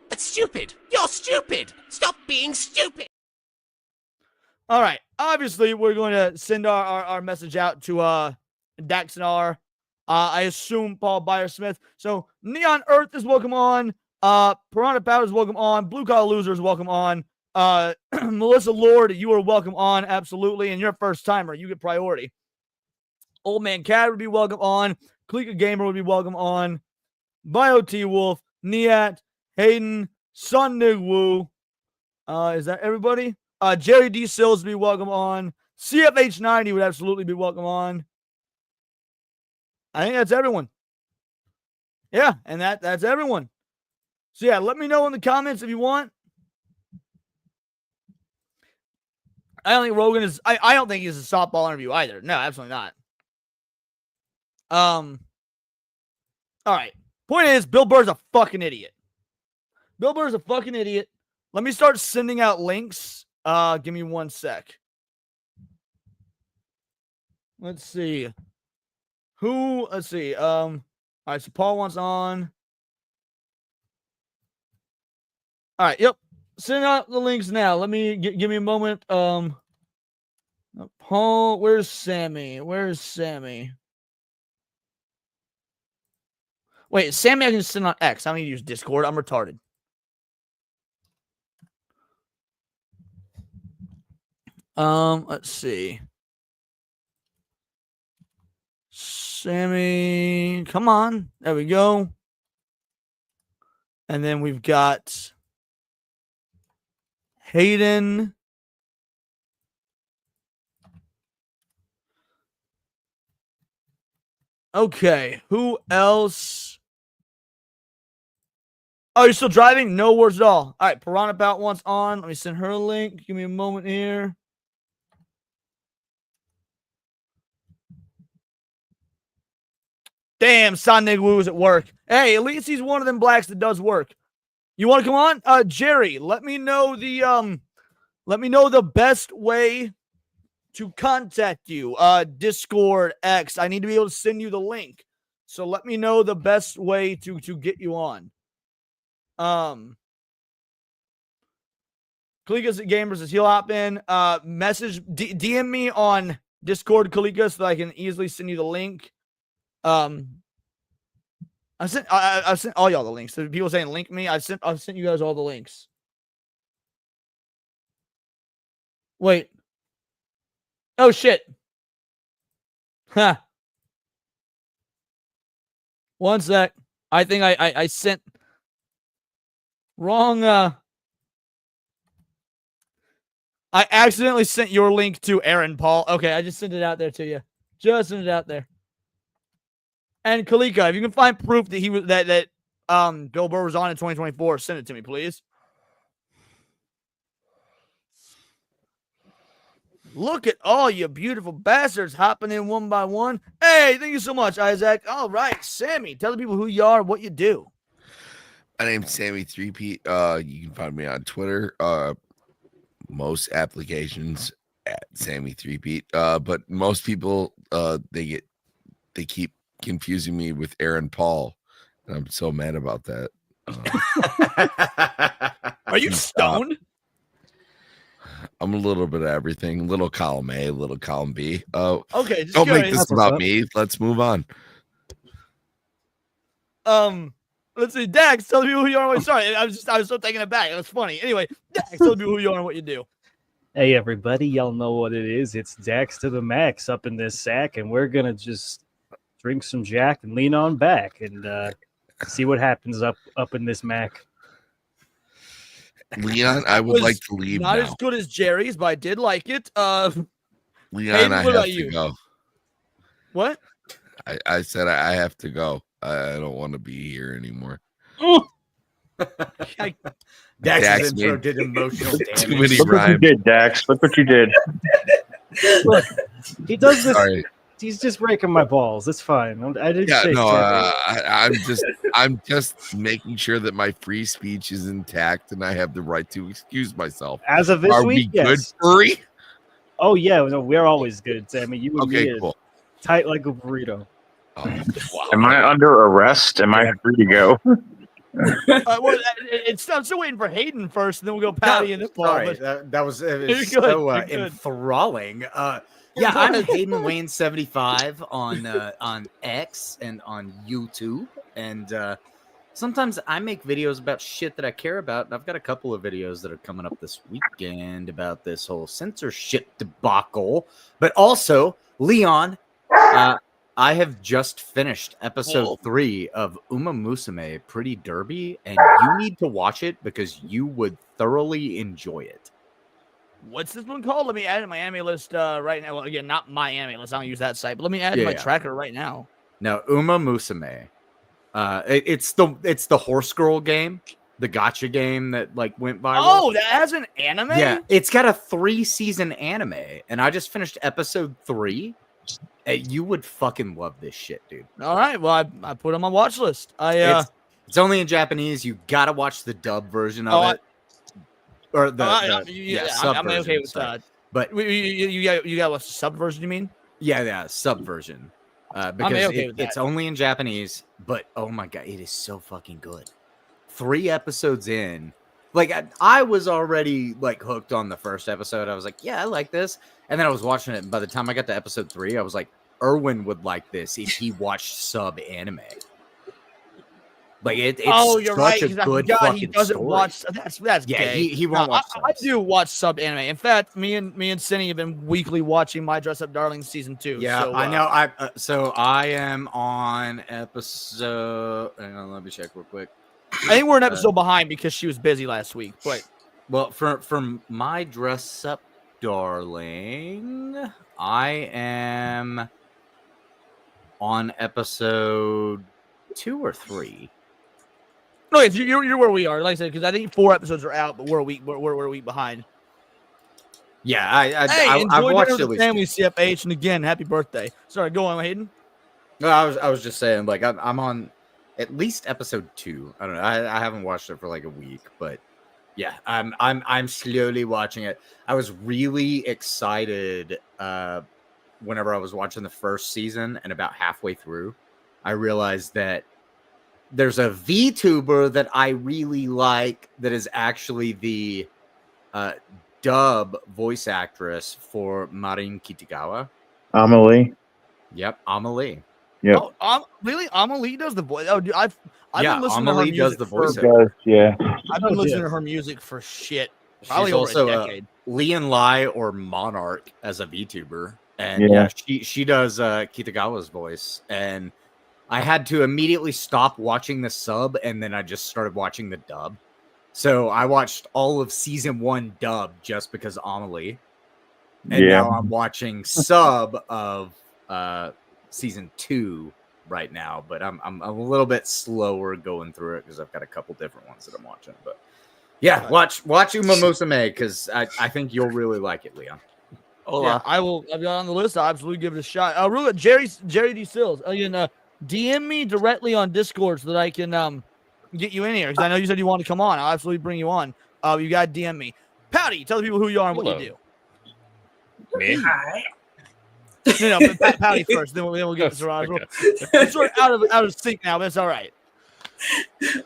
That's stupid. You're stupid. Stop being stupid. All right. Obviously, we're going to send our message out to Daxnar. I assume Paul Byer Smith. So Neon Earth is welcome on. Piranha Powder is welcome on. Blue Collar Loser is welcome on. Melissa Lord, you are welcome on, absolutely. And you're a first timer. You get priority. Old Man Cat would be welcome on. Klika Gamer would be welcome on. Bio T Wolf, Niat, Hayden, Sundig Woo. Is that everybody? Jerry D. Sills would be welcome on. CFH90 would absolutely be welcome on. I think that's everyone. Yeah, and that's everyone. So yeah, let me know in the comments if you want. I don't think Rogan is. I don't think he's a softball interview either. No, absolutely not. All right. Point is, Bill Burr's a fucking idiot. Bill Burr's a fucking idiot. Let me start sending out links. Give me 1 sec. Let's see. Let's see. All right, so Paul wants on. All right, yep. Send out the links now. Let me give me a moment. Paul, where's Sammy? Wait, Sammy, I can just send on X. I don't need to use Discord. I'm retarded. Let's see. Sammy, come on. There we go. And then we've got Hayden. Okay, who else? Oh, you're still driving? No worries at all. All right, Piranha Bout wants on. Let me send her a link. Give me a moment here. Damn, Sonic Woo is at work. Hey, at least he's one of them blacks that does work. You want to come on? Jerry, let me know the best way to contact you. Discord, X. I need to be able to send you the link. So let me know the best way to get you on. Kalikas at Gamers says he'll hop in. Message DM me on Discord, Kalika, so that I can easily send you the link. I sent all y'all the links. So people saying link me. I've sent you guys all the links. Wait. Oh shit. Huh. 1 sec. I think I sent wrong. I accidentally sent your link to Aaron Paul. Okay, I just sent it out there to you. Just sent it out there. And Kalika, if you can find proof that he was that Bill Burr was on in 2024, send it to me, please. Look at all you beautiful bastards hopping in one by one. Hey, thank you so much, Isaac. All right, Sammy, tell the people who you are, what you do. My name's Sammy Threepeat. You can find me on Twitter. Most applications at Sammy Threepeat. But most people they keep confusing me with Aaron Paul. And I'm so mad about that. Are you stoned? I'm a little bit of everything. Little column A, little column B. Okay, don't make this about me. Let's move on. Let's see, Dax, tell the people who you are. And what sorry, I was so taken aback. It was funny. Anyway, Dax, tell the people who you are and what you do. Hey everybody, y'all know what it is. It's Dax to the max up in this sack, and we're gonna just drink some Jack and lean on back and see what happens up in this Mac. Leon, I would like to leave not now. As good as Jerry's, but I did like it. Leon, Hayden, I have to go. What? I said I have to go. I don't want to be here anymore. Dax's intro did emotional damage. Too many Look rhymes. what you did, Dax. Look what you did. Look, he does this. Sorry. He's just breaking my balls. It's fine. I didn't say I'm just making sure that my free speech is intact and I have the right to excuse myself. As of this Are week, we yes. good, Furry? Oh yeah, no, we're always good, Sammy. You and me cool. tight like a burrito. Oh, wow. Am I under arrest? Am I free to go? Well, I'm still waiting for Hayden first, and then we'll go Patty and then Paul. Sorry, but- that was You're good, so you're good. enthralling. Yeah, I'm Hayden Wayne 75 on X and on YouTube, and sometimes I make videos about shit that I care about, and I've got a couple of videos that are coming up this weekend about this whole censorship debacle. But also, Leon, I have just finished episode 3 of Uma Musume Pretty Derby, and you need to watch it because you would thoroughly enjoy it. What's this one called? Let me add it to my anime list right now. Well, again, not my anime list. I don't use that site, but let me add it to my tracker right now. Now, Uma Musume. It's the horse girl game, the gotcha game that like went viral. Oh, that has an anime? Yeah, it's got a 3-season anime, and I just finished episode 3. You would fucking love this shit, dude. All right, well, I put it on my watch list. It's only in Japanese. You gotta watch the dub version of it. Or the sub I'm version. okay with that. But you got what sub version? You mean? Yeah, sub version. Because it's only in Japanese. But oh my god, it is so fucking good. 3 episodes in, like I was already like hooked on the first episode. I was like, yeah, I like this, and then I was watching it. And by the time I got to episode 3, I was like, Erwin would like this if he watched sub anime. Like it's you're such right. a good God, fucking he doesn't story. watch. That's Yeah, gay. he won't watch. I do watch sub anime. In fact, me and Cindy have been weekly watching My Dress Up Darling season 2. Yeah, so, I know. So I am on episode. Hang on, let me check real quick. I think we're an episode behind because she was busy last week. But well, from My Dress Up Darling, I am on episode 2 or 3. No, you're where we are. Like I said, because I think 4 episodes are out, but we're a week behind. Yeah, I've watched Dinner at with least the Family CFH, and again, happy birthday. Sorry, go on, Hayden. No, I was just saying, like I'm on at least episode 2. I don't know. I haven't watched it for like a week, but yeah, I'm slowly watching it. I was really excited whenever I was watching the first season, and about halfway through, I realized that there's a VTuber that I really like that is actually the dub voice actress for Marin Kitagawa. Amelie. Yep, Amelie. Yep. Oh, really? Amelie does the voice. Oh, dude, I've yeah, been listening Amelie to her does music the for. voice. Yeah. I've been listening to her music for shit. Probably She's over also a decade. Leon Lai or Monarch as a VTuber, and she does Kitagawa's voice, and I had to immediately stop watching the sub, and then I just started watching the dub. So I watched all of season 1 dub just because Amelie, and now I'm watching sub of season 2 right now. But I'm a little bit slower going through it because I've got a couple different ones that I'm watching. But yeah, watch Uma Musume because I think you'll really like it, Leon. Oh yeah, I will. I've got on the list. I'll absolutely give it a shot. Real quick, Jerry D. Sills. DM me directly on Discord so that I can get you in here because I know you said you want to come on. I'll absolutely bring you on. You got to DM me. Pouty, tell the people who you are and what you do. Me? Hi. No, but Pouty first. Then we'll get to Serrano. It's sort of out of sync now, but it's all right.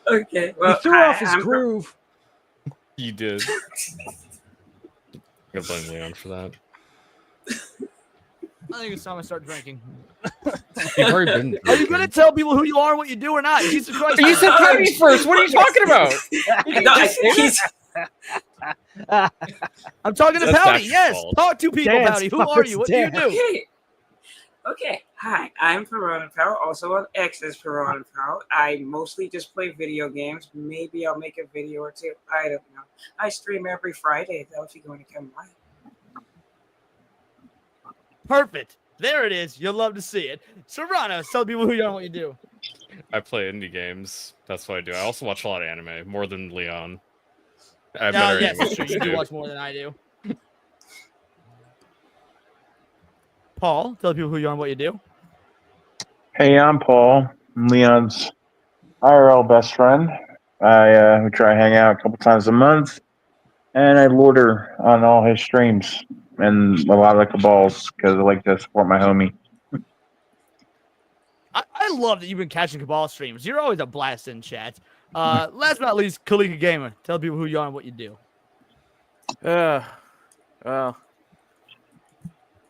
Okay. Well, you threw off his groove. You did. I'm gonna blame Leon for that. I think it's time I start drinking. You've already been Are you going to tell people who you are and what you do or not? Jesus Christ. You said Pouty first. What are you talking about? I'm talking to Pouty. Yes. fault. Talk to people, Pouty. Who are you? What do you do? Okay. Hi, I'm Piranha Pal, also on X as Piranha Pal. I mostly just play video games. Maybe I'll make a video or two. I don't know. I stream every Friday, though, if you're going to come by. Perfect. There it is. You'll love to see it. Serrano, tell people who you are and what you do. I play indie games. That's what I do. I also watch a lot of anime, more than Leon. Yes, you do watch more than I do. Paul, tell people who you are and what you do. Hey, I'm Paul. I'm Leon's IRL best friend. We try to hang out a couple times a month, and I lorder on all his streams and a lot of the cabals because I like to support my homie. I love that you've been catching Cabal streams. You're always a blast in chat. Last but not least, Kalika Gamer. Tell people who you are and what you do. Well,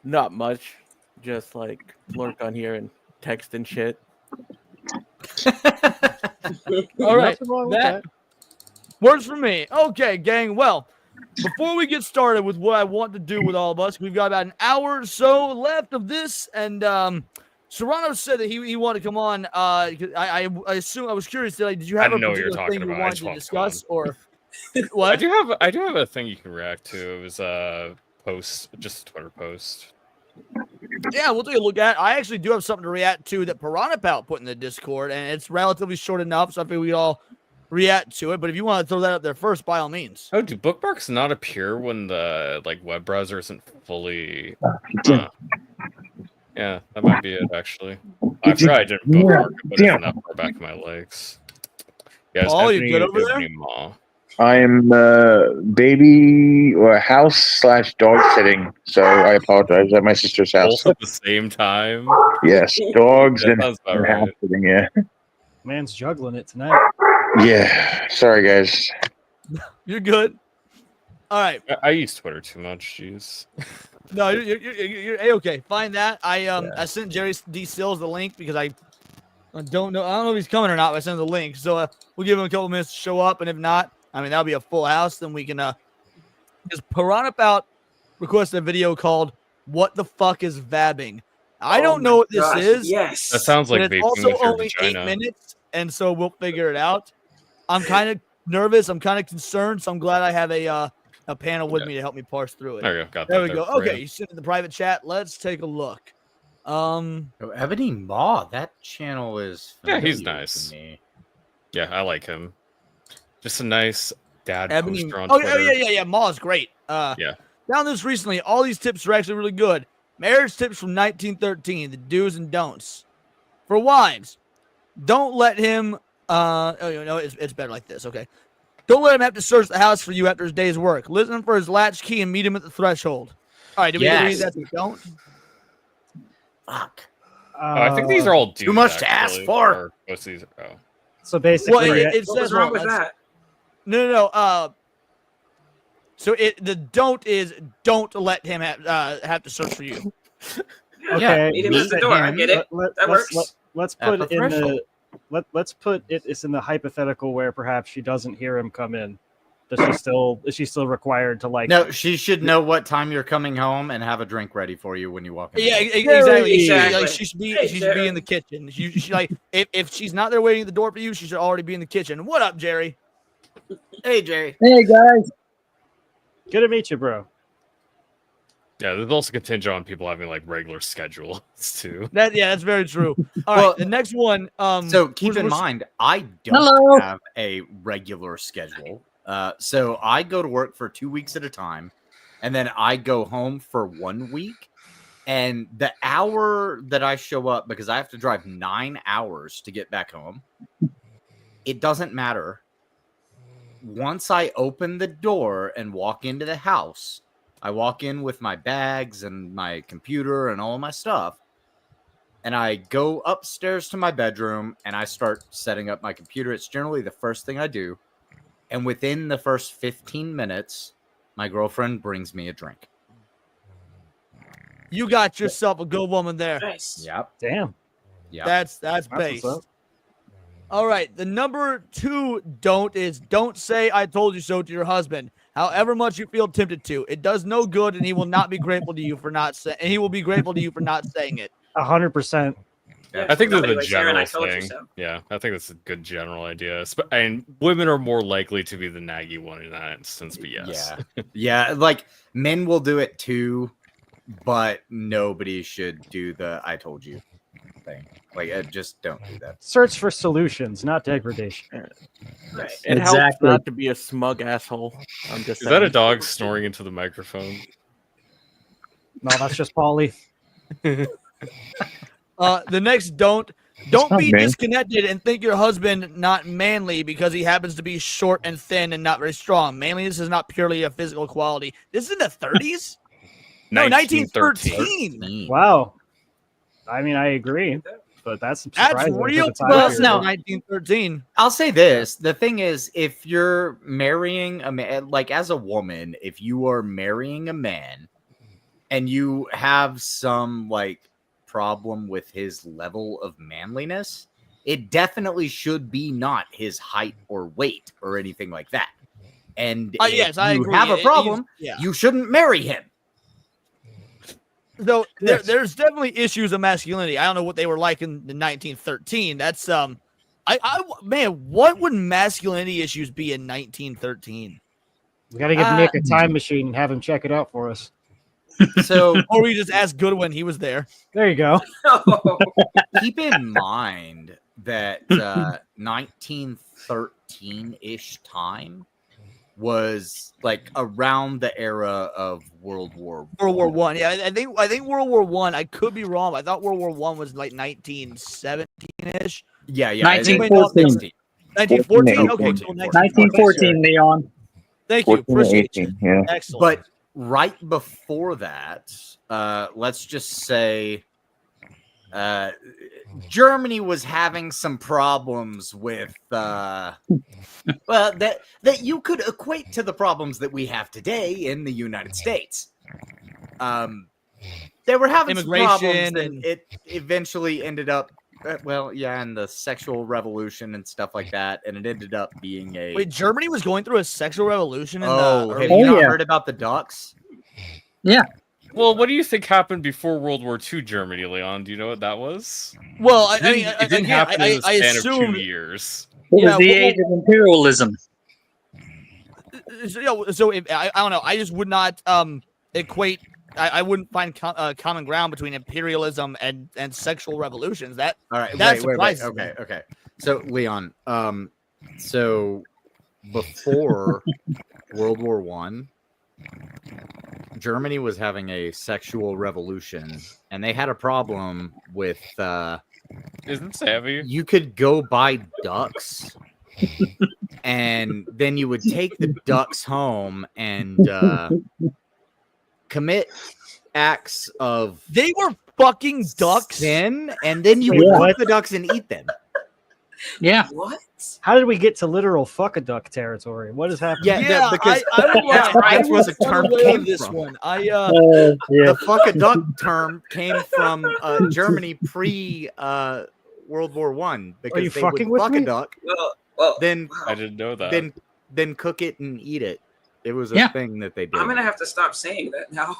Not much. Just like lurk on here and text and shit. All right, Nothing wrong with that. works for me. Okay, gang. Well, before we get started with what I want to do with all of us, we've got about an hour or so left of this, and Serrano said that he wanted to come on. I assume I was curious. Did you I have a didn't know what you were particular talking thing you about. I wanted just to wanted to discuss, or I what? do have a thing you can react to. It was a post, just a Twitter post. Yeah, we'll take a look at it. I actually do have something to react to that Piranha Pal put in the Discord, and it's relatively short enough, so I think we all react to it. But if you want to throw that up there first, by all means. Oh, do bookmarks not appear when the web browser isn't fully? Yeah, that might be it. Actually, I forgot I didn't bookmark it, but it's not far back in my legs. Yeah, Paul, you good over there? I'm baby or house/dog sitting, so I apologize. At my sister's house. Both at the same time. Yes, dogs That and, sounds about and right. house sitting. Yeah, Man's juggling it tonight. yeah. Sorry, guys. You're good. All right. I use Twitter too much. Jeez. No, you're A-okay. Find that. I sent Jerry D. Sills the link because I don't know if he's coming or not, but I sent him the link. So we'll give him a couple minutes to show up, and if not, I mean, that'll be a full house. Then we can because Piranha Pal requested a video called "What the fuck is vabbing?" I don't know what this is. Yes, that sounds like but it's vaping also with your only vagina. 8 minutes, and so we'll figure it out. I'm kind of nervous. I'm kind of concerned, so I'm glad I have a panel with me to help me parse through it. There you go. Got There that we go. for Okay, you. you sent it in the private chat. Let's take a look. Ebony Maw, that channel is Yeah, he's familiar nice. to me. Yeah, I like him. Just a nice dad Ebony. poster on Oh Twitter. yeah. Maw's great. Yeah. Found this recently. All these tips are actually really good. Marriage tips from 1913. The do's and don'ts for wives. Don't let him. It's better like this. Okay. Don't let him have to search the house for you after his day's work. Listen for his latch key and meet him at the threshold. All right. Do we agree that's a don't? Fuck. I think these are all dudes, too much to ask actually, for. or most of these are, So basically, Well, it What was says wrong with that? No. So the don't is don't let him have to search for you. okay. Meet him at the door. I get it. That works. Let's At put the it in threshold. the let's put it. It's in the hypothetical where perhaps she doesn't hear him come in. Is she still required to like? No, she should know what time you're coming home and have a drink ready for you when you walk in. Yeah, Exactly. exactly. She should be. Hey, She should Jerry. be in the kitchen. She like if she's not there waiting at the door for you, she should already be in the kitchen. What up, Jerry? Hey, Jerry. Hey guys. Good to meet you, bro. yeah. There's also contingent on people having like regular schedules too. That's very true. All right, Well, the next one. So keep in mind, I don't have a regular schedule. So I go to work for 2 weeks at a time, and then I go home for 1 week. And the hour that I show up, because I have to drive 9 hours to get back home, it doesn't matter. Once I open the door and walk into the house, I walk in with my bags and my computer and all of my stuff. And I go upstairs to my bedroom and I start setting up my computer. It's generally the first thing I do. And within the first 15 minutes, my girlfriend brings me a drink. You got yourself a good woman there. Nice. Yep. Damn. Yep. That's what's base. up. All right. The number 2 don't is don't say I told you so to your husband. However much you feel tempted to, it does no good, and he will not be grateful to you for not saying. And he will be grateful to you for not saying it. 100%. I think that's Nobody a likes Aaron, I general told you thing. so. Yeah, I think that's a good general idea. And women are more likely to be the naggy one in that instance. But yes, Yeah. Like men will do it too, but nobody should do the I told you thing. Like, just don't do that. Search for solutions, not degradation. Right. It helps not to be a smug asshole. I'm just is that a saying. dog snoring into the microphone? No, that's just Paulie. The next don't not be me. disconnected and think your husband not manly because he happens to be short and thin and not very strong. Manliness is not purely a physical quality. This is in the 30s? No, 1913. Wow. I mean, I agree, but that's surprising. for real the time close period. now. 1913. I'll say this. The thing is, if you're marrying a man, like as a woman, if you are marrying a man and you have some like problem with his level of manliness, it definitely should be not his height or weight or anything like that. And if yes, I you agree. have a problem, Yeah. you shouldn't marry him. So there's definitely issues of masculinity. I don't know what they were like in 1913. That's man, what would masculinity issues be in 1913? We got to give Nick a time machine and have him check it out for us. So, or we just ask Goodwin. He was there. There you go. Keep in mind that 1913-ish time was like around the era of World War One. Yeah, I think World War One. I could be wrong. I thought World War One was like 1917-ish. Yeah. 1914. 1914. Okay, cool. 1914, Leon. Thank you. Appreciate you. Yeah. Excellent. But right before that, let's just say Germany was having some problems with well, that you could equate to the problems that we have today in the United States. They were having some problems, and it eventually ended up and the sexual revolution and stuff like that, and it ended up being a wait. Germany was going through a sexual revolution. Have you not heard about the ducks? Yeah. Well, what do you think happened before World War II Germany, Leon? Do you know what that was? Well, it didn't happen in the span of 2 years. It was the age of imperialism. So I don't know. I just would not equate. I wouldn't find common ground between imperialism and sexual revolutions. That all right. That wait. Okay. So Leon, so before World War I, Germany was having a sexual revolution, and they had a problem with. Isn't savvy? You could go buy ducks, and then you would take the ducks home and commit acts of. They were fucking ducks, sin, and then you would cook the ducks and eat them. Yeah. What? How did we get to literal fuck a duck territory? What is happening? Yeah, because that's where the term came from. The fuck a duck term came from Germany pre World War I, because you they fucking would with fuck me? a duck, then I didn't know that. Then cook it and eat it. It was a thing that they did. I'm gonna have to stop saying that now.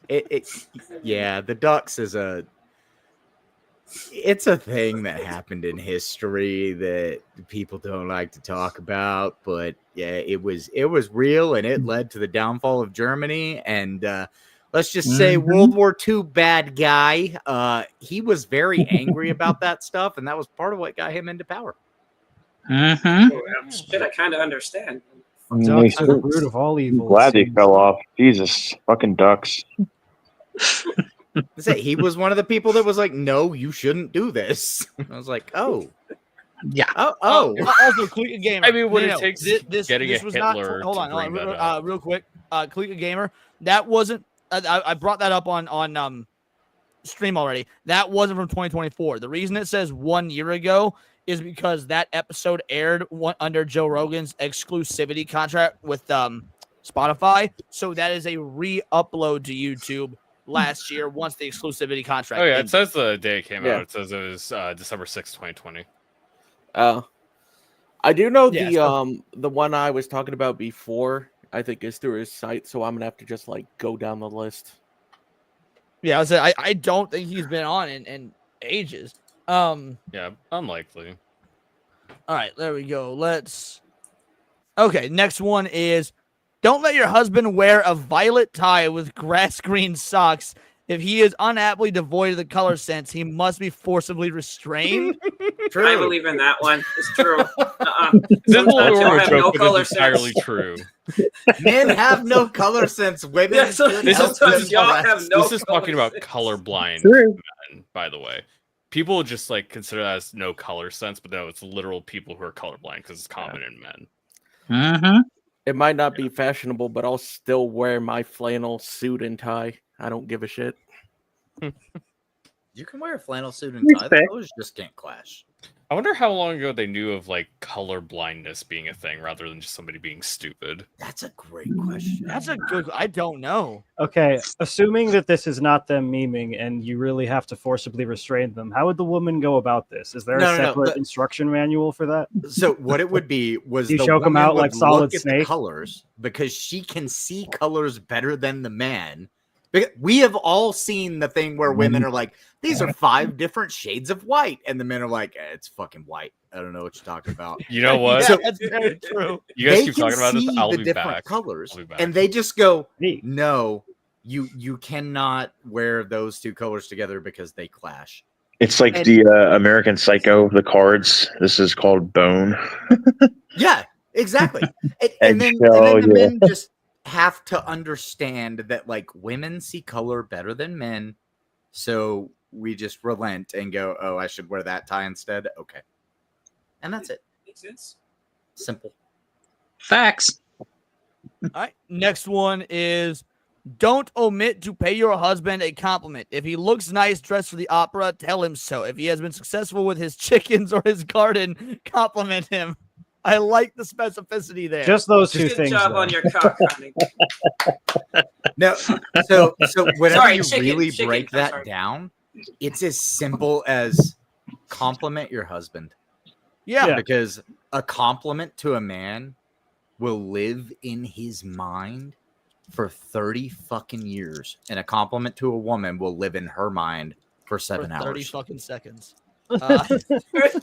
The ducks is it's a thing that happened in history that people don't like to talk about, but yeah, it was real, and it led to the downfall of Germany. And let's just say World War II bad guy, he was very angry about that stuff, and that was part of what got him into power. Shit, I kind of understand. Ducks are the root of all evil. Glad they fell off. Jesus, fucking ducks. He was one of the people that was like, "No, you shouldn't do this." I was like, "Oh, yeah, oh." Also, Clica Gamer. I mean, what it takes getting this a was Hitler. Hold on, real quick. Clica Gamer. That wasn't. I brought that up on stream already. That wasn't from 2024. The reason it says 1 year ago is because that episode aired under Joe Rogan's exclusivity contract with Spotify. So that is a re-upload to YouTube last year once the exclusivity contract. Oh yeah, ended. it says the day it came out. It says it was December 6th, 2020. I do know the one I was talking about before, I think, is through his site, so I'm gonna have to just like go down the list. Yeah, I don't think he's been on in ages. Yeah, unlikely. All right, there we go. Okay, next one is: don't let your husband wear a violet tie with grass green socks. If he is unaptly devoid of the color sense, he must be forcibly restrained. True. I believe in that one. It's true. This is have no color entirely sense. true. Men have no color sense. Women. This is talking about colorblind men, by the way. People just like consider that as no color sense, but no, it's literal people who are colorblind because it's common in men. It might not be fashionable, but I'll still wear my flannel suit and tie. I don't give a shit. You can wear a flannel suit and tie. The colors just can't clash. I wonder how long ago they knew of like color blindness being a thing rather than just somebody being stupid. That's a great question. That's a good. I don't know. Okay, assuming that this is not them memeing and you really have to forcibly restrain them, how would the woman go about this? Is there a separate instruction manual for that? So what it would be was you the choke them woman out would like Solid look at Snake? the colors because she can see colors better than the man. We have all seen the thing where women are like, these are 5 different shades of white. And the men are like, it's fucking white. I don't know what you're talking about. You know what? Yeah, that's very true. You guys They keep can talking about this. see I'll the be different back. colors, I'll be back. and they just go, no, you cannot wear those 2 colors together because they clash. It's like And- the American Psycho, the cards. This is called Bone. Yeah, exactly. And then Eggshell, the men yeah. just have to understand that like women see color better than men, so we just relent and go, oh, I should wear that tie instead. Okay, and that's it. Makes sense. Simple. Facts. All right. Next one is don't omit to pay your husband a compliment. If he looks nice dressed for the opera, tell him so. If he has been successful with his chickens or his garden, compliment him. I like the specificity there. Just those 2 Good things. job though. on your cock, honey. No, so whenever Sorry, you chicken, really chicken, break I'm that sorry. down, it's as simple as compliment your husband. Yeah. Because a compliment to a man will live in his mind for 30 fucking years, and a compliment to a woman will live in her mind for 7 for 30 hours. fucking seconds.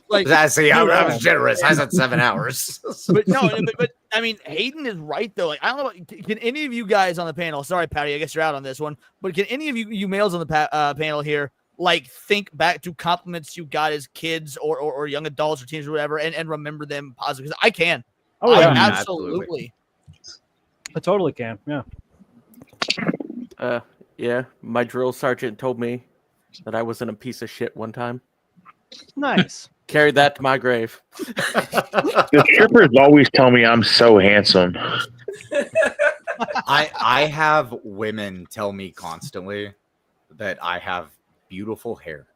Like, see, I was generous. I said 7 hours. But no, but I mean, Hayden is right though. Like, I don't know. Can any of you guys on the panel? Sorry, Patty, I guess you're out on this one. But can any of you males on the panel here like think back to compliments you got as kids or young adults or teens or whatever, and remember them positively? 'Cause I can. Oh, yeah. Absolutely. I totally can. Yeah. Yeah. My drill sergeant told me that I wasn't a piece of shit one time. Nice. Carried that to my grave. The strippers always tell me I'm so handsome. I have women tell me constantly that I have beautiful hair.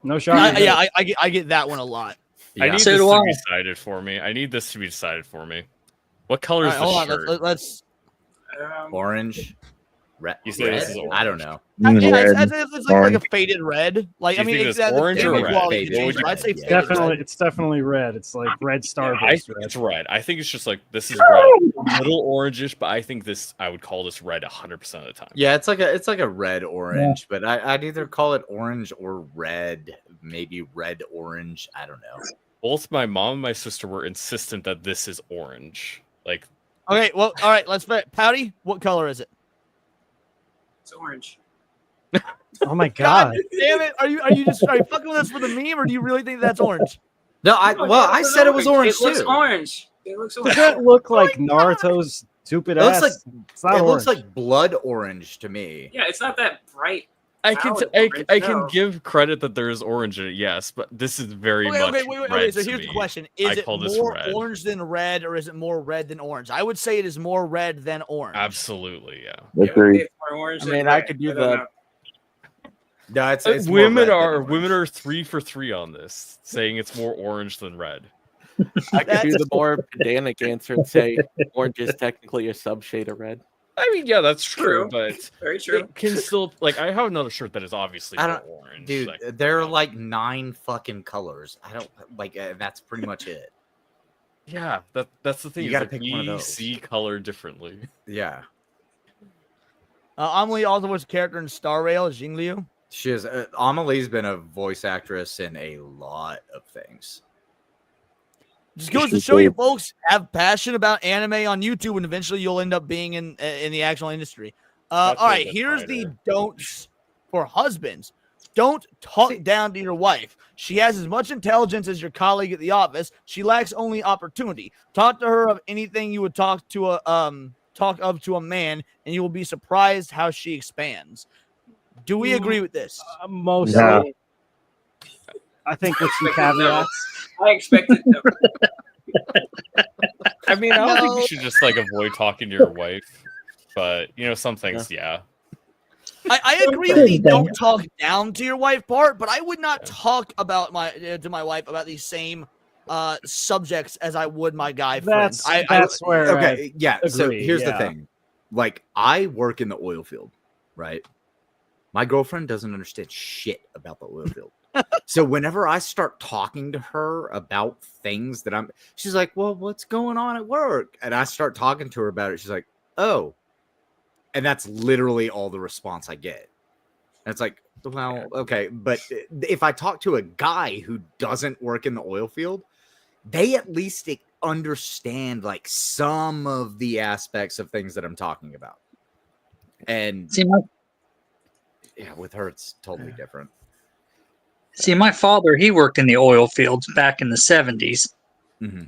No shot. I get that one a lot. I need So this do to I. be decided for me. I need this to be decided for me. What color All is right, the hold shirt? on. Let's Orange, red. You say this is orange? I don't know. it's like a faded red. Like Do I you mean, think it's it's orange or red? quality What would change, you- but I'd say Yeah. faded Definitely, red. it's definitely red. It's like red I Starburst think red. it's red. I think it's just like this is red, a little orangish, but I think this I would call this red 100% of the time. Yeah, it's like a red orange, but I'd either call it orange or red, maybe red orange. I don't know. Both my mom and my sister were insistent that this is orange. Like, Okay, well, all right. Let's Pouty. What color is it? It's orange. Oh my God god. damn it! Are you just fucking with us for the meme, or do you really think that's orange? No, I said it was orange It looks too. orange. It looks Does orange. that look like Naruto's stupid It looks ass? like It's not it looks orange. like blood orange to me. Yeah, it's not that bright. I can Valid I orange, can no. give credit that there is orange in it, yes, but this is very much Wait. red Okay, so to here's the me. question: I Is it call this more red. orange than red, or is it more red than orange? I would say it is more red than orange. Absolutely, yeah. Agreed. It's more orange I than mean, I red. could do don't the- know. No, it's more Women red than are orange. 3 for 3 on this, saying it's more orange than red. I could do That's- the more pedantic answer and say orange is technically a subshade of red. I mean, yeah, that's true, True. but Very true. it can still like I have another shirt that is obviously I more don't- orange. Dude, like, there are like 9 fucking colors. I don't like. That's pretty much it. yeah, that's the thing. You is, gotta like, pick one of we those. see color differently. Yeah, Amelie also was a character in Star Rail, Jingliu. she is. Amelie's been a voice actress in a lot of things. Just goes to show you, folks, have passion about anime on YouTube, and eventually you'll end up being in the actual industry. All That's a right, bit here's the brighter. don'ts for husbands. Don't talk down to your wife. She has as much intelligence as your colleague at the office. She lacks only opportunity. Talk to her of anything you would talk to a man, and you will be surprised how she expands. Do we agree with this? Mostly. No. I think with some caveats. I expected no. I mean, I don't think No. you should just like avoid talking to your wife, but you know, some things, yeah. I agree with the don't talk down to your wife part, but I would not talk about to my wife about these same subjects as I would my guy friends. That's where okay, yeah. agree, So here's the thing. Like, I work in the oil field, right? My girlfriend doesn't understand shit about the oil field. So whenever I start talking to her about things that she's like, well, what's going on at work? And I start talking to her about it. She's like, oh. And that's literally all the response I get. And it's like, well, okay. But if I talk to a guy who doesn't work in the oil field, they at least understand like some of the aspects of things that I'm talking about. And yeah, with her, it's totally different. See, my father, he worked in the oil fields back in the 70s. Mm-hmm.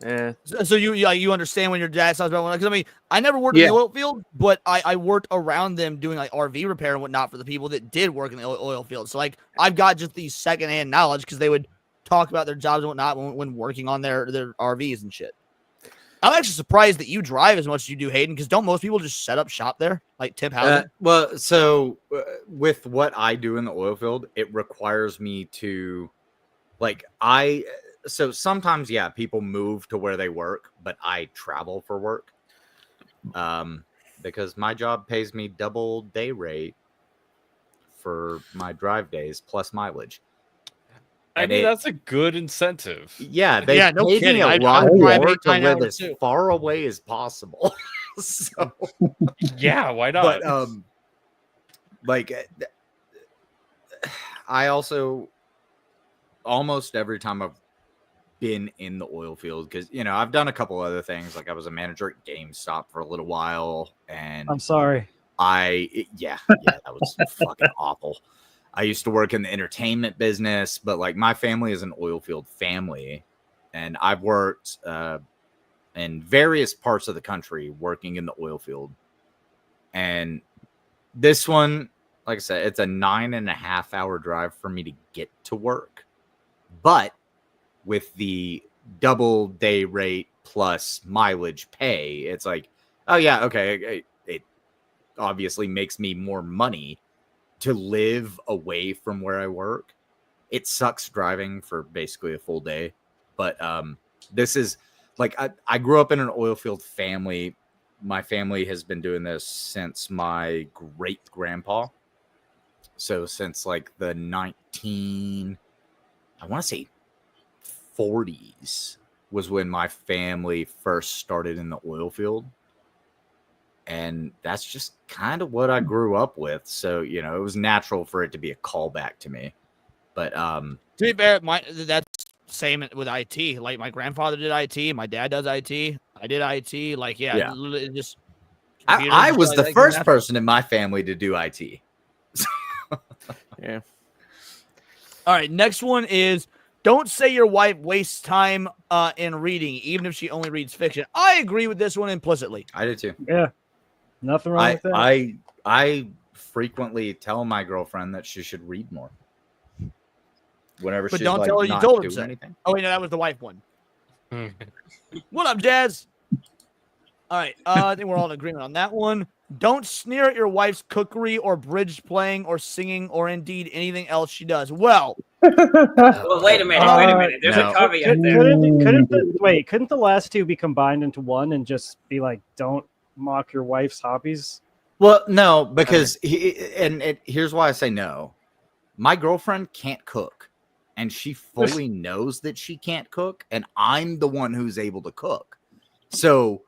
Yeah. So you understand when your dad talks about, because I mean, I never worked in the oil field, but I worked around them doing like RV repair and whatnot for the people that did work in the oil field. So like I've got just these secondhand knowledge because they would talk about their jobs and whatnot when working on their RVs and shit. I'm actually surprised that you drive as much as you do, Hayden, because don't most people just set up shop there, like tip housing? Well, so with what I do in the oil field, it requires me to, like, so sometimes, yeah, people move to where they work, but I travel for work because my job pays me double day rate for my drive days plus mileage. I mean, that's a good incentive. Yeah, they no paid kidding. me a I lot drive more 8, to 9 live hours as too. far away as possible. So, yeah, why not? But like, I also almost every time I've been in the oil field, because I've done a couple other things. Like I was a manager at GameStop for a little while, and I'm sorry. Yeah, that was fucking awful. I used to work in the entertainment business, but like my family is an oil field family, and I've worked in various parts of the country working in the oil field. And this one, like I said, it's a 9.5 hour drive for me to get to work. But with the double day rate plus mileage pay, it's like, oh yeah, okay. It obviously makes me more money to live away from where I work. It sucks driving for basically a full day, but this is like I grew up in an oil field family. My family has been doing this since my great grandpa. So since like the 40s was when my family first started in the oil field. And that's just kind of what I grew up with. So, it was natural for it to be a callback to me. But to be fair, that's same with IT. Like my grandfather did IT, my dad does IT, I did IT. Like, just I was the first person in my family to do IT. Yeah. All right, next one is don't say your wife wastes time in reading, even if she only reads fiction. I agree with this one implicitly. I did too. Yeah. Nothing wrong with that. I frequently tell my girlfriend that she should read more. Whenever but she's don't like tell her you not told her doing so. anything. Oh, wait, no, that was the wife one. What up, Jazz? All right, I think we're all in agreement on that one. Don't sneer at your wife's cookery or bridge playing or singing or indeed anything else she does. Well, wait a minute. There's a caveat there. Couldn't the last two be combined into one and just be like, don't mock your wife's hobbies? Well, no, because here's why I say no. My girlfriend can't cook, and she fully knows that she can't cook, and I'm the one who's able to cook. So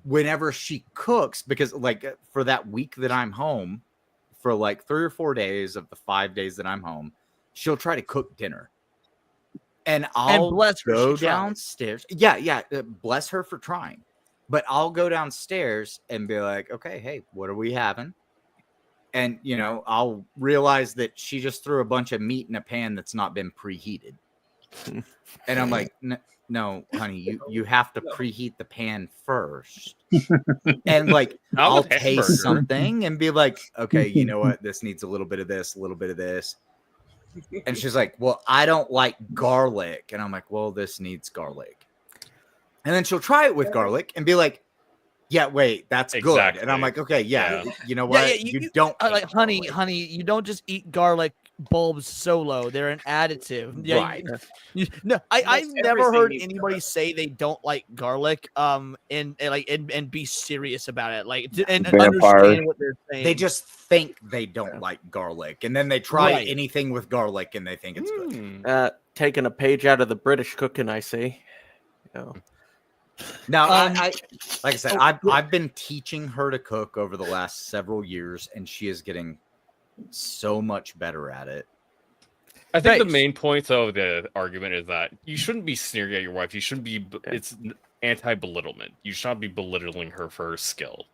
whenever she cooks, because like for that week that I'm home, for like 3 or 4 days of the 5 days that I'm home, she'll try to cook dinner. And I'll go downstairs. Yeah, bless her for trying. But I'll go downstairs and be like, okay, hey, what are we having? And, I'll realize that she just threw a bunch of meat in a pan that's not been preheated. And I'm like, no, honey, you have to preheat the pan first. And like, I'll taste something and be like, okay, you know what? This needs a little bit of this, a little bit of this. And she's like, well, I don't like garlic. And I'm like, well, this needs garlic. And then she'll try it with garlic and be like, yeah, wait, that's good. And I'm like, okay, yeah, you know what? You don't like honey, you don't just eat garlic bulbs solo. They're an additive. Yeah, Right. No, I've never everything heard needs anybody say they don't like garlic and be serious about it. Like and understand what they're saying. They just think they don't like garlic, and then they try anything with garlic and they think it's good. Taking a page out of the British cooking, I see. Now, I like I said, I've been teaching her to cook over the last several years, and she is getting so much better at it. I think the main point of the argument is that you shouldn't be sneering at your wife. You shouldn't be. It's anti-belittlement. You should not be belittling her for her skill.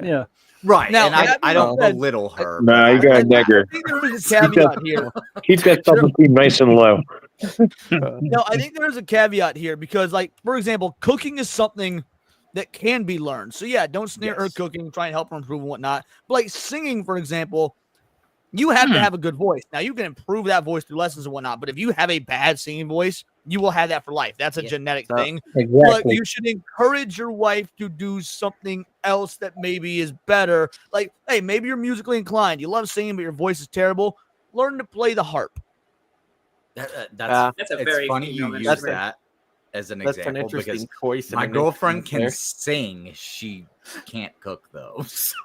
Yeah. Right. Now, and I don't belittle her. No, you got a nigger. I think there is a caveat here. He's got something nice and low. No, I think there's a caveat here because, like, for example, cooking is something that can be learned. So yeah, don't sneer her cooking, try and help her improve and whatnot. But like singing, for example, you have to have a good voice. Now you can improve that voice through lessons and whatnot, but if you have a bad singing voice, you will have that for life. That's a genetic thing. Exactly. But you should encourage your wife to do something else that maybe is better. Like, hey, maybe you're musically inclined. You love singing, but your voice is terrible. Learn to play the harp. That's a very funny you female use that as an That's example an interesting because choice. my girlfriend can sing. She can't cook though. So.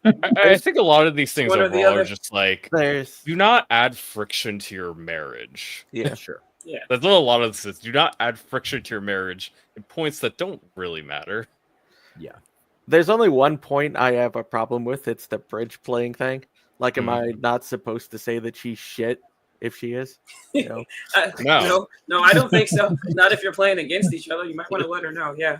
I think a lot of these things What are the overall are other- just like There's do not add friction to your marriage. yeah. Sure. Yeah. That's what a lot of this is. Do not add friction to your marriage in points that don't really matter. Yeah. There's only one point I have a problem with. It's the bridge playing thing. Like, am I not supposed to say that she's shit if she is? You know? No, I don't think so. Not if you're playing against each other. You might want to let her know. Yeah.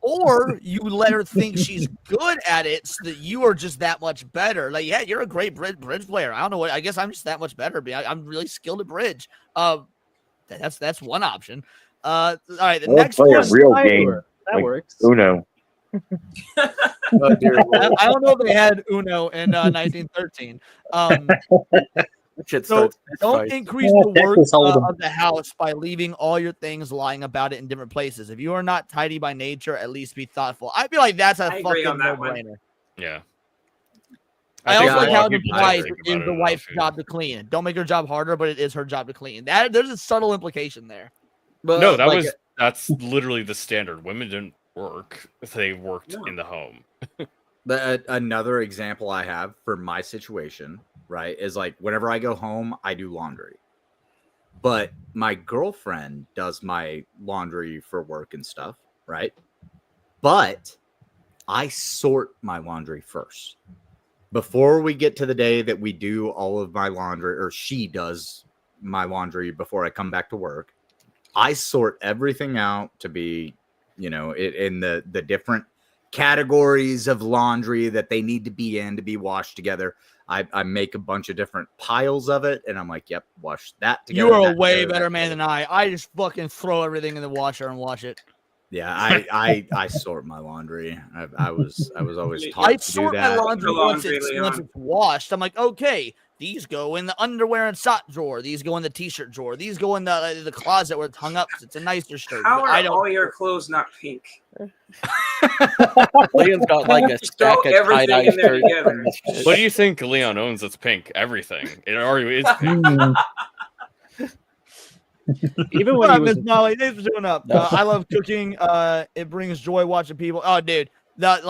Or you let her think she's good at it so that you are just that much better. Like, yeah, you're a great bridge player. I don't know what. I guess I'm just that much better. But I'm really skilled at bridge. That's one option. All right, the next play one. a real game. That like works. Uno. Oh, dear Lord. I don't know if they had Uno in 1913. Shit So starts don't fights. increase the work Texas Hold'em. of the house by leaving all your things lying about it in different places. If you are not tidy by nature, at least be thoughtful. I feel like that's a I agree fucking on that one. no-brainer. Yeah. I think also a like lot how of it people implies don't think it's about the it wife's enough, job to clean. Don't make her job harder, but it is her job to clean. There's a subtle implication there. But, No, like, that's literally the standard. Women didn't work; they worked in the home. Another example I have for my situation, right, is like whenever I go home, I do laundry. But my girlfriend does my laundry for work and stuff, right? But I sort my laundry first. Before we get to the day that we do all of my laundry, or she does my laundry before I come back to work, I sort everything out to be, in the different categories of laundry that they need to be in to be washed together. I make a bunch of different piles of it, and I'm like, yep, wash that together. You are a that way together, better that man together. than I just fucking throw everything in the washer and wash it. Yeah, I sort my laundry. I was always taught I to do sort my that. laundry once it's Leon. washed. I'm like, okay, these go in the underwear and sock drawer. These go in the t-shirt drawer. These go in the closet where it's hung up. It's a nicer shirt. How But are I don't. all your clothes not pink? Leon's got like a stack Throw of everything tie-dye in there shirts together. and this shit. What do you think Leon owns? That's pink. Everything. It already is pink. Even when What he up, was Miss Molly? Thanks for showing up. I love cooking. It brings joy watching people. Oh, dude, that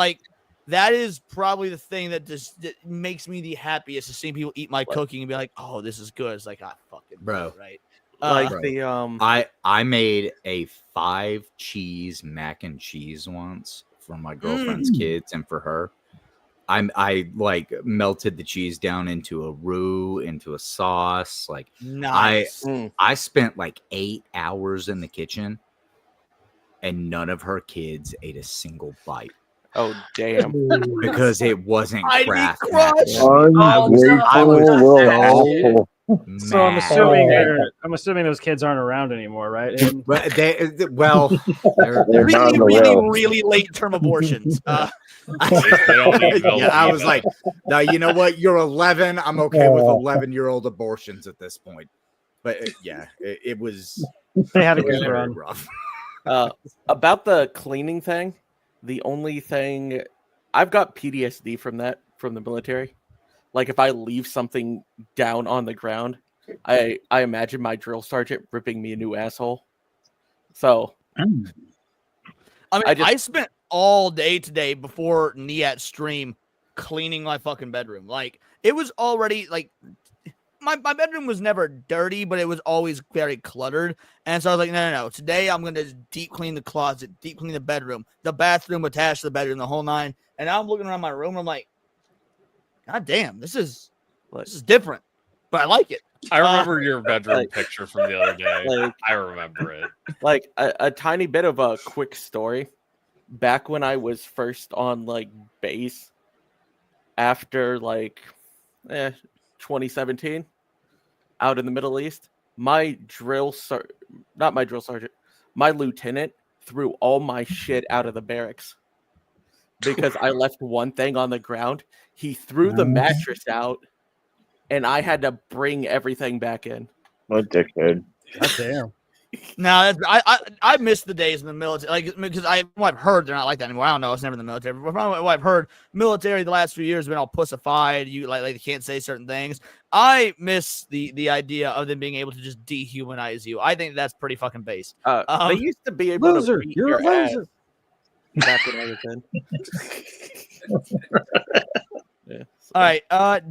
is probably the thing that makes me the happiest, is seeing people eat my cooking and be like, "Oh, this is good." It's like, fucking Bro. right? Like Bro. the I made a 5-cheese mac and cheese once for my girlfriend's kids and for her. I like melted the cheese down into a roux, into a sauce. Like Nice. I spent like 8 hours in the kitchen, and none of her kids ate a single bite. oh damn. Because it wasn't I'd be Kraft. crushed. I was Awful. So I'm assuming those kids aren't around anymore, right? Aiden? They're not in the really, will. really late term abortions. Yeah, I was like, now you know what? You're 11. I'm okay with 11-year-old abortions at this point. But yeah, it was. They had a it was good very run. rough. About the cleaning thing, the only thing I've got PTSD from the military. Like if I leave something down on the ground, I imagine my drill sergeant ripping me a new asshole. So I mean, I spent all day today before Niat stream cleaning my fucking bedroom. Like it was already like my bedroom was never dirty, but it was always very cluttered. And so I was like, no. Today I'm gonna deep clean the closet, deep clean the bedroom, the bathroom attached to the bedroom, the whole nine. And now I'm looking around my room. I'm like, God damn, this is different, but I like it. I remember your bedroom picture from the other day. I remember it. Like a tiny bit of a quick story. Back when I was first on like base, after 2017, out in the Middle East, my lieutenant threw all my shit out of the barracks because I left one thing on the ground. He threw the mattress out, and I had to bring everything back in. What a dickhead. God damn. No, I miss the days in the military, like because I've heard they're not like that anymore. I don't know, it's never in the military. But from what I've heard, military the last few years have been all pussified. You like they can't say certain things. I miss the idea of them being able to just dehumanize you. I think that's pretty fucking base. They used to be able Loser, to beat you're a your ass loser. back when I was in. Yeah. All right.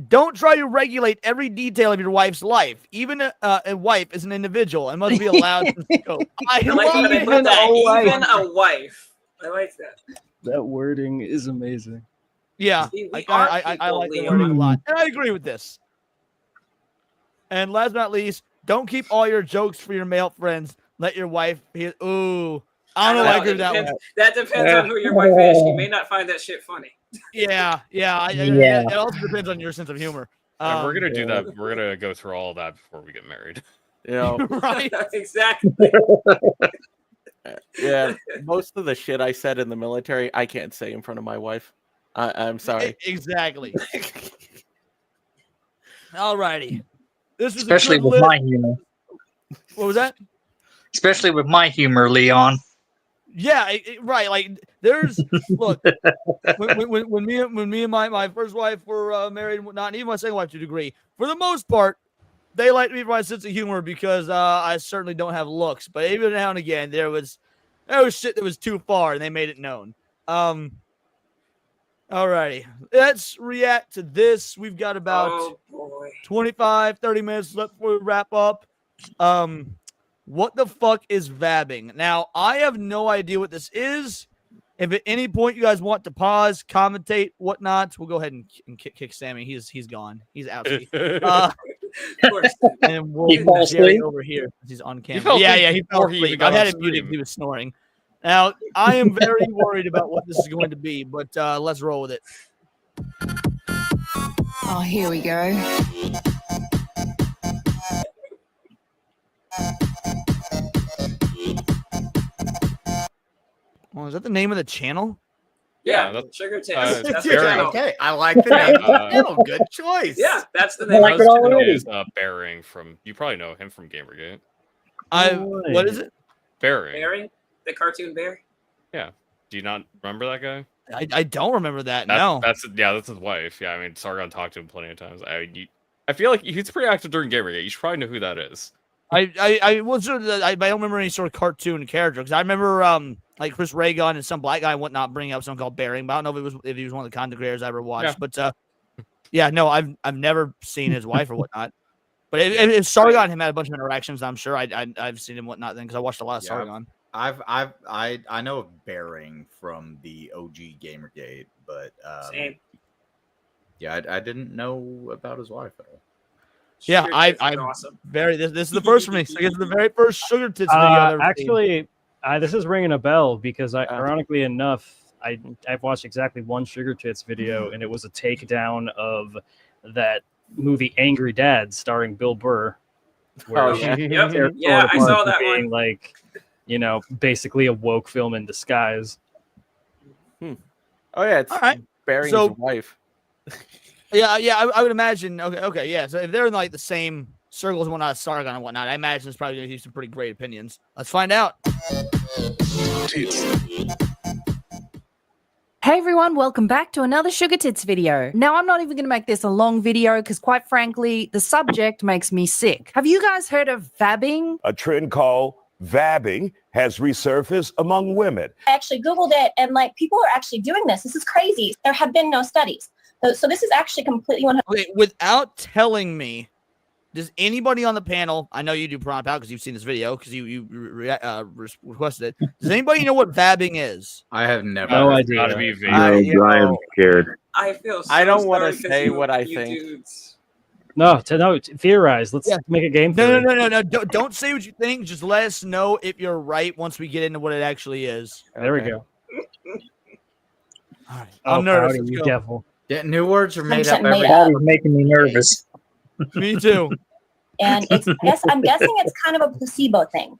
Don't try to regulate every detail of your wife's life. Even a wife is an individual and must be allowed to scope. I like how they put that. Even a wife. I like that. That wording is amazing. Yeah, See, we I are like the people, wording a Leon. lot. And I agree with this. And last but not least, don't keep all your jokes for your male friends. Let your wife hear. Ooh. I don't know if I agree with that one. That depends on who your wife is. She may not find that shit funny. Yeah. Yeah. It also depends on your sense of humor. And we're gonna do that. We're gonna go through all of that before we get married. Right? Exactly. Yeah, most of the shit I said in the military, I can't say in front of my wife. I'm sorry. Exactly. All righty. This is Especially with my humor. What was that? Especially with my humor, Leon. Yeah, right. Like there's look when me and my first wife were married and whatnot, and even my second wife to a degree, for the most part, they liked me for my sense of humor because I certainly don't have looks. But even now and again, there was shit that was too far, and they made it known. Alrighty, let's react to this. We've got about 25, 30 minutes left before we wrap up. What the fuck is vabbing? Now, I have no idea what this is. If at any point you guys want to pause, commentate, whatnot, we'll go ahead and kick Sammy. He's gone. He's out. And we'll move Jerry over here. He's on camera. Yeah, he fell asleep. I had him muted. He was snoring. Now, I am very worried about what this is going to be, but let's roll with it. Oh, here we go. Well, is that the name of the channel? Yeah, that's Sugar Tits. That's the Okay, channel. okay, I like the name of the channel. Good choice. Yeah, that's the name I of the channel. is Bearing from. You probably know him from Gamergate. What is it? Bearing. Bearing? The cartoon bear? Yeah. Do you not remember that guy? I don't remember that. No. That's his wife. Yeah, I mean, Sargon talked to him plenty of times. I feel like he's pretty active during Gamergate. You should probably know who that is. I don't remember any sort of cartoon character because I remember like Chris Reagan and some black guy and whatnot bringing up something called Bearing, but I don't know if he was one of the content creators I ever watched. Yeah. But no, I've never seen his wife or whatnot. But if Sargon and him had a bunch of interactions, I'm sure I've seen him whatnot then because I watched a lot of Sargon. I know of Bearing from the OG Gamergate, but Same. Yeah, I didn't know about his wife at all. Yeah, I'm awesome. This is the first for me. So I guess the very first Sugar Tits video I've ever actually, this is ringing a bell because ironically enough, I've watched exactly one Sugar Tits video, and it was a takedown of that movie Angry Dad starring Bill Burr. Where yeah, I saw that being one. Like, basically a woke film in disguise. Oh yeah, it's all right. Bearing's wife. Yeah, I would imagine. Okay, yeah. So if they're in like the same circles and whatnot, Sargon and whatnot, I imagine it's probably going to be some pretty great opinions. Let's find out. Tits. Hey everyone, welcome back to another Sugar Tits video. Now, I'm not even going to make this a long video because quite frankly, the subject makes me sick. Have you guys heard of vabbing? A trend called vabbing has resurfaced among women. I actually Googled it and like people are actually doing this. This is crazy. There have been no studies. So this is actually completely 100%. Okay, without telling me, does anybody on the panel, I know you do Piranha Pal because you've seen this video because you requested it. Does anybody know what vabbing is? I have never. No idea. Gotta be vague. I'm scared. I feel so I don't want want to say what I think. Dudes. No, theorize. Let's make a game. No. Don't say what you think. Just let us know if you're right once we get into what it actually is. There we go. All right. Oh, I'm nervous. Howdy, you Let's go. devil. Yeah, new words are made up Made every. up. That is making me nervous. Me too. And I'm guessing it's kind of a placebo thing.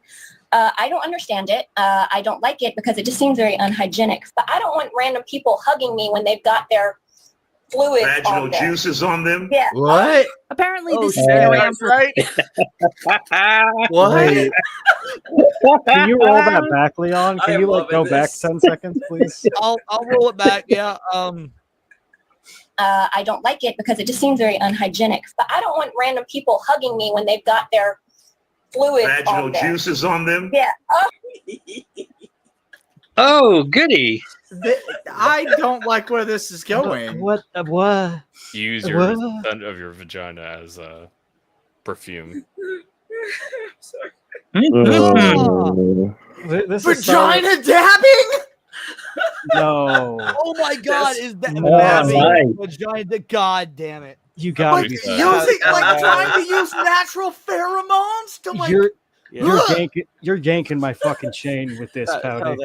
I don't understand it. I don't like it because it just seems very unhygienic. But I don't want random people hugging me when they've got their fluids on them. juices on them? Yeah. What? Apparently, Oh, this has been around for right? What? Can you roll that back, Leon? I Can am you loving go back this. 10 seconds, please? I'll roll it back. Yeah. I don't like it because it just seems very unhygienic. But I don't want random people hugging me when they've got their fluids on them. juices on them? Yeah. Oh, goody. I don't like where this is going. What? Use your scent of your vagina as a perfume. Sorry. This is Vagina dabbing? No. Oh my God! Is that Nice. vagina? God damn it! You got Like it. using, like trying to use natural pheromones to like. You're yanking my fucking chain with this, Pouty.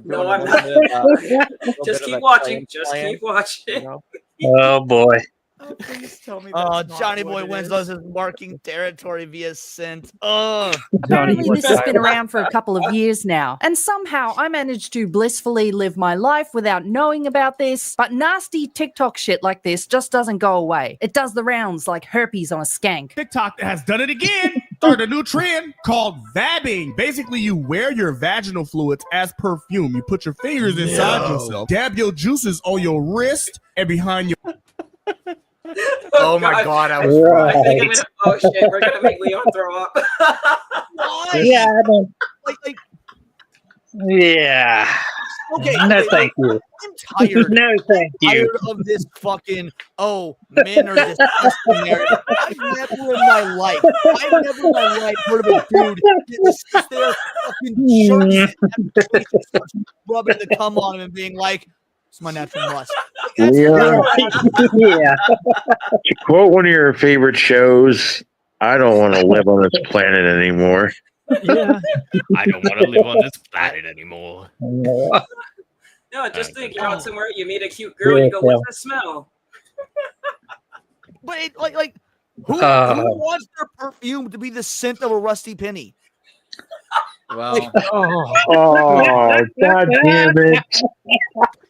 No, I'm not. Just keep watching. Just keep watching. Oh boy. Oh, please tell me. Oh, that's not Johnny what Boy it Winslow is. is marking territory via scent. Oh, Apparently, this has been around for a couple of years now, and somehow I managed to blissfully live my life without knowing about this. But nasty TikTok shit like this just doesn't go away. It does the rounds like herpes on a skank. TikTok has done it again. Started a new trend called vabbing. Basically, you wear your vaginal fluids as perfume. You put your fingers inside yourself, dab your juices on your wrist and behind your. Oh my God! I was I right. think I'm gonna. Oh shit! We're gonna make Leon throw up. Yeah. I don't- like, Yeah. okay. No, okay, thank you. I'm tired. No, thank you. Tired of this fucking. Oh, men are disgusting. There. I've never in my life heard of a dude that sits there fucking sharks it, rubbing the cum on him and being like, "It's my natural lust." Leon, Yeah. to quote one of your favorite shows, I don't want to live on this planet anymore. Yeah. I don't want to live on this planet anymore. No, just think you're out somewhere, you meet a cute girl, you go, "What's that smell?" But it, like who wants their perfume to be the scent of a rusty penny? Well, Oh, God damn it.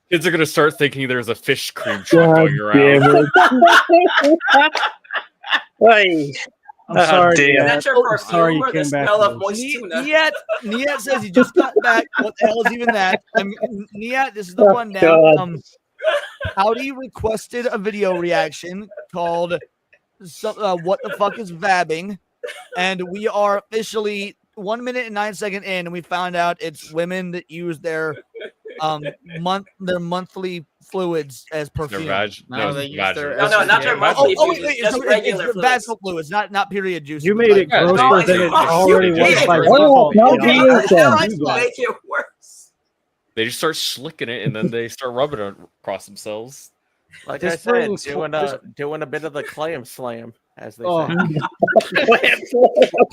Kids are gonna start thinking there's a fish cream truck God going damn around. it. Hey. I'm sorry. damn. Is Dad. that your perfume Sorry you or the came back smell to of this. moist tuna? Niet says he just got back. What the hell is even that? Niet, this is the Oh, rundown. God. Howdy requested a video reaction called "What the fuck is vabbing?" and we are officially 1 minute and 9 seconds in, and we found out it's women that use their monthly fluids as perfume. No, they use their. No, not their monthly fluids, just regular it's vaginal fluids, not period juice. You made it grosser than it already was by Oh, default. no, Leon. Make it worse. They just start slicking it and then they start rubbing it across themselves. Like This I said, brings- doing a bit of the clam slam, as they Oh. say.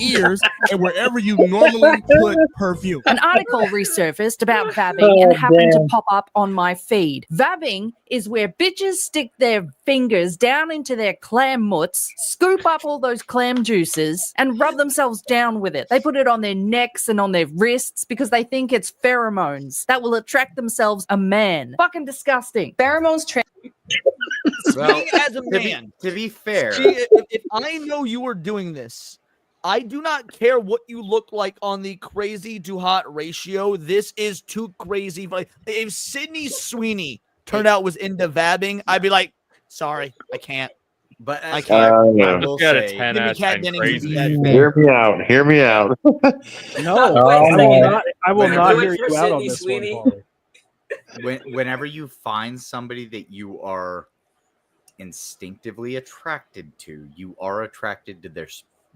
Ears and wherever you normally put perfume. An article resurfaced about vabbing and happened to pop up on my feed. Vabbing is where bitches stick their fingers down into their clam mutts, scoop up all those clam juices, and rub themselves down with it. They put it on their necks and on their wrists because they think it's pheromones that will attract themselves a man. Fucking disgusting. Pheromones Speaking as a man, to be fair, if I know you were doing this, I do not care what you look like on the crazy to hot ratio. This is too crazy. Like, if Sydney Sweeny turned out was into vabbing, I'd be like, sorry, I can't. But I can't. I will Got a say, 10 Jimmy out of Cat 10 Dennings crazy. is Hear me out. Hear me out. No, I will not hear you out on this one, Paulie. Whenever you find somebody that you are instinctively attracted to, you are attracted to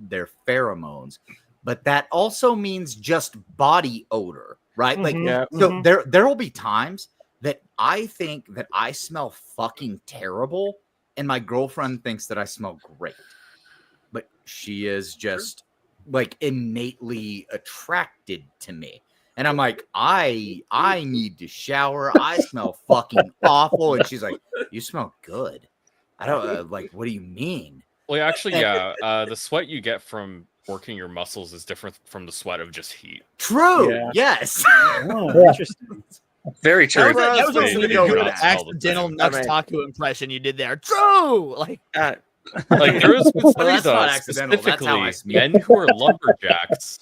their pheromones, but that also means just body odor, right? Like, so there will be times that I think that I smell fucking terrible, and my girlfriend thinks that I smell great, but she is just like innately attracted to me. And I'm like, I need to shower. I smell fucking awful. And she's like, you smell good. I don't like, what do you mean? Well, actually, yeah. The sweat you get from working your muscles is different from the sweat of just heat. True. Yeah. Yes. Oh, interesting. Very true. That was a They really do good not smell the accidental same. Nux Taku impression you did there. True. Like there was been studies that's not on accidental. That's how I specifically smell. men who are lumberjacks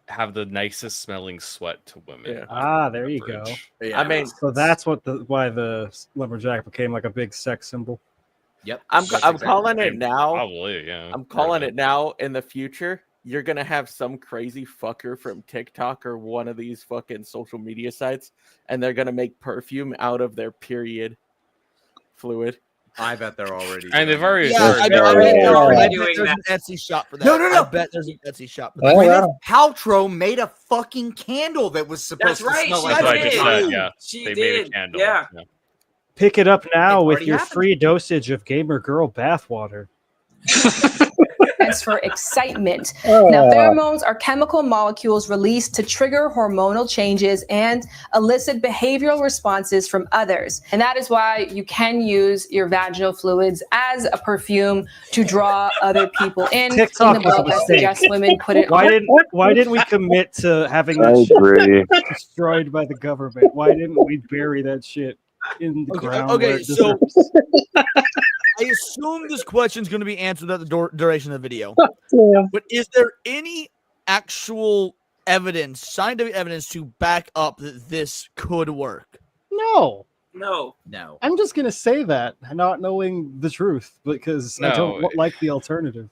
have the nicest smelling sweat to women. Yeah. Ah, there you go. Yeah. I mean, So that's why the lumberjack became like a big sex symbol. Yep. I'm That's calling exactly it now. Probably, yeah. I'm calling it now. In the future, you're gonna have some crazy fucker from TikTok or one of these fucking social media sites, and they're gonna make perfume out of their period fluid. I bet they're already. And they've already I bet there's an Etsy shop for that. No. I bet there's an Etsy shop for that. Gwyneth Paltrow made a fucking candle that was supposed That's right, to smell she like That's what I did. just said, yeah. She They did. made a candle. Yeah. Pick it up now It with already your happened. free dosage of Gamer Girl bathwater. As for excitement. Now, pheromones are chemical molecules released to trigger hormonal changes and elicit behavioral responses from others. And that is why you can use your vaginal fluids as a perfume to draw other people in. TikTok in the was a book, I mistake. suggest women put it Why on. didn't we commit to having I that shit agree. destroyed by the government? Why didn't we bury that shit in the ground? where Okay, it so deserves? I assume this question is going to be answered at the duration of the video. But is there any actual evidence, scientific evidence, to back up that this could work? No. No. I'm just gonna say that, not knowing the truth, because I don't No. like the alternative.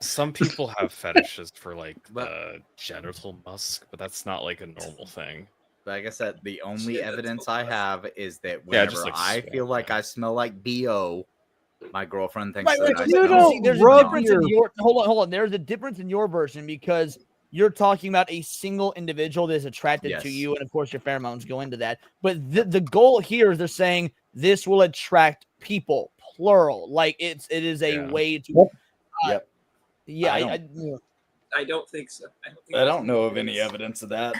Some people have fetishes for like the genital musk, but that's not like a normal thing. Like I said, the only evidence I have is that Yeah, whenever just like I sweat, feel like I smell like BO, my girlfriend thinks Right, that I you smell don't like there's a difference in your hold on. There's a difference in your version because you're talking about a single individual that's attracted to Yes. you, and of course your pheromones go into that. But the goal here is they're saying this will attract people, plural. Like it is a way to. Yep. Yeah, I don't think so. I don't know of any evidence of that.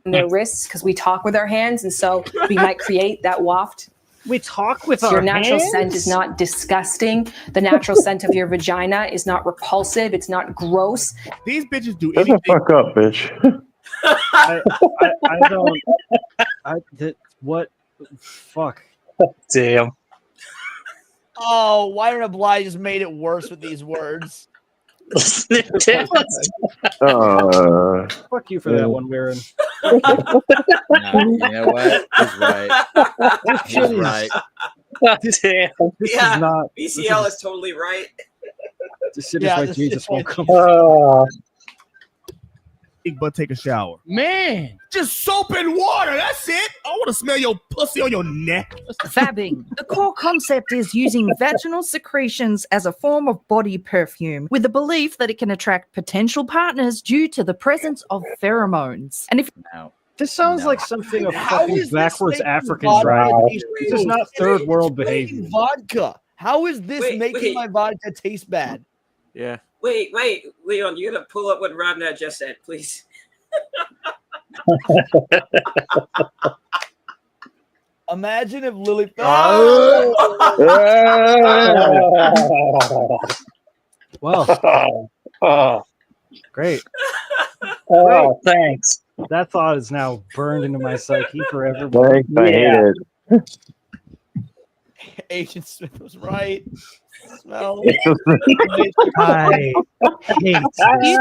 Their wrists, because we talk with our hands, and so we might create that waft. We talk with Your our natural hands? scent is not disgusting. The natural scent of your vagina is not repulsive. It's not gross. These bitches do Shut the fuck up, bitch. I don't. What? Fuck. Damn. Oh, why did Bly just made it worse with these words? Fuck you for that one, Baron. You know what? He's right. He's right. This Yeah, is not. BCL is totally right. This shit Yeah, is like this Jesus is will like come. But take a shower. Man, just soap and water. That's it. I want to smell your pussy on your neck. Vabbing. The core concept is using vaginal secretions as a form of body perfume with the belief that it can attract potential partners due to the presence of pheromones. And if this sounds like something a How fucking is this backwards making African vodka drag. taste This is good? not third world It's making behavior. Vodka. How is this Wait, making wait. my vodka taste bad? Yeah. Wait, Leon, you gotta pull up what Rodnett just said, please. Imagine if Lily. Well, great. Oh, thanks. That thought is now burned into my psyche forever. Thanks, I hate it. Agent Smith was right. Smell. I hate You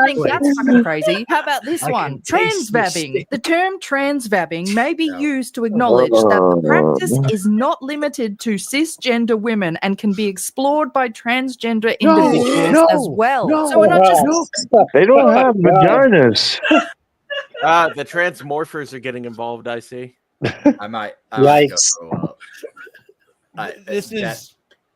think this that's fucking crazy? How about this I one? can taste this Transvabbing. The term transvabbing may be used to acknowledge that the practice is not limited to cisgender women and can be explored by transgender individuals as well. So we're not just They don't have vaginas. The transmorphers are getting involved. I see. I might go Yikes. throw up. This is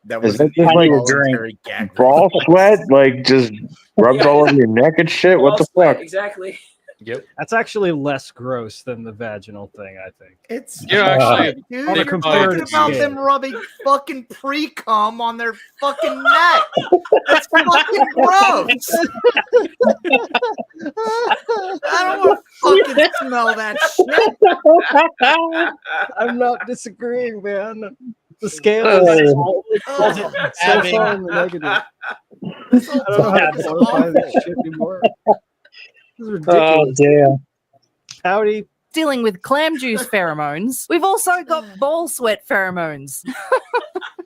that Is was that just like a voluntary gag. ball sweat? Like just rubbed all over your neck and shit? What the fuck? Exactly. Yep. That's actually less gross than the vaginal thing, I think. It's actually, dude, on a you're comparative talking about scale. them rubbing fucking pre-cum on their fucking neck. That's fucking gross. I don't want to fucking smell that shit. I'm not disagreeing, man. The scale is so far in the negative. I don't know how to quantify this shit anymore. This is ridiculous. damn. Howdy. dealing with clam juice pheromones. We've also got ball sweat pheromones.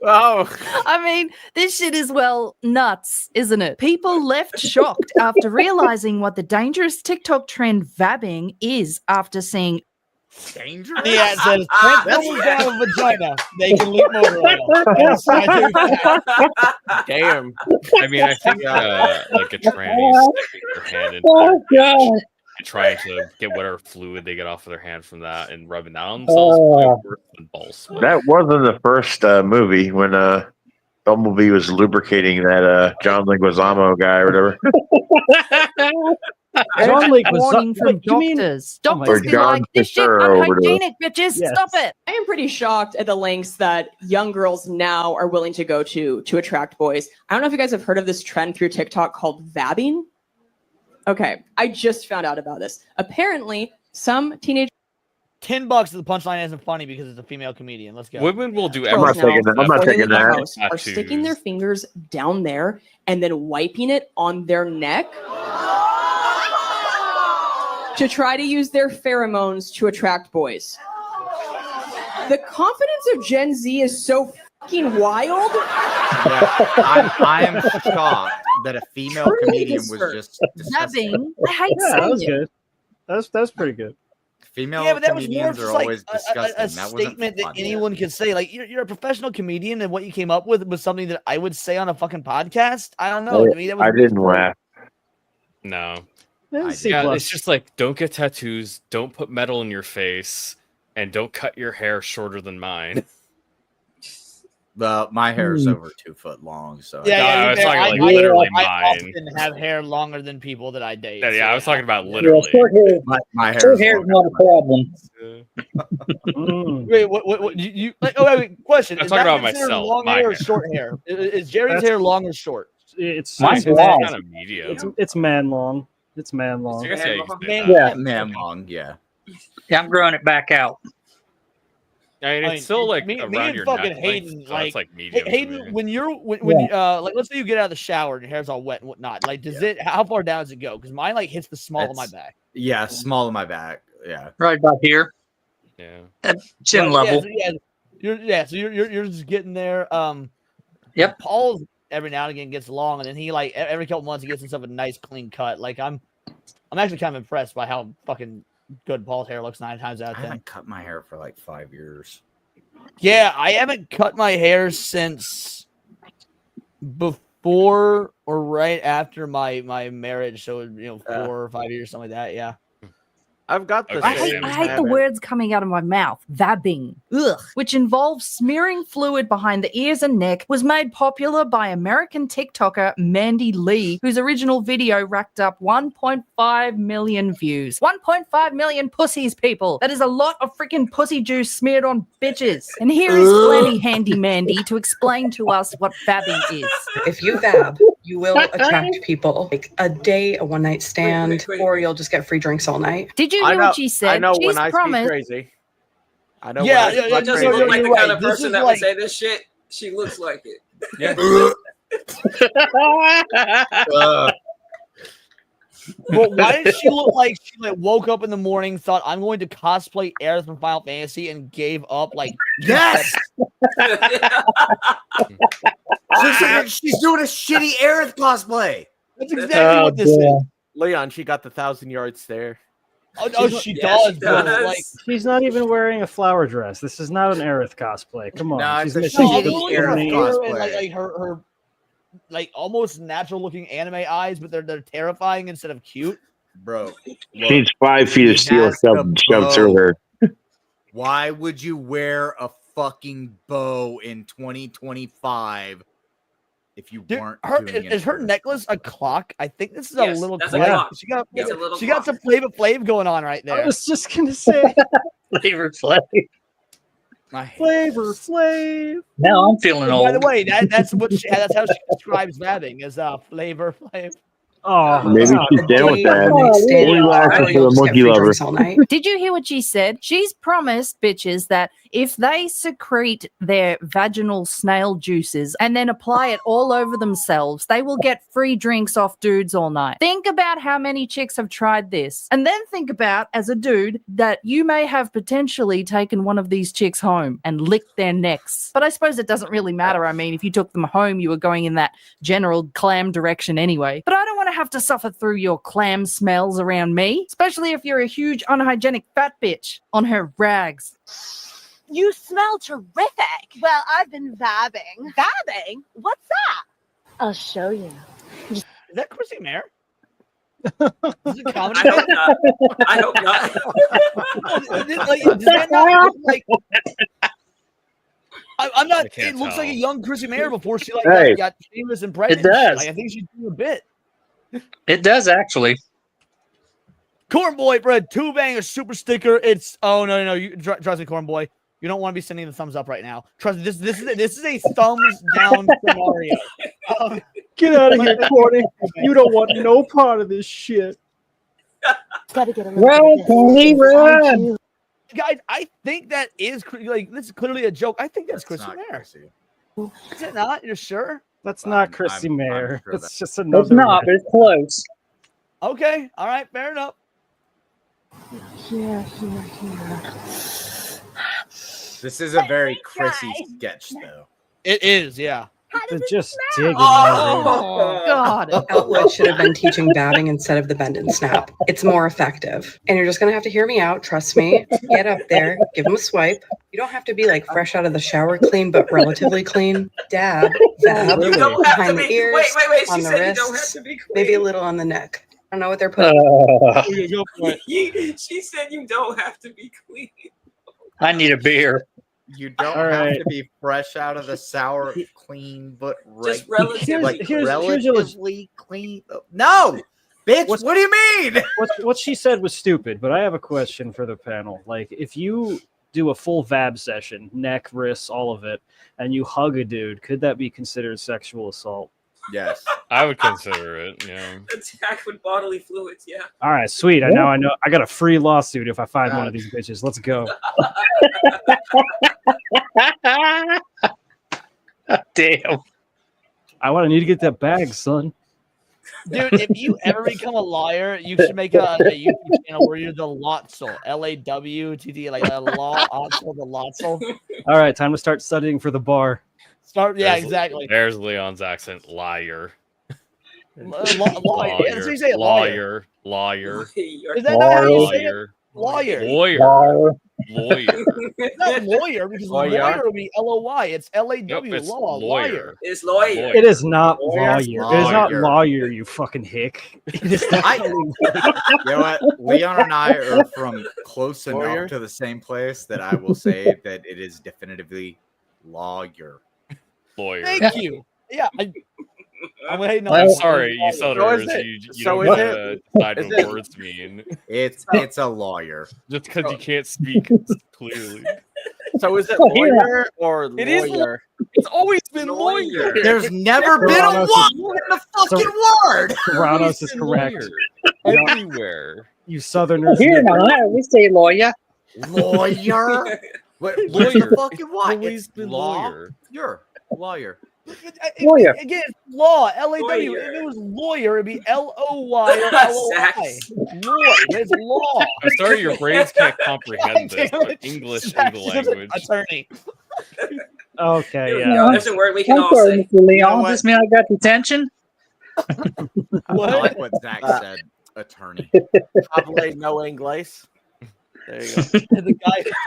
Oh. I mean, this shit is, well, nuts, isn't it? People left shocked after realizing what the dangerous TikTok trend vabbing is after seeing dangerous. Yeah, it says transformers down a vagina. They can leak motor oil. Damn. I mean, I think like a tranny sticking their hand into and trying to get whatever fluid they get off of their hand from that and rubbing that on themselves is worse than ball sweat. That wasn't the first movie when Bumblebee was lubricating that John Leguizamo guy or whatever. John warning from doctors. Doctors be like, this shit unhygienic, bitches. Yes. Stop it. I am pretty shocked at the lengths that young girls now are willing to go to attract boys. I don't know if you guys have heard of this trend through TikTok called vabbing. Okay, I just found out about this. Apparently, some teenage $10 to the punchline isn't funny because it's a female comedian. Let's go. Women will do girls everything. now, I'm not before they taking leave the that. house, are sticking their fingers down there and then wiping it on their neck to try to use their pheromones to attract boys. The confidence of Gen Z is so fucking wild. Yeah, I am shocked that a female comedian was just Vabbing. I hate Yeah, that saying was it. good. That's pretty good. Female Yeah, but that was more comedians just are like always a disgusting. That wasn't statement that funny. anyone could say. Like, you're a professional comedian, and what you came up with was something that I would say on a fucking podcast. I don't know. To me, that was I didn't laugh. No. Yeah, It's just like, don't get tattoos, don't put metal in your face, and don't cut your hair shorter than mine. My hair is over 2 foot long, so I was talking like literally I mine. often have hair longer than people that I date. Yeah, I was talking about Yeah, literally. short hair, my hair short is hair is longer not a problem. Wait, what you like? Oh, wait, question. I'm Is talking that about considered myself, long my hair or hair. short hair? Is Jerry's hair long or short? It's Mine's it's, long. Kind of medium. it's man long. It's man long. I guess you can say Yeah. that. man long, yeah. Yeah, I'm growing it back out. I mean, I it's still like me around and your fucking neck Hayden, length, so it's like medium. to Hayden, me. when you're when like, let's say you get out of the shower and your hair's all wet and whatnot. Like, does it? How far down does it go? Because mine like hits the small of my It's- back. Yeah, small of my back. Yeah. Right about here. Yeah. At chin But, level. So you're just getting there. Yep. Paul's every now and again gets long, and then he like every couple months he gets himself a nice clean cut. Like I'm actually kind of impressed by how fucking good Paul's hair looks 9 times out I of 10. haven't cut my hair for like 5 years. Yeah, I haven't cut my hair since before or right after my marriage. So 4 or 5 years, something like that. Yeah. I've got the I same hate the habit. words coming out of my mouth. Vabbing. Ugh. Which involves smearing fluid behind the ears and neck, was made popular by American TikToker Mandy Lee, whose original video racked up 1.5 million views. 1.5 million pussies, people. That is a lot of freaking pussy juice smeared on bitches. And here is plenty handy Mandy to explain to us what vabbing is. If you vab, you will attract people like a day, a one night stand, or you'll just get free drinks all night. Did you I hear know, what she said? I know She's when I promised. see crazy. I know Yeah, when I yeah, see Doesn't crazy. look like the You're kind right. of This person is that like- would say this shit. She looks like it. Yeah. But why did she look like she woke up in the morning, thought I'm going to cosplay Aerith from Final Fantasy, and gave up like Yes. She's doing a shitty Aerith cosplay. That's exactly what this is. Leon, she got the 1,000-yard stare. Oh, she does, bro. Like, she's not even wearing a flower dress. This is not an Aerith cosplay. Come on, No, she's it's a missing shitty the Aerith name. cosplay. like her like almost natural looking anime eyes, but they're terrifying instead of cute. Bro, She's 5 feet of steel shoved through her. Why would you wear a fucking bow in 2025 if you weren't doing it? Is her necklace a clock? I think this is Yes, a little that's a clock. clock. She got It's a little she got some Flavor Flav going on right there. I was just gonna say Flavor Flav. Flavor Flav. Now I'm feeling By the old. way, that's how she describes Vabbing as Flavor Flav. Oh, Maybe she's down with that. Only lasting for the monkey lover. Did you hear what she said? She's promised bitches that if they secrete their vaginal snail juices and then apply it all over themselves, they will get free drinks off dudes all night. Think about how many chicks have tried this. And then think about, as a dude, that you may have potentially taken one of these chicks home and licked their necks. But I suppose it doesn't really matter. I mean, if you took them home, you were going in that general clam direction anyway. But I don't want to have to suffer through your clam smells around me, especially if you're a huge unhygienic fat bitch on her rags. You smell terrific. Well, I've been vabbing. Vabbing? What's that? I'll show you. Is that Chrissy Mayer? Is it I hope not. I hope not. Does that not look like? I'm not. can't It looks like a tell. young Chrissy Mayer before she Hey. got famous and pregnant. It does. Like, I think she's doing a bit. It does actually. Corn Boy, Brad, two banger super sticker. It's no. You trust me, Corn Boy. You don't want to be sending the thumbs up right now. Trust me, this is a thumbs down scenario. Get out of here, Corny. You don't want no part of this shit. Gotta get a Run, Tony, run! Guys, I think that is this is clearly a joke. I think that's Chrissy not Mayer. Chrissy. Is it not? You're sure? That's not Chrissy I'm Mayer. sure It's just It's another. not, but it's close. Okay. All right. Fair enough. Here. This is a very Chrissy sketch, though. It is. Yeah. They're just digging. Oh, God. Outlet should have been teaching vabbing instead of the bend and snap. It's more effective. And you're just going to have to hear me out. Trust me. Get up there. Give them a swipe. You don't have to be like fresh out of the shower clean, but relatively clean. Dab, vab, You don't have to behind the be. ears, Wait. on She the said you don't have wrists, to be clean. maybe a little on the neck. I don't know what they're putting. Go for it. She said you don't have to be clean. I need a beer. You don't All have right. to be fresh out of the sour clean, but Just relatively. Here's relatively clean. No, bitch. What do you mean? what she said was stupid, but I have a question for the panel. Like, if you do a full vab session, neck, wrists, all of it, and you hug a dude, could that be considered sexual assault? Yes, I would consider it. Yeah. Attack with bodily fluids. Yeah. All right, sweet. I know. I got a free lawsuit if I find one of these bitches. Let's go. Damn. I need to get that bag, son. Dude, if you ever become a liar, you should make a YouTube channel where you're the Lotzel. LAWTT, like a law, Otzel, the Lotzel. All right, time to start studying for the bar. Exactly. There's Leon's accent. Liar. Lawyer. Yeah, that's what you say, lawyer. Lawyer. Is that not how you say it? Lawyer. It's not lawyer because lawyer would be LOY. It's LAW. It's law. lawyer. It's lawyer. It is not lawyer. It is not Lawyer. lawyer, you fucking hick. It is definitely You know what? Leon and I are from close enough to the same place that I will say that it is definitively lawyer. Lawyer. Thank you. Yeah. I'm waiting on I'm that. sorry, you Southerners. You don't have to decide what words mean. It's a lawyer. Just because you can't speak clearly. So is it lawyer or It is lawyer? It's always been lawyer. There's never been a one in the fucking word. Serranos is correct. Everywhere. You Southerners. Here in Ohio, we say lawyer. Lawyer. What's Lawyer. the fucking what? Always It's been law. lawyer. You're lawyer. Lawyer. Again, it's law. LAW. Lawyer. If it was lawyer, it'd be LOY or LOI. Sex. Lawyer. It's law. I'm sorry your brains can't comprehend this, but English is the language. Attorney. Okay, There we yeah. go. There's a word we can I'm all sorry, say. Mr. Leon. what? This mean I got detention? I like what Zach said. Attorney. Probably no English. There you go. The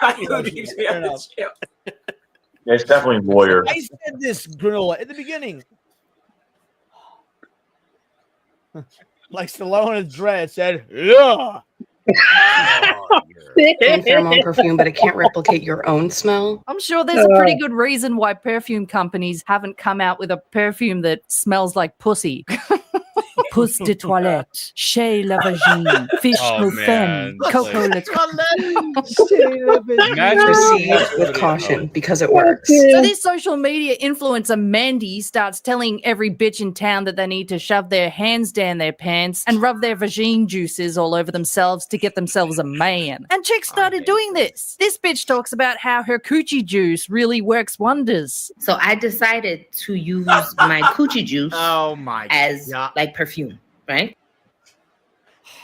guy Who keeps me out of jail? Yeah, it's definitely lawyer. I said this, granola, at the beginning. Like Stallone and Dread said, yeah. And pheromone perfume, but it can't replicate your own smell. I'm sure there's a pretty good reason why perfume companies haven't come out with a perfume that smells like pussy. Pousse de toilette, chez la vagine, fiche Oh, au femme, man. coco Like- le Imagine Proceed if with somebody- caution because it works. So this social media influencer Mandy starts telling every bitch in town that they need to shove their hands down their pants and rub their vagine juices all over themselves to get themselves a man. And chicks started doing this. This bitch talks about how her coochie juice really works wonders. So I decided to use my coochie juice Oh my as God. like perfume, right?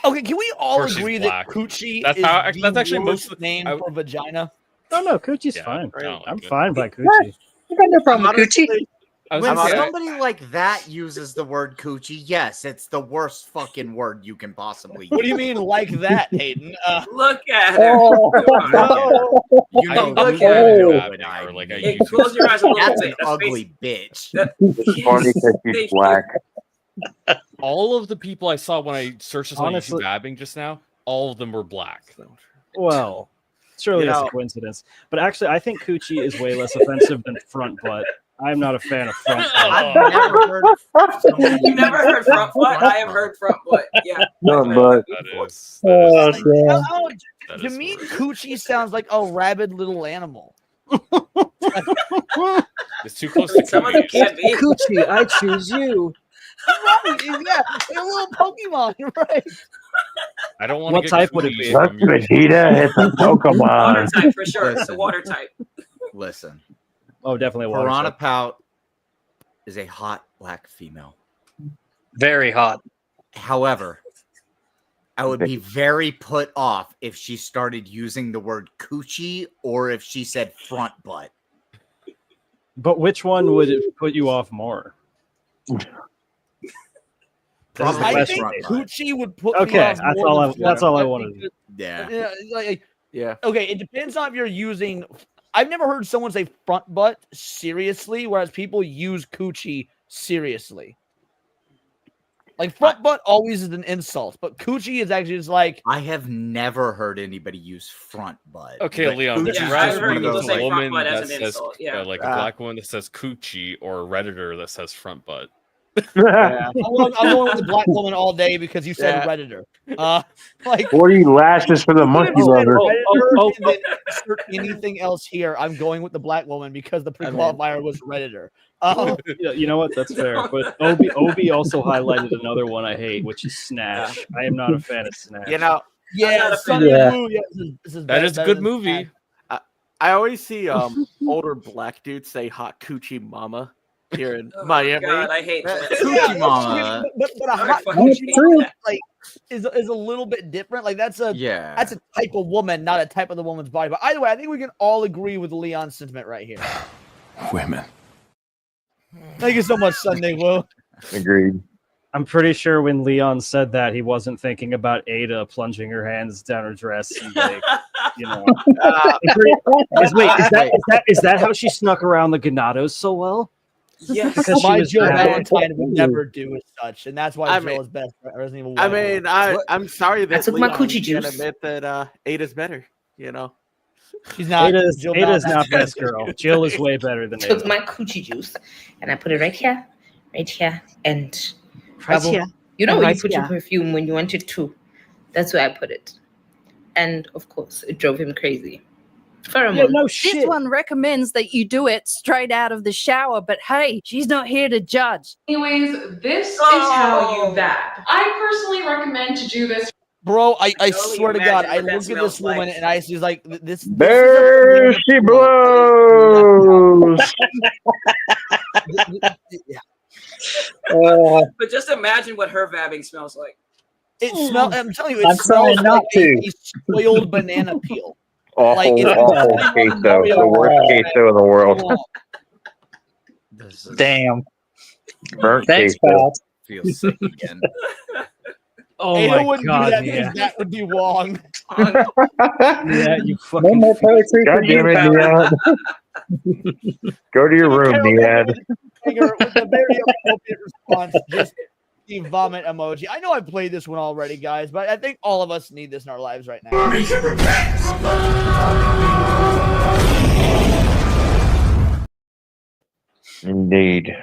Okay, can we all Or she's agree black. that coochie That's is how- the that's actually worst most of- name I- for vagina? Oh no, Coochie's Yeah, fine. I don't I'm like it. fine by Coochie. I got no problem with Coochie. I was When gonna say, somebody like that uses the word coochie, yes, it's the worst fucking word you can possibly use. What do you mean like that, Hayden? Look at her. Oh. Come on. You I know, think look that's at what it. happened, or like I Hey, use close your eyes a little That's bit. an That's ugly bitch. It's funny because she's black. all of the people I saw when I searched this on Honestly- YouTube Vabbing just now. All of them were black. Well, surely You that's know- a coincidence. But actually, I think Coochie is way less offensive than front butt. I'm not a fan of front butt. I've never heard someone You never heard front butt? I have heard front butt. Yeah. No, but That is. Oh, That is damn. Oh, that to is me, worse. coochie sounds like a rabid little animal. It's too close to Some of them cookies. can't be. Coochie, I choose you. Right, yeah, like a little Pokemon, right? I don't want What to get type would it be? cookies that's from your- Vegeta. It's a Water Pokemon. type for sure. It's the Listen. water type. Listen. Oh, definitely a water Piranha type. Pout is a hot black female. Very hot. However, I would be very put off if she started using the word coochie or if she said front butt. But which one would it put you off more? That's the I question. think coochie would put me Okay, off that's more all than I- that's all I front butt wanted. because- Yeah. Yeah, like, Yeah. okay, it depends on if you're using. I've never heard someone say front butt seriously, whereas people use coochie seriously. Like front butt always is an insult, but coochie is actually just like I have never heard anybody use front butt. Okay, But Leon, would coochie's you Yeah, rather I've just heard one of people those, say like, front woman butt as that an says insult, yeah. like a black woman that says coochie or a redditor that says front butt? I'm going with the black woman all day because you said Yeah. redditor. Like 40 lashes for the monkey you said lover. redditor and then insert anything else here. I'm going with the black woman because the I mean- pre-qualifier was redditor. Yeah, you know what? That's fair. But Obi also highlighted another one I hate, which is Snatch. I am not a fan of Snatch. You know, Yeah, Sunday this is That is a better good than movie. Snatch. I always see older black dudes say hot coochie mama here in Oh, Miami. God, I hate that. Coochie mama. But a Sorry, hot fuck. coochie True. mama, like is a little bit different. Like that's a type of woman, not a type of the woman's body. But either way, I think we can all agree with Leon's sentiment right here. Women. Thank you so much, Sunday Will. Agreed. I'm pretty sure when Leon said that, he wasn't thinking about Ada plunging her hands down her dress. And like, you know. Is that how she snuck around the Ganados so well? Yes. Because she My was Jill bad. Valentine would never do as such, and that's why I Jill mean- is best. Resident Evil I 1. mean, I'm sorry that I took my Leon coochie can't juice. admit that Ada's better. You know, she's not. Ada's Jill not Valentine's best girl. Jill is way better than Took Ada. my coochie juice and I put it right here, and Right here. You know And where right you put your here. perfume when you want it to. That's where I put it. And of course, it drove him crazy. Pheromone. Yeah, no This shit. one recommends that you do it straight out of the shower, but hey, she's not here to judge. Anyways, this Oh. is how you vap. I personally recommend to do this. Bro, I only swear to God, imagine I what that looked at smells this woman like. and I was like, this. There she blows. Yeah. But just imagine what her vabbing smells like. It smells. I'm telling you, it I'm smells trying not like to. a spoiled banana peel. Awful, Like, it's awful queso. The worst queso in the world. Damn. Burnt Thanks, queso. pal. Feels sick again. Oh Ada my wouldn't god, do that Nia. because that would be wrong. Yeah, you No fucking. more poetry God for you, damn it, pal. Neon. Go to your room, Neon. With a very appropriate response, just the vomit emoji. I know I played this one already, guys, but I think all of us need this in our lives right now. Indeed.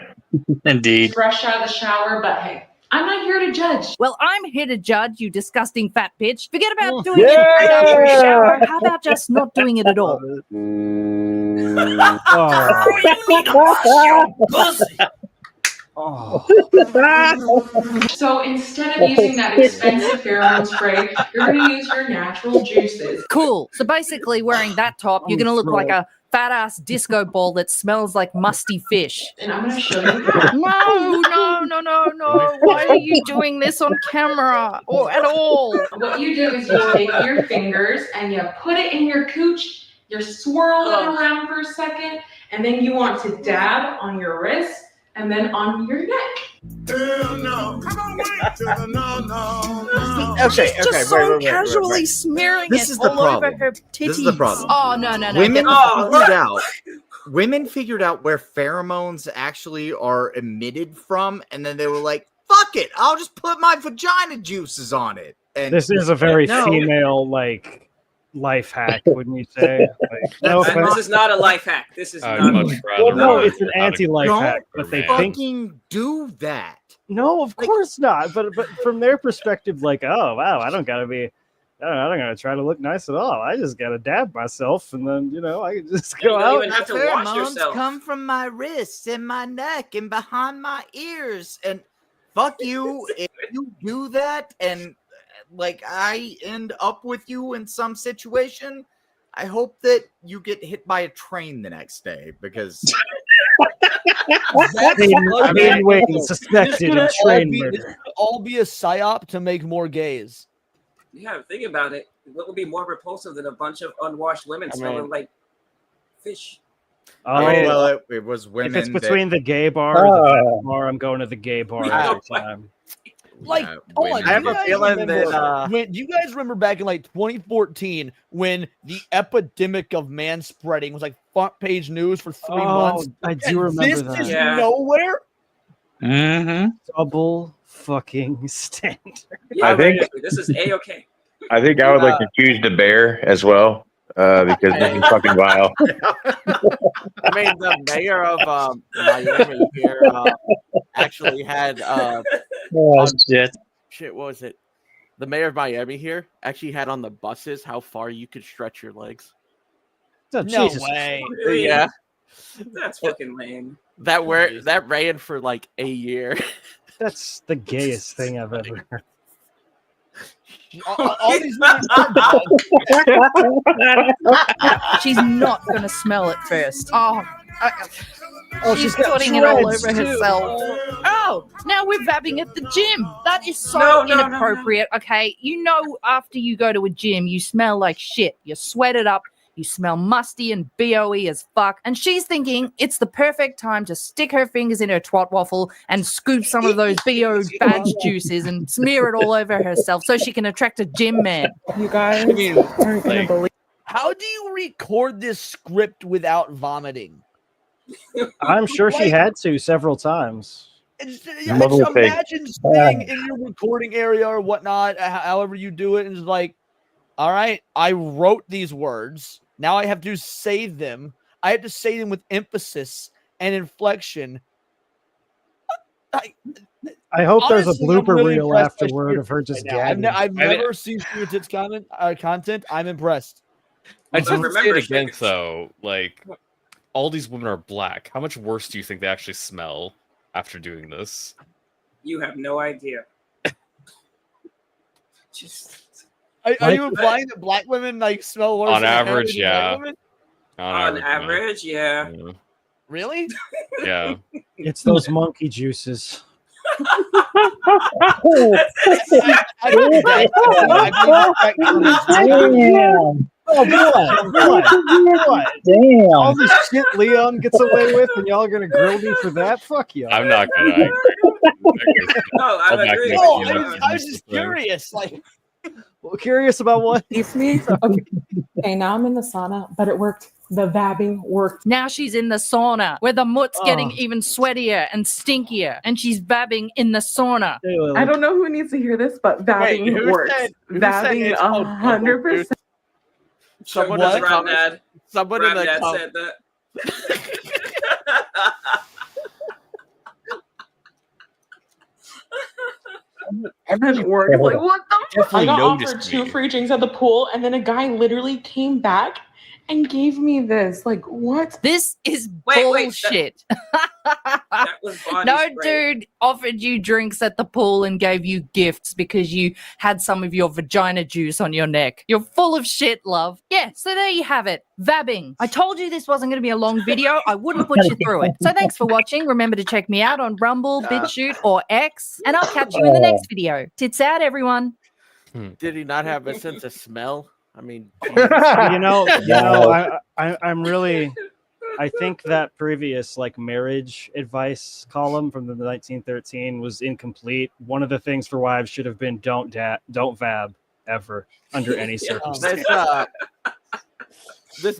Indeed. Fresh out of the shower, but hey, I'm not here to judge. Well, I'm here to judge, you disgusting fat bitch. Forget about doing Yeah! it right after a shower. How about just not doing it at all? So instead of using that expensive pheromone spray, you're going to use your natural juices. Cool. So basically, wearing that top, you're going to look like a fat ass disco ball that smells like musty fish. And I'm going to show you how. No. Why are you doing this on camera or at all? What you do is you take your fingers and you put it in your cooch, you're swirling around for a second, and then you want to dab on your wrist and then on your neck. Okay, She's just so casually smearing This it is the all over problem. her titties. This is the problem. Oh, no. Women figured out where pheromones actually are emitted from, and then they were like, "Fuck it, I'll just put my vagina juices on it." And This is a very female life hack, wouldn't you say? This is not a life hack. This is not. Well, no, it's an anti-life hack, but they think fucking do that. No, of course not. But from their perspective, like, oh wow, I don't gotta try to look nice at all. I just gotta dab myself, and then I can just go don't out. even have to wash yourself. Come from my wrists and my neck and behind my ears, and fuck you if you do that, and like I end up with you in some situation. I hope that you get hit by a train the next day because. Suspected in train murder. This could all be a psyop to make more gays. Yeah, think about it. What would be more repulsive than a bunch of unwashed women smelling like fish? Oh, well, it was women. If it's between the gay bar or the fat bar, I'm going to the gay bar every time. Like, I have a feeling that. Do you guys remember back in like 2014 when the epidemic of man spreading was like front page news for 3 months? I do remember that. This is nowhere. Mm-hmm. Double fucking standard. Yeah, I think this is A-okay. I think I would like to choose the bear as well because this is fucking vile. I mean, the mayor of Miami here actually had shit. What was it? The mayor of Miami here actually had on the buses how far you could stretch your legs. No Jesus. way. Really? Yeah, That's fucking lame. that ran for like a year. That's the gayest thing I've ever heard. All these She's not going to smell it first. She's got putting it all shreds, over too. herself. Oh, now we're vabbing at the gym. That is so No. inappropriate. Okay, after you go to a gym, you smell like shit. You sweat it up. You smell musty and BOE as fuck. And she's thinking it's the perfect time to stick her fingers in her twat waffle and scoop some of those BO badge juices and smear it all over herself so she can attract a gym man. You guys aren't gonna believe. How do you record this script without vomiting? I'm sure she had to several times. Just imagine sitting in your recording area or whatnot, however you do it, and just like, all right, I wrote these words. Now I have to say them. I have to say them with emphasis and inflection. I hope there's a Honestly, I'm blooper really reel impressed by afterward of her Spirit just right now. gagging. I've never seen Spirit's content. I'm impressed. I just want to say remember it again, though. Like, all these women are black. How much worse do you think they actually smell after doing this? You have no idea. Are you implying that black women like smell worse On than average, white yeah. women? On average, yeah. Really? Yeah. It's those monkey juices. Oh, what? Damn. All this shit Leon gets away with, and y'all are gonna grill me for that? Fuck you. I'm not gonna. I agree. I agree. I was just curious. Like, well, curious about what? It's me. Okay, now I'm in the sauna, but it worked. The vabbing worked. Now she's in the sauna where the mutt's getting Oh. even sweatier and stinkier, and she's vabbing in the sauna. I don't know who needs to hear this, but vabbing who works. said Vabbing it's 100%. Someone in the comments. Someone in the Dad comments. said that. And then it worked. Like, what the fuck? I got noticed offered 2 free drinks at the pool, and then a guy literally came back and gave me this. Like, what? This is Wait, bullshit. That was body No spray. dude offered you drinks at the pool and gave you gifts because you had some of your vagina juice on your neck. You're full of shit, love. Yeah, so there you have it. Vabbing. I told you this wasn't going to be a long video. I wouldn't put you through it. So thanks for watching. Remember to check me out on Rumble, BitChute, or X, and I'll catch you in the next video. Tits out, everyone. Did he not have a sense of smell? I mean, I'm really. I think that previous like marriage advice column from the 1913 was incomplete. One of the things for wives should have been don't vab ever under any circumstance. This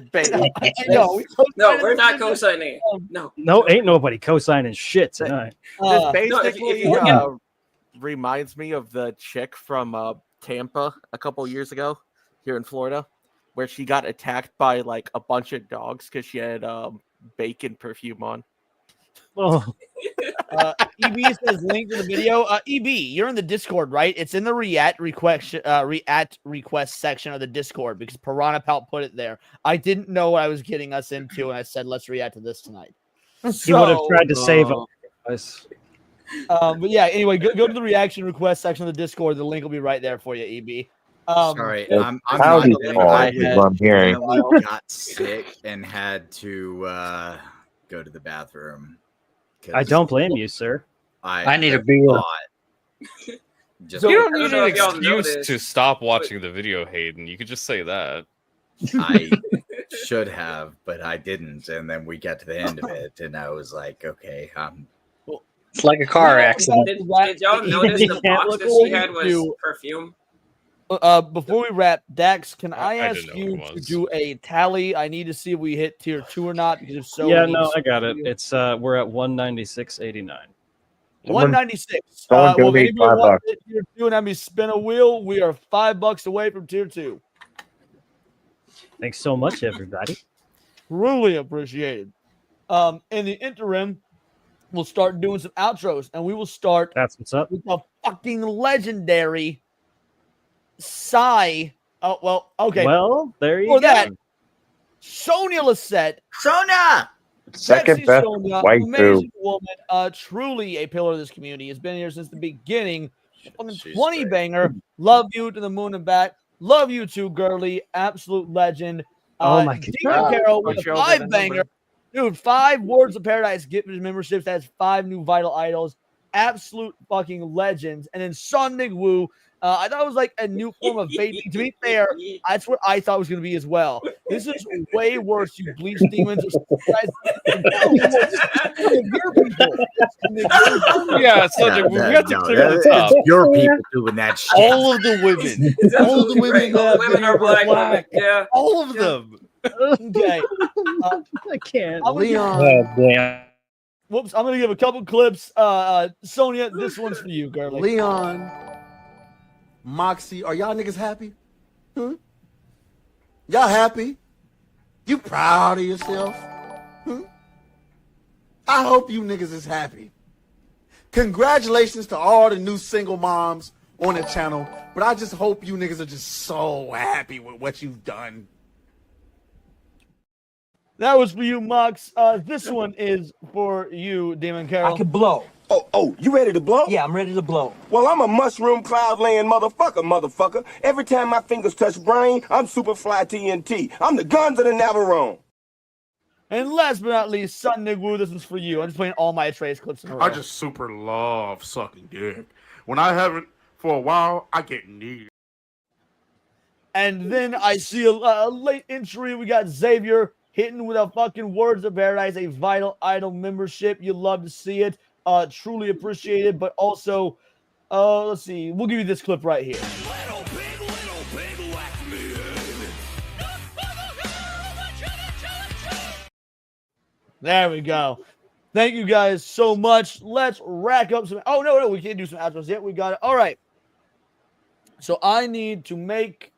No, we're not co-signing. No, ain't nobody co-signing shit tonight. This basically if you reminds me of the chick from Tampa a couple years ago here in Florida, where she got attacked by like a bunch of dogs because she had bacon perfume on. Oh. EB says link to the video. EB, you're in the Discord, right? It's in the react request section of the Discord because Piranha Pal put it there. I didn't know what I was getting us into, and I said let's react to this tonight. He would have tried to save us. But yeah, anyway, go to the reaction request section of the Discord. The link will be right there for you, EB. Sorry, I'm Howdy, not Paul, I is what I'm hearing. got sick and had to go to the bathroom. I don't blame you, sir. I need a beer. Just You don't I need don't know an if y'all excuse noticed, to stop watching the video, Hayden. You could just say that. I should have, but I didn't. And then we got to the end of it, and I was like, okay, It's like a car accident. Did y'all notice the box that she had was perfume? Before we wrap, Dax, can I I ask didn't know you what it to was. do a tally? I need to see if we hit tier 2 or not. Because if so, Yeah, we no, need I got it. to- It's we're at 196.89. 196. Someone Well, donate if anybody $5. wants to hit tier 2 and have me spin a wheel, we are $5 away from tier 2. Thanks so much, everybody. Truly appreciated. In the interim, we'll start doing some outros, and we will start That's what's up. with the fucking legendary Psy. Oh, well, okay. Well, there you For go. that, Sonia Lisette. Sonia! Second Sexy best Sonia, waifu. amazing woman, truly a pillar of this community. Has been here since the beginning. Fucking 20 banger. Love you to the moon and back. Love you too, girly. Absolute legend. Oh my Demon God. Carol with a Show me the 5 number. banger. Dude, 5 Words of Paradise gift memberships. That's 5 new vital idols. Absolute fucking legends. And then Sundig Woo. I thought it was like a new form of vaping. To be fair, that's what I thought it was going to be as well. This is way worse, you bleach demons. Yeah, so we have to clear the top. It's your people doing that shit. All of the women. All of the women All the women are black. Yeah. All of them. Okay. I can't. Leon. Oh, damn. Whoops, I'm going to give a couple clips. Sonia, this one's for you, girlie. Leon, Moxie, are y'all niggas happy? Hmm? Y'all happy? You proud of yourself? Hmm? I hope you niggas is happy. Congratulations to all the new single moms on the channel, but I just hope you niggas are just so happy with what you've done. That was for you, Mox. This one is for you, Demon Carol. I can blow. Oh, you ready to blow? Yeah, I'm ready to blow. Well, I'm a mushroom cloud laying motherfucker. Every time my fingers touch brain, I'm Superfly TNT. I'm the Guns of the Navarone. And last but not least, Son Nigwu, this is for you. I'm just playing all my Atreus clips in a row. I just super love sucking dick. When I haven't for a while, I get needy. And then I see a late entry. We got Xavier hitting with a fucking Words of Paradise, a Vital Idol membership. You love to see it. Truly appreciated, but also, let's see. We'll give you this clip right here. There we go. Thank you guys so much. Let's rack up some. Oh, no, we can't do some outros yet. We got it. All right. So I need to make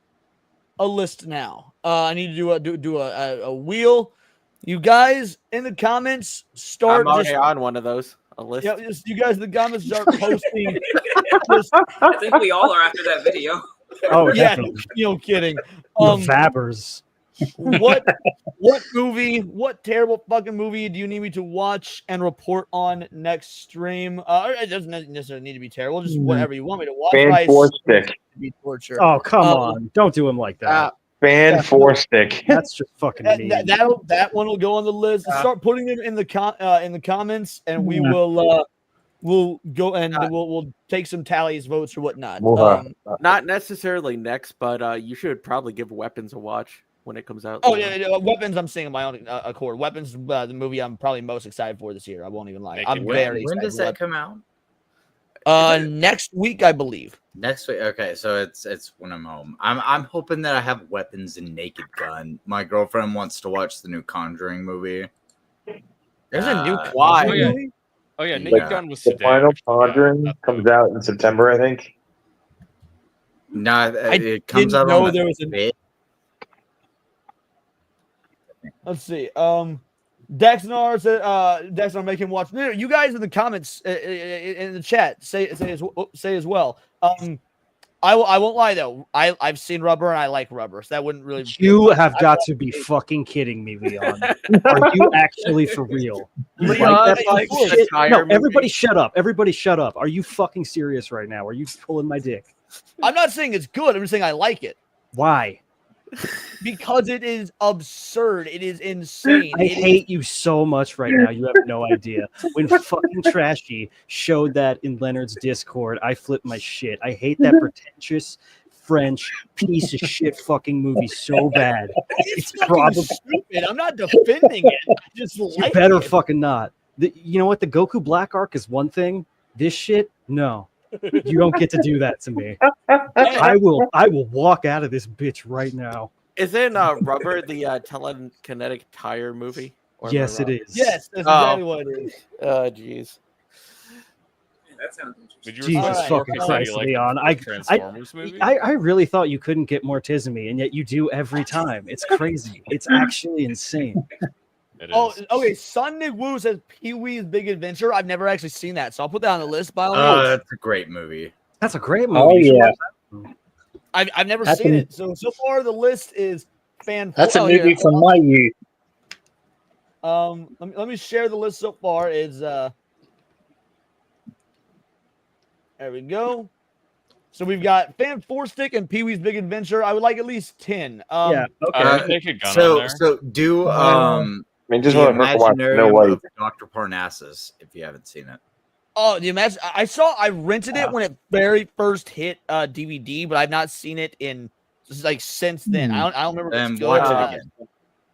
a list now. I need to do a wheel. You guys in the comments start. I'm already on one of those. A list. Yeah, just, you guys in the comments start posting. I think we all are after that video. Oh, yeah, definitely. no kidding. The Vabbers. What movie? What terrible fucking movie do you need me to watch and report on next stream? It doesn't necessarily need to be terrible. Just whatever you want me to watch. Fan Four Stick. Be torture. Oh, come on. Don't do him like that. Fan Four Stick. That's just fucking mean. That one will go on the list. Start putting them in the comments, and we will we'll go and we'll take some tallies, votes, or whatnot. Not necessarily next, but you should probably give Weapons a watch when it comes out. Oh yeah, Weapons. I'm seeing on my own accord. Weapons, the movie I'm probably most excited for this year. I won't even lie. I'm very excited. When does that come out? Next week, I believe. Next week. Okay, so it's when I'm home. I'm hoping that I have Weapons and Naked Gun. My girlfriend wants to watch the new Conjuring movie. There's a new why? Conjuring movie? Oh yeah, Naked Gun was The today. final Conjuring comes out in September, I think. No, I it comes didn't out know on there was a. bit. Let's see. Dexnar said, Dexnar, make him watch. No, you guys in the comments in the chat say as well. I won't lie though. I've seen Rubber and I like Rubber, so that wouldn't really. You have got to be fucking kidding me, Leon. Are you actually for real? You like that shit? No, everybody shut up. Everybody shut up. Are you fucking serious right now? Are you pulling my dick? I'm not saying it's good. I'm just saying I like it. Why? Because it is absurd. It is insane. I hate you so much right now. You have no idea. When fucking Trashy showed that in Leonard's Discord, I flipped my shit. I hate that pretentious French piece of shit fucking movie so bad. It's probably stupid. I'm not defending it. I just you like better it. fucking not. You know what? The Goku Black arc is one thing. This shit, no. You don't get to do that to me. I will walk out of this bitch right now. Isn't Rubber the telekinetic tire movie? Or am I Yes, it wrong? is. Yes, that's exactly what it is. Oh, jeez. That sounds interesting. Did you Jesus fucking Christ, you like Leon. the Transformers movie? I really thought you couldn't get more Tismy, and yet you do every time. It's crazy. It's actually insane. Oh, okay. Son Nick Woo says Pee-wee's Big Adventure. I've never actually seen that, so I'll put that on the list. By all means. That's a great movie. That's a great movie. Oh, You should yeah. watch that. I've never That's seen a- it. So far the list is fan. That's a oh, movie here. from my youth. Let me share the list so far. Is there we go. So we've got Fan Four Stick and Pee-wee's Big Adventure. I would like at least 10. Yeah. Okay. Naked Gun on there. So do I mean, just the want to watch Snow Imaginarium White. of Dr. Parnassus if you haven't seen it. Oh, the imagine I rented it when it very first hit DVD, but I've not seen it in like since then. I don't remember if Then it's good. watch or it not. again.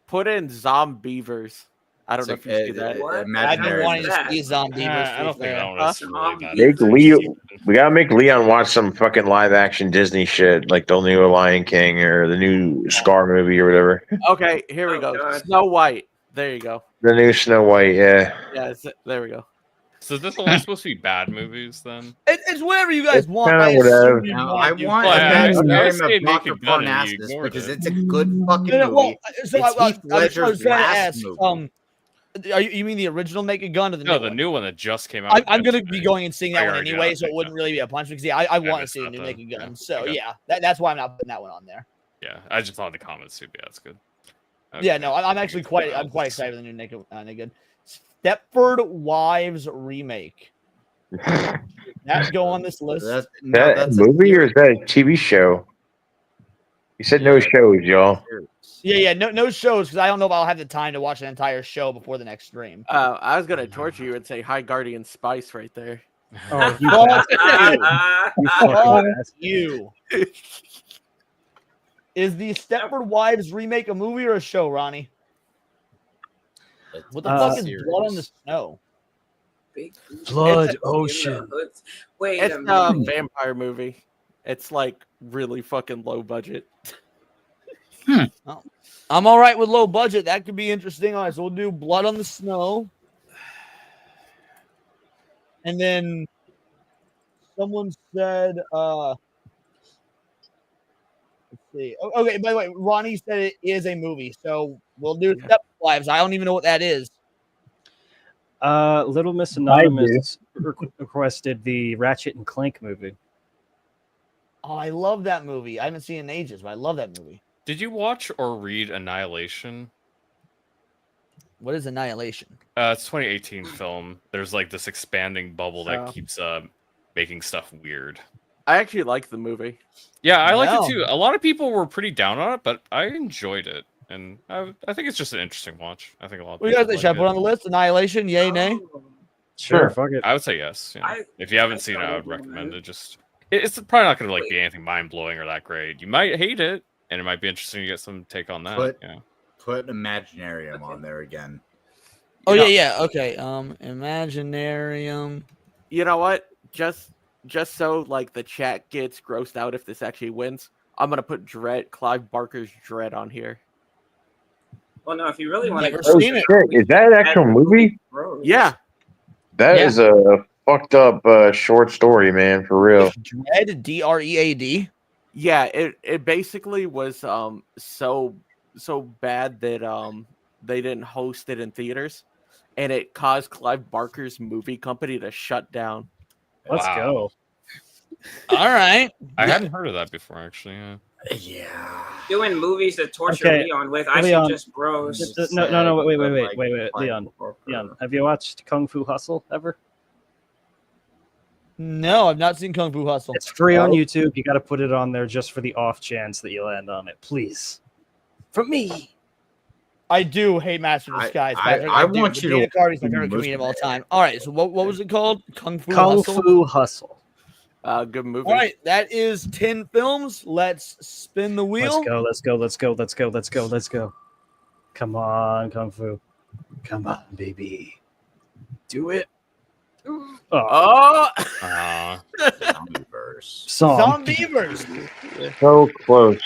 Put in Zombievers. I don't know if you see that. I've been wanting to see Zombie. I don't think that was really that. Make Leo. We gotta make Leon watch some fucking live action Disney shit, like the new Lion King or the new Scar movie or whatever. Okay, here we go. Snow White. There you go. The new Snow White, yeah. Yeah, there we go. So is this only supposed to be bad movies then? It's whatever you guys want. kinda I whatever. assume you No, want I you- want Well, I Imaginarium say of Dr. Naked Gun and you Parnassus ignored because it. it's a good fucking No, well, movie. so It's I Heath was Ledger's trying to last ask. movie. You mean the original Naked Gun or the No, new the one? new one that just came out. I'm going to be yesterday. going and seeing that I one already anyway, got so it it, wouldn't really be a punch because I want to missed see the that new then. Naked Gun. Yeah, So okay. yeah, that's why I'm not putting that one on there. Yeah, I just thought in the comments too. But yeah, that's good. Yeah, no, I'm actually quite excited for the new Naked. Stepford Wives remake. That go on this list. That movie or is that a TV show? You said no shows, y'all. Yeah, no shows because I don't know if I'll have the time to watch an entire show before the next stream. I was gonna torture you and say hi, Guardian Spice right there. Oh, you Fuck bastard. you. Is the Stepford Wives remake a movie or a show, Ronnie? What the fuck is Blood on the Snow? Blood Ocean. Wait It's a a minute. vampire movie. It's like really fucking low budget. Oh, I'm all right with low budget. That could be interesting. All right, so we'll do Blood on the Snow. And then someone said, let's see. Okay, by the way, Ronnie said it is a movie, so we'll do Stepford Wives. I don't even know what that is. Little Miss Anonymous requested the Ratchet and Clank movie. Oh, I love that movie. I haven't seen it in ages, but I love that movie. Did you watch or read Annihilation? What is Annihilation? It's a 2018 film. There's like this expanding bubble that Oh. keeps making stuff weird. I actually like the movie. Yeah, I liked Wow. it too. A lot of people were pretty down on it, but I enjoyed it, and I think it's just an interesting watch. I think a lot of What do you people guys think? like Should I put it. on the list? Annihilation, yay, nay? Sure, fuck it. I would say yes. Yeah. If you haven't seen it, I would recommend it. It's probably not going to like be anything mind blowing or that great. You might hate it, and it might be interesting to get some take on that. Put Imaginarium on there again. Oh yeah. Okay. Imaginarium. You know what? Just so like the chat gets grossed out if this actually wins, I'm gonna put Clive Barker's Dread on here. Well, no, if you really want to. Oh shit! Is that an actual movie? Yeah. That is a fucked up short story, man. For real. Dread, DREAD. Yeah, it basically was so bad that they didn't host it in theaters, and it caused Clive Barker's movie company to shut down. Let's go. All right. I hadn't heard of that before, actually. Yeah. Doing movies to torture Okay, Leon with, I Leon, suggest bros. No, wait, Leon, have you watched Kung Fu Hustle ever? No, I've not seen Kung Fu Hustle. It's free on YouTube. You got to put it on there just for the off chance that you land on it, please. From me. I do hate Master of Disguise. Patrick. I do. want But you Dana to- Carvey's my favorite comedian of all time. All right, so what was it called? Kung Fu Kung Hustle? Fu Hustle. Good movie. All right, that is 10 films. Let's spin the wheel. Let's go. Come on, Kung Fu. Come on, baby. Do it. Oh! Song. Zombievers. So close.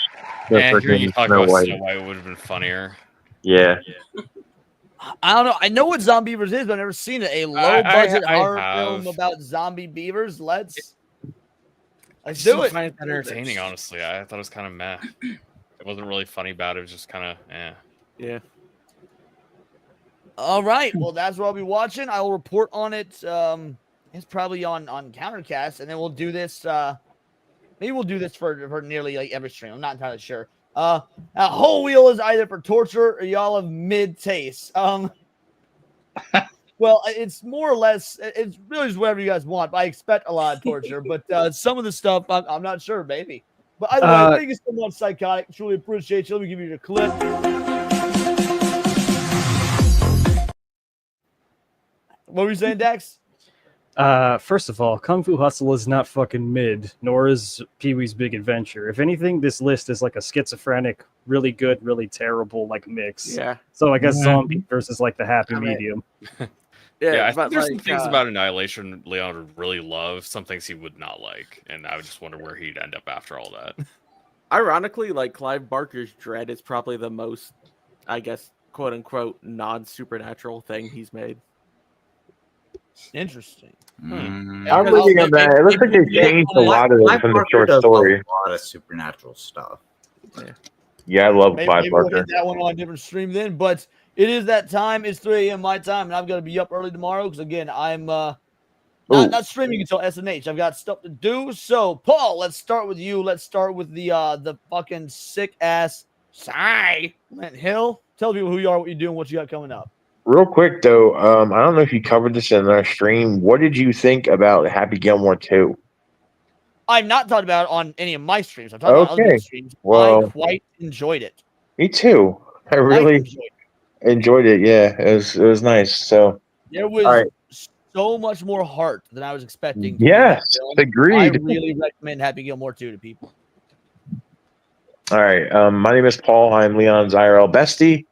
to And hearing you freaking talk Snow about White. Snow White would have been funnier. Yeah. I don't know. I know what Zombievers is, but I've never seen it. A low-budget horror film about zombie beavers. Let's I do still it. find it entertaining, honestly. I thought it was kind of meh. It wasn't really funny about it. It was just kind of Yeah. All right. Well, that's what I'll be watching. I will report on it. It's probably on Countercast, and then we'll do this. Maybe we'll do this for nearly like every stream. I'm not entirely sure. A whole wheel is either for torture or y'all of mid taste. Well, it's more or less. It's really just whatever you guys want. But I expect a lot of torture, but some of the stuff I'm not sure, maybe. But either way, thank you so much, Psychotic. Truly appreciate you. Let me give you your clip. What were you saying, Dax? First of all, Kung Fu Hustle is not fucking mid, nor is Pee-wee's Big Adventure. If anything, this list is like a schizophrenic, really good, really terrible like mix. Yeah. So I guess zombie versus like the happy medium. Yeah, I but think there's some like, things about Annihilation Leon would really love, some things he would not like, and I would just wonder where he'd end up after all that. Ironically, like Clive Barker's Dread is probably the most, I guess, quote unquote, non-supernatural thing he's made. Interesting. I'm reading on that. It looks like they changed a lot of it from the short story. A lot of supernatural stuff. Yeah, I love Maybe Clive we'll Barker. hit that one on a different stream then. But it is that time. It's 3 a.m. my time, and I've got to be up early tomorrow because again, I'm not streaming until SNH. I've got stuff to do. So, Paul, let's start with you. Let's start with the fucking sick ass Silent Hill. Tell people who you are, what you're doing, what you got coming up. Real quick though, I don't know if you covered this in our stream. What did you think about Happy Gilmore 2? I'm not talking about it on any of my streams. I'm talking about other Okay. streams. I Well, quite enjoyed it. me too. I really enjoyed it. Yeah, it was nice. So, There all was right. so much more heart than I was expecting. Yes, I agreed. really recommend Happy Gilmore 2 to people. All right. My name is Paul. I'm Leon's IRL bestie.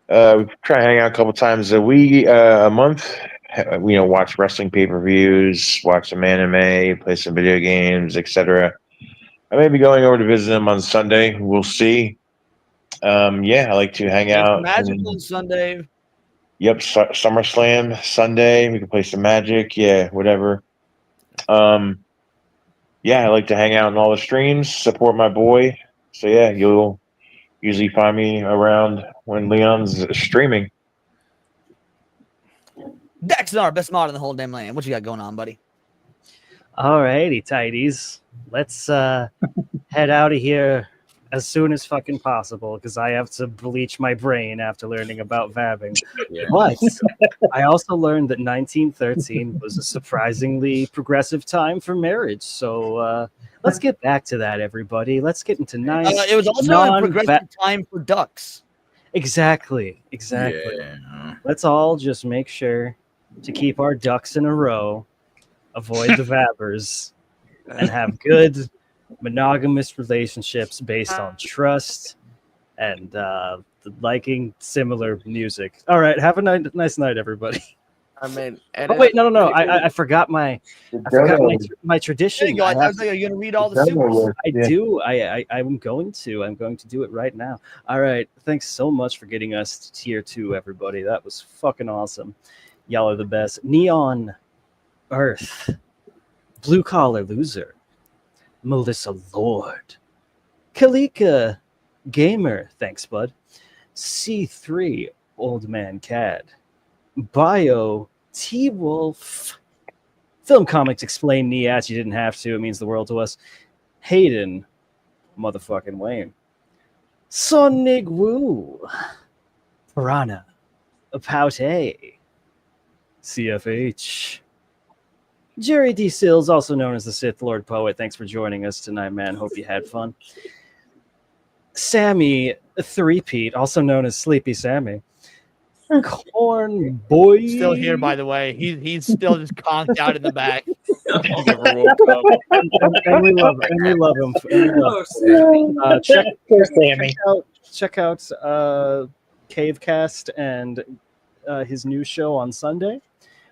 We try to hang out a couple times a month. Watch wrestling pay-per-views, watch some anime, play some video games, etc. I may be going over to visit him on Sunday. We'll see. I like to hang out. Magic on Sunday. Yep, SummerSlam Sunday. We can play some Magic. Yeah, whatever. I like to hang out in all the streams, support my boy. So yeah, you'll usually find me around when Leon's streaming. Daxnar, best mod in the whole damn land. What you got going on, buddy? Alrighty, tighties. Let's head out of here as soon as fucking possible because I have to bleach my brain after learning about vabbing. Yeah. But I also learned that 1913 was a surprisingly progressive time for marriage. So let's get back to that, everybody. Let's get into nice. It was also a progressive time for ducks. Exactly. Yeah. Let's all just make sure to keep our ducks in a row, avoid the vabbers, and have good monogamous relationships based on trust and liking similar music. All right, have a nice night, everybody. I mean, oh wait, no. I forgot my tradition. There you go. I was like, are you gonna read all the supers? I do. I'm going to. I'm going to do it right now. All right. Thanks so much for getting us to tier 2, everybody. That was fucking awesome. Y'all are the best. Neon Earth, Blue Collar Loser, Melissa Lord, Kalika Gamer. Thanks, bud. C3 Old Man Cad, Bio T Wolf, Film Comics Explain Niats. You didn't have to. It means the world to us. Hayden, motherfucking Wayne, Sonic Woo, Piranha, Paute, CFH, Jerry D. Sills, also known as the Sith Lord Poet. Thanks for joining us tonight, man. Hope you had fun. Sammy Threepeat, also known as Sleepy Sammy. Corn Boy. Still here, by the way. He's still just conked out in the back. And we love him. And we love him. Check out Cavecast and his new show on Sunday.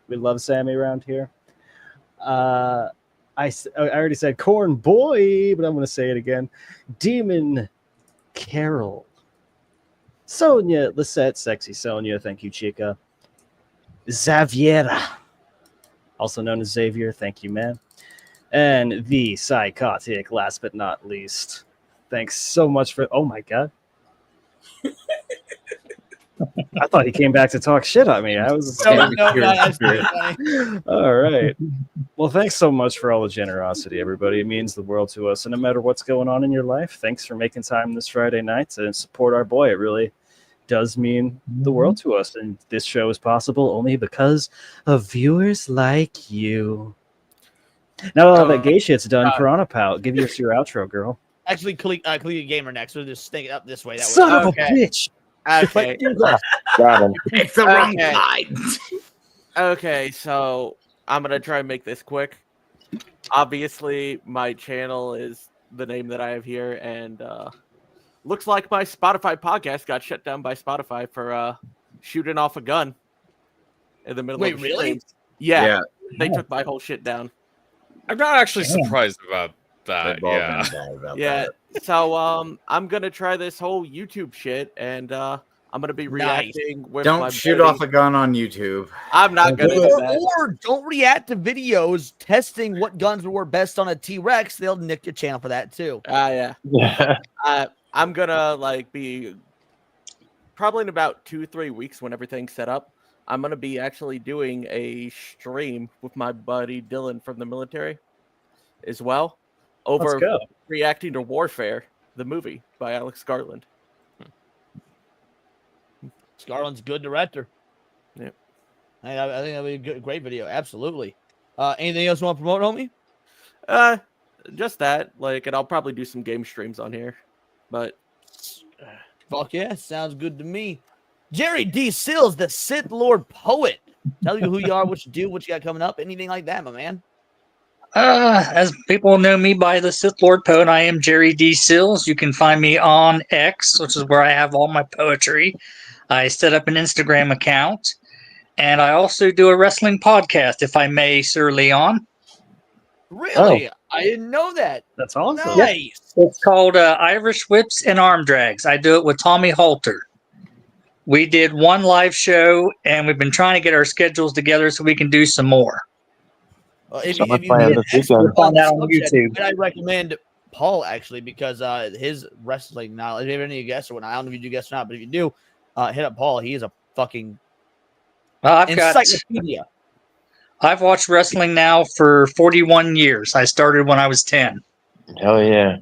We love Sammy around here. I already said Corn Boy, but I'm going to say it again. Demon Carol. Sonia Lisette, Sexy Sonia. Thank you, Chica. Xaviera, also known as Xavier. Thank you, man. And the Psychotic, last but not least. Thanks so much for... Oh, my God. I thought he came back to talk shit on me. I was all right. Well, thanks so much for all the generosity, everybody. It means the world to us. And no matter what's going on in your life, thanks for making time this Friday night to support our boy. It really does mean the world to us. And this show is possible only because of viewers like you. Now all that gay shit's done, Piranha Pal, give us your outro, girl. Actually, click Gamer next. We'll just stick it up this way. That Son way. of a bitch. Okay. Got him. It's the wrong side. Okay, so I'm gonna try and make this quick. Obviously, my channel is the name that I have here, and looks like my Spotify podcast got shut down by Spotify for shooting off a gun in the middle of the stream. Yeah, they took my whole shit down. I'm not actually surprised about that. Yeah. So I'm gonna try this whole YouTube shit, and I'm gonna be reacting with. Don't my shoot buddy. off a gun on YouTube. I'm not gonna do that. Or don't react to videos testing what guns were best on a T-Rex. They'll nick your channel for that too. Yeah. I'm gonna be probably in about 2-3 weeks when everything's set up. I'm gonna be actually doing a stream with my buddy Dylan from the military as well, over reacting to Warfare, the movie by Alex Garland. Garland's good director. Yeah, I think that'll be a great video. Absolutely. Anything else you want to promote, homie? just that. Like, and I'll probably do some game streams on here. But fuck yeah, sounds good to me. Jerry D. Sills, the Sith Lord poet. Tell you who you are, what you do, what you got coming up, anything like that, my man. As people know me by the Sith Lord Poet, I am Jerry D. Sills. You can find me on X, which is where I have all my poetry. I set up an Instagram account, and I also do a wrestling podcast, if I may, Sir Leon. Really? I didn't know that. That's awesome. Nice. It's called Irish Whips and Arm Drags. I do it with Tommy Halter. We did one live show, and we've been trying to get our schedules together so we can do some more. If Someone's you playing get this expert weekend. on Find out on subject, YouTube. I recommend Paul actually because his wrestling knowledge. If you have any guests or whatnot, I don't know if you do guests or not, but if you do, hit up Paul. He is a fucking encyclopedia. I've watched wrestling now for 41 years. I started when I was 10. Hell yeah.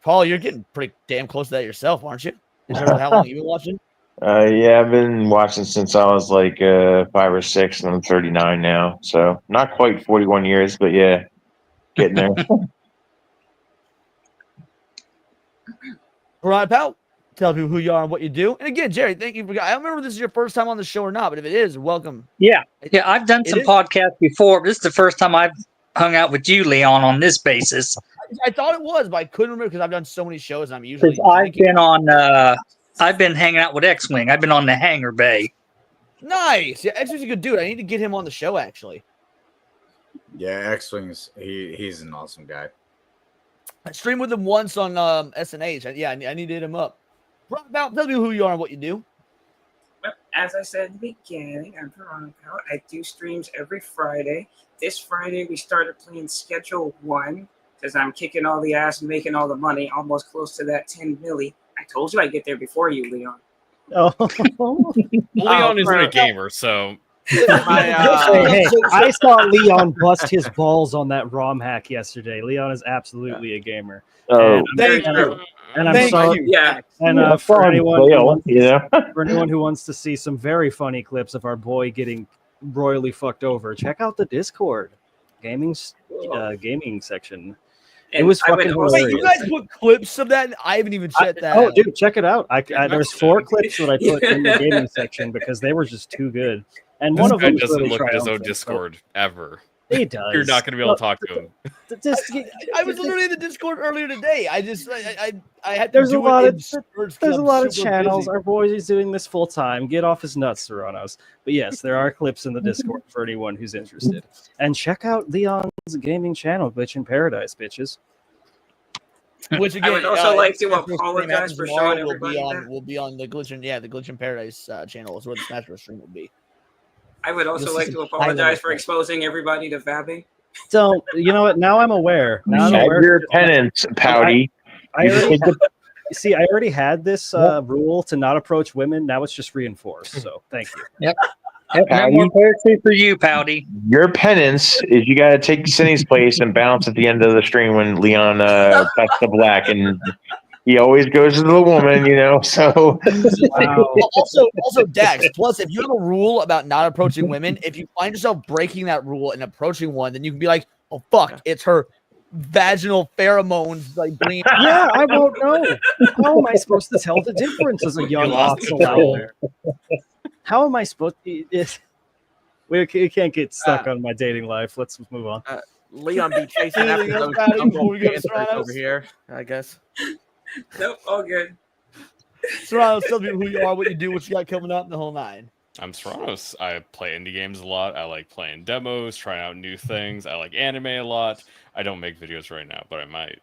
Paul, you're getting pretty damn close to that yourself, aren't you? In terms of how long you've been watching? Yeah, I've been watching since I was like 5 or 6, and I'm 39 now. So not quite 41 years, but yeah, getting there. All right, pal. Tell people who you are and what you do. And again, Jerry, thank you for. I don't remember if this is your first time on the show or not, but if it is, welcome. Yeah, I've done some podcasts before, but this is the first time I've hung out with you, Leon, on this basis. I thought it was, but I couldn't remember because I've done so many shows. And I'm usually I've been hanging out with X-Wing. I've been on the Hangar Bay. Nice. Yeah, X-Wing's a good dude. I need to get him on the show, actually. Yeah, X-Wing's he's an awesome guy. I streamed with him once on SNH. Yeah, I need to hit him up. Tell me who you are and what you do. Well, as I said in the beginning, I'm Veronica. I do streams every Friday. This Friday, we started playing Schedule 1 because I'm kicking all the ass and making all the money, almost close to that 10 milli. I told you I'd get there before you, Leon. Oh, Leon isn't a gamer, so. Hey, I saw Leon bust his balls on that ROM hack yesterday. Leon is absolutely a gamer. Oh, and I'm sorry. Yeah. And for anyone who who wants to see some very funny clips of our boy getting royally fucked over, check out the Discord gaming section. It was fucking hilarious. Wait, you guys put clips of that? I haven't even checked that. Oh, dude, check it out. There's 4 clips that I put in the gaming section because they were just too good. And This one of guy them doesn't really look at his own triumphant, Discord ever. He does. You're not going to be able to talk to him. I was literally in the Discord earlier today. I had to There's a do lot it of in spurts 'cause there's a I'm lot of super channels. busy. Our boy is doing this full time. Get off his nuts, Serranos. But yes, there are clips in the Discord for anyone who's interested. And check out Leon's gaming channel, Glitch in Paradise, bitches. Which again, I would also like to Smash Bros. apologize stream for tomorrow showing everybody that. will be on the Glitch in Paradise channel. Is where the Smash Bros. Stream will be. I would also You'll like see to some apologize highlights for of it. exposing everybody to Vabbing. So you know what? Now I'm aware. Now I'm Have aware. your penance, Pouty. I already see. I already had this rule to not approach women. Now it's just reinforced. So thank you. Yep. No more poetry for you, Pouty. Your penance is you got to take Cindy's place and bounce at the end of the stream when Leon cuts the black, and he always goes to the woman, So Also, Dax. Plus, if you have a rule about not approaching women, if you find yourself breaking that rule and approaching one, then you can be like, "Oh fuck, it's her vaginal pheromones like bringing." Yeah, I won't know. How am I supposed to tell the difference as a young oxel out there? How am I supposed to? We can't get stuck on my dating life. Let's move on. Leon be chasing after Anything else, those Patty, jungle before we go to panthers Serranos? over here, I guess. Nope, all good. Serranos, tell me who you are, what you do, what you got coming up, the whole nine. I'm Serranos. I play indie games a lot. I like playing demos, trying out new things. I like anime a lot. I don't make videos right now, but I might.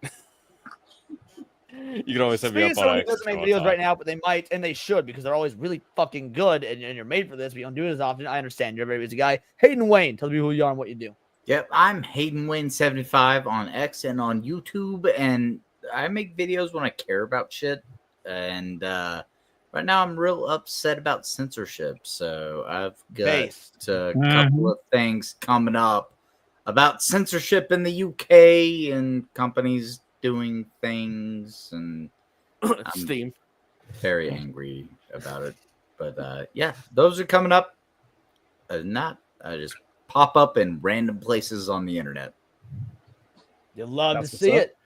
You can always hit me up on Someone X. doesn't make videos right now, but they might, and they should, because they're always really fucking good, and you're made for this, but you don't do it as often. I understand. You're a very busy guy. Hayden Wayne, tell me who you are and what you do. Yep, I'm Hayden Wayne 75 on X and on YouTube, and I make videos when I care about shit. And right now, I'm real upset about censorship, so I've got a couple of things coming up about censorship in the UK and companies doing things, and I'm Steam. very angry about it. But yeah, those are coming up. Just pop up in random places on the internet. You love That's to what's see up. it.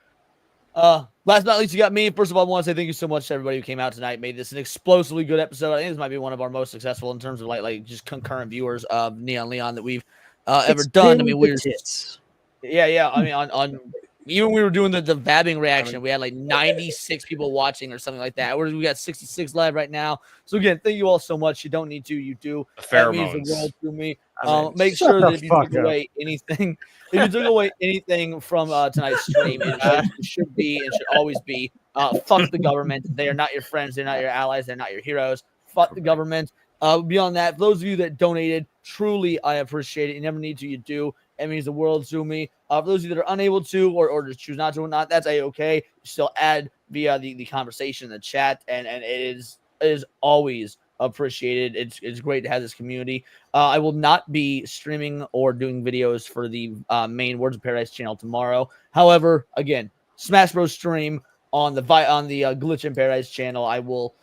Last but not least, you got me. First of all, I want to say thank you so much to everybody who came out tonight. Made this an explosively good episode. I think this might be one of our most successful in terms of like just concurrent viewers of Neon Leon that we've ever done. I mean, we were yeah. I mean, on even when we were doing the vabbing reaction, we had like 96 people watching or something like that. We got 66 live right now. So again, thank you all so much. You don't need to, you do. That means the Pheromones. world to me. I mean, Make shut sure the that if you fuck took up. away anything, if you took away anything from tonight's stream, it should be and should always be fuck the government. They are not your friends. They're not your allies. They're not your heroes. Fuck the government. Beyond that, for those of you that donated, truly, I appreciate it. You never need to, you do. It means the world to me. For those of you that are unable to or just choose not to or not, that's a-okay. You still add via the conversation in the chat, and it is always appreciated. It's great to have this community. I will not be streaming or doing videos for the main Words of Paradise channel tomorrow. However, again, Smash Bros stream on the Glitch in Paradise channel. I will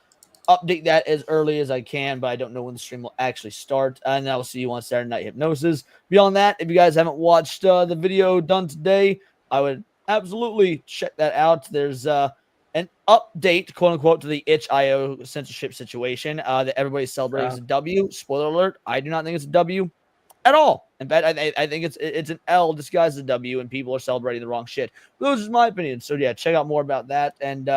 update that as early as I can, but I don't know when the stream will actually start. And I will see you on Saturday Night Hypnosis. Beyond that, if you guys haven't watched the video done today, I would absolutely check that out. There's an update, quote unquote, to the itch.io censorship situation that everybody's celebrating as a W. Spoiler alert, I do not think it's a W at all. In fact, I think it's an L disguised as a W, and people are celebrating the wrong shit. Those is my opinion. So yeah, check out more about that, and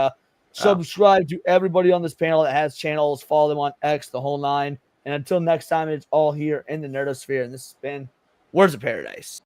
subscribe to everybody on this panel that has channels. Follow them on X, the whole nine. And until next time, it's all here in the Nerdosphere, and this has been Words of Paradise.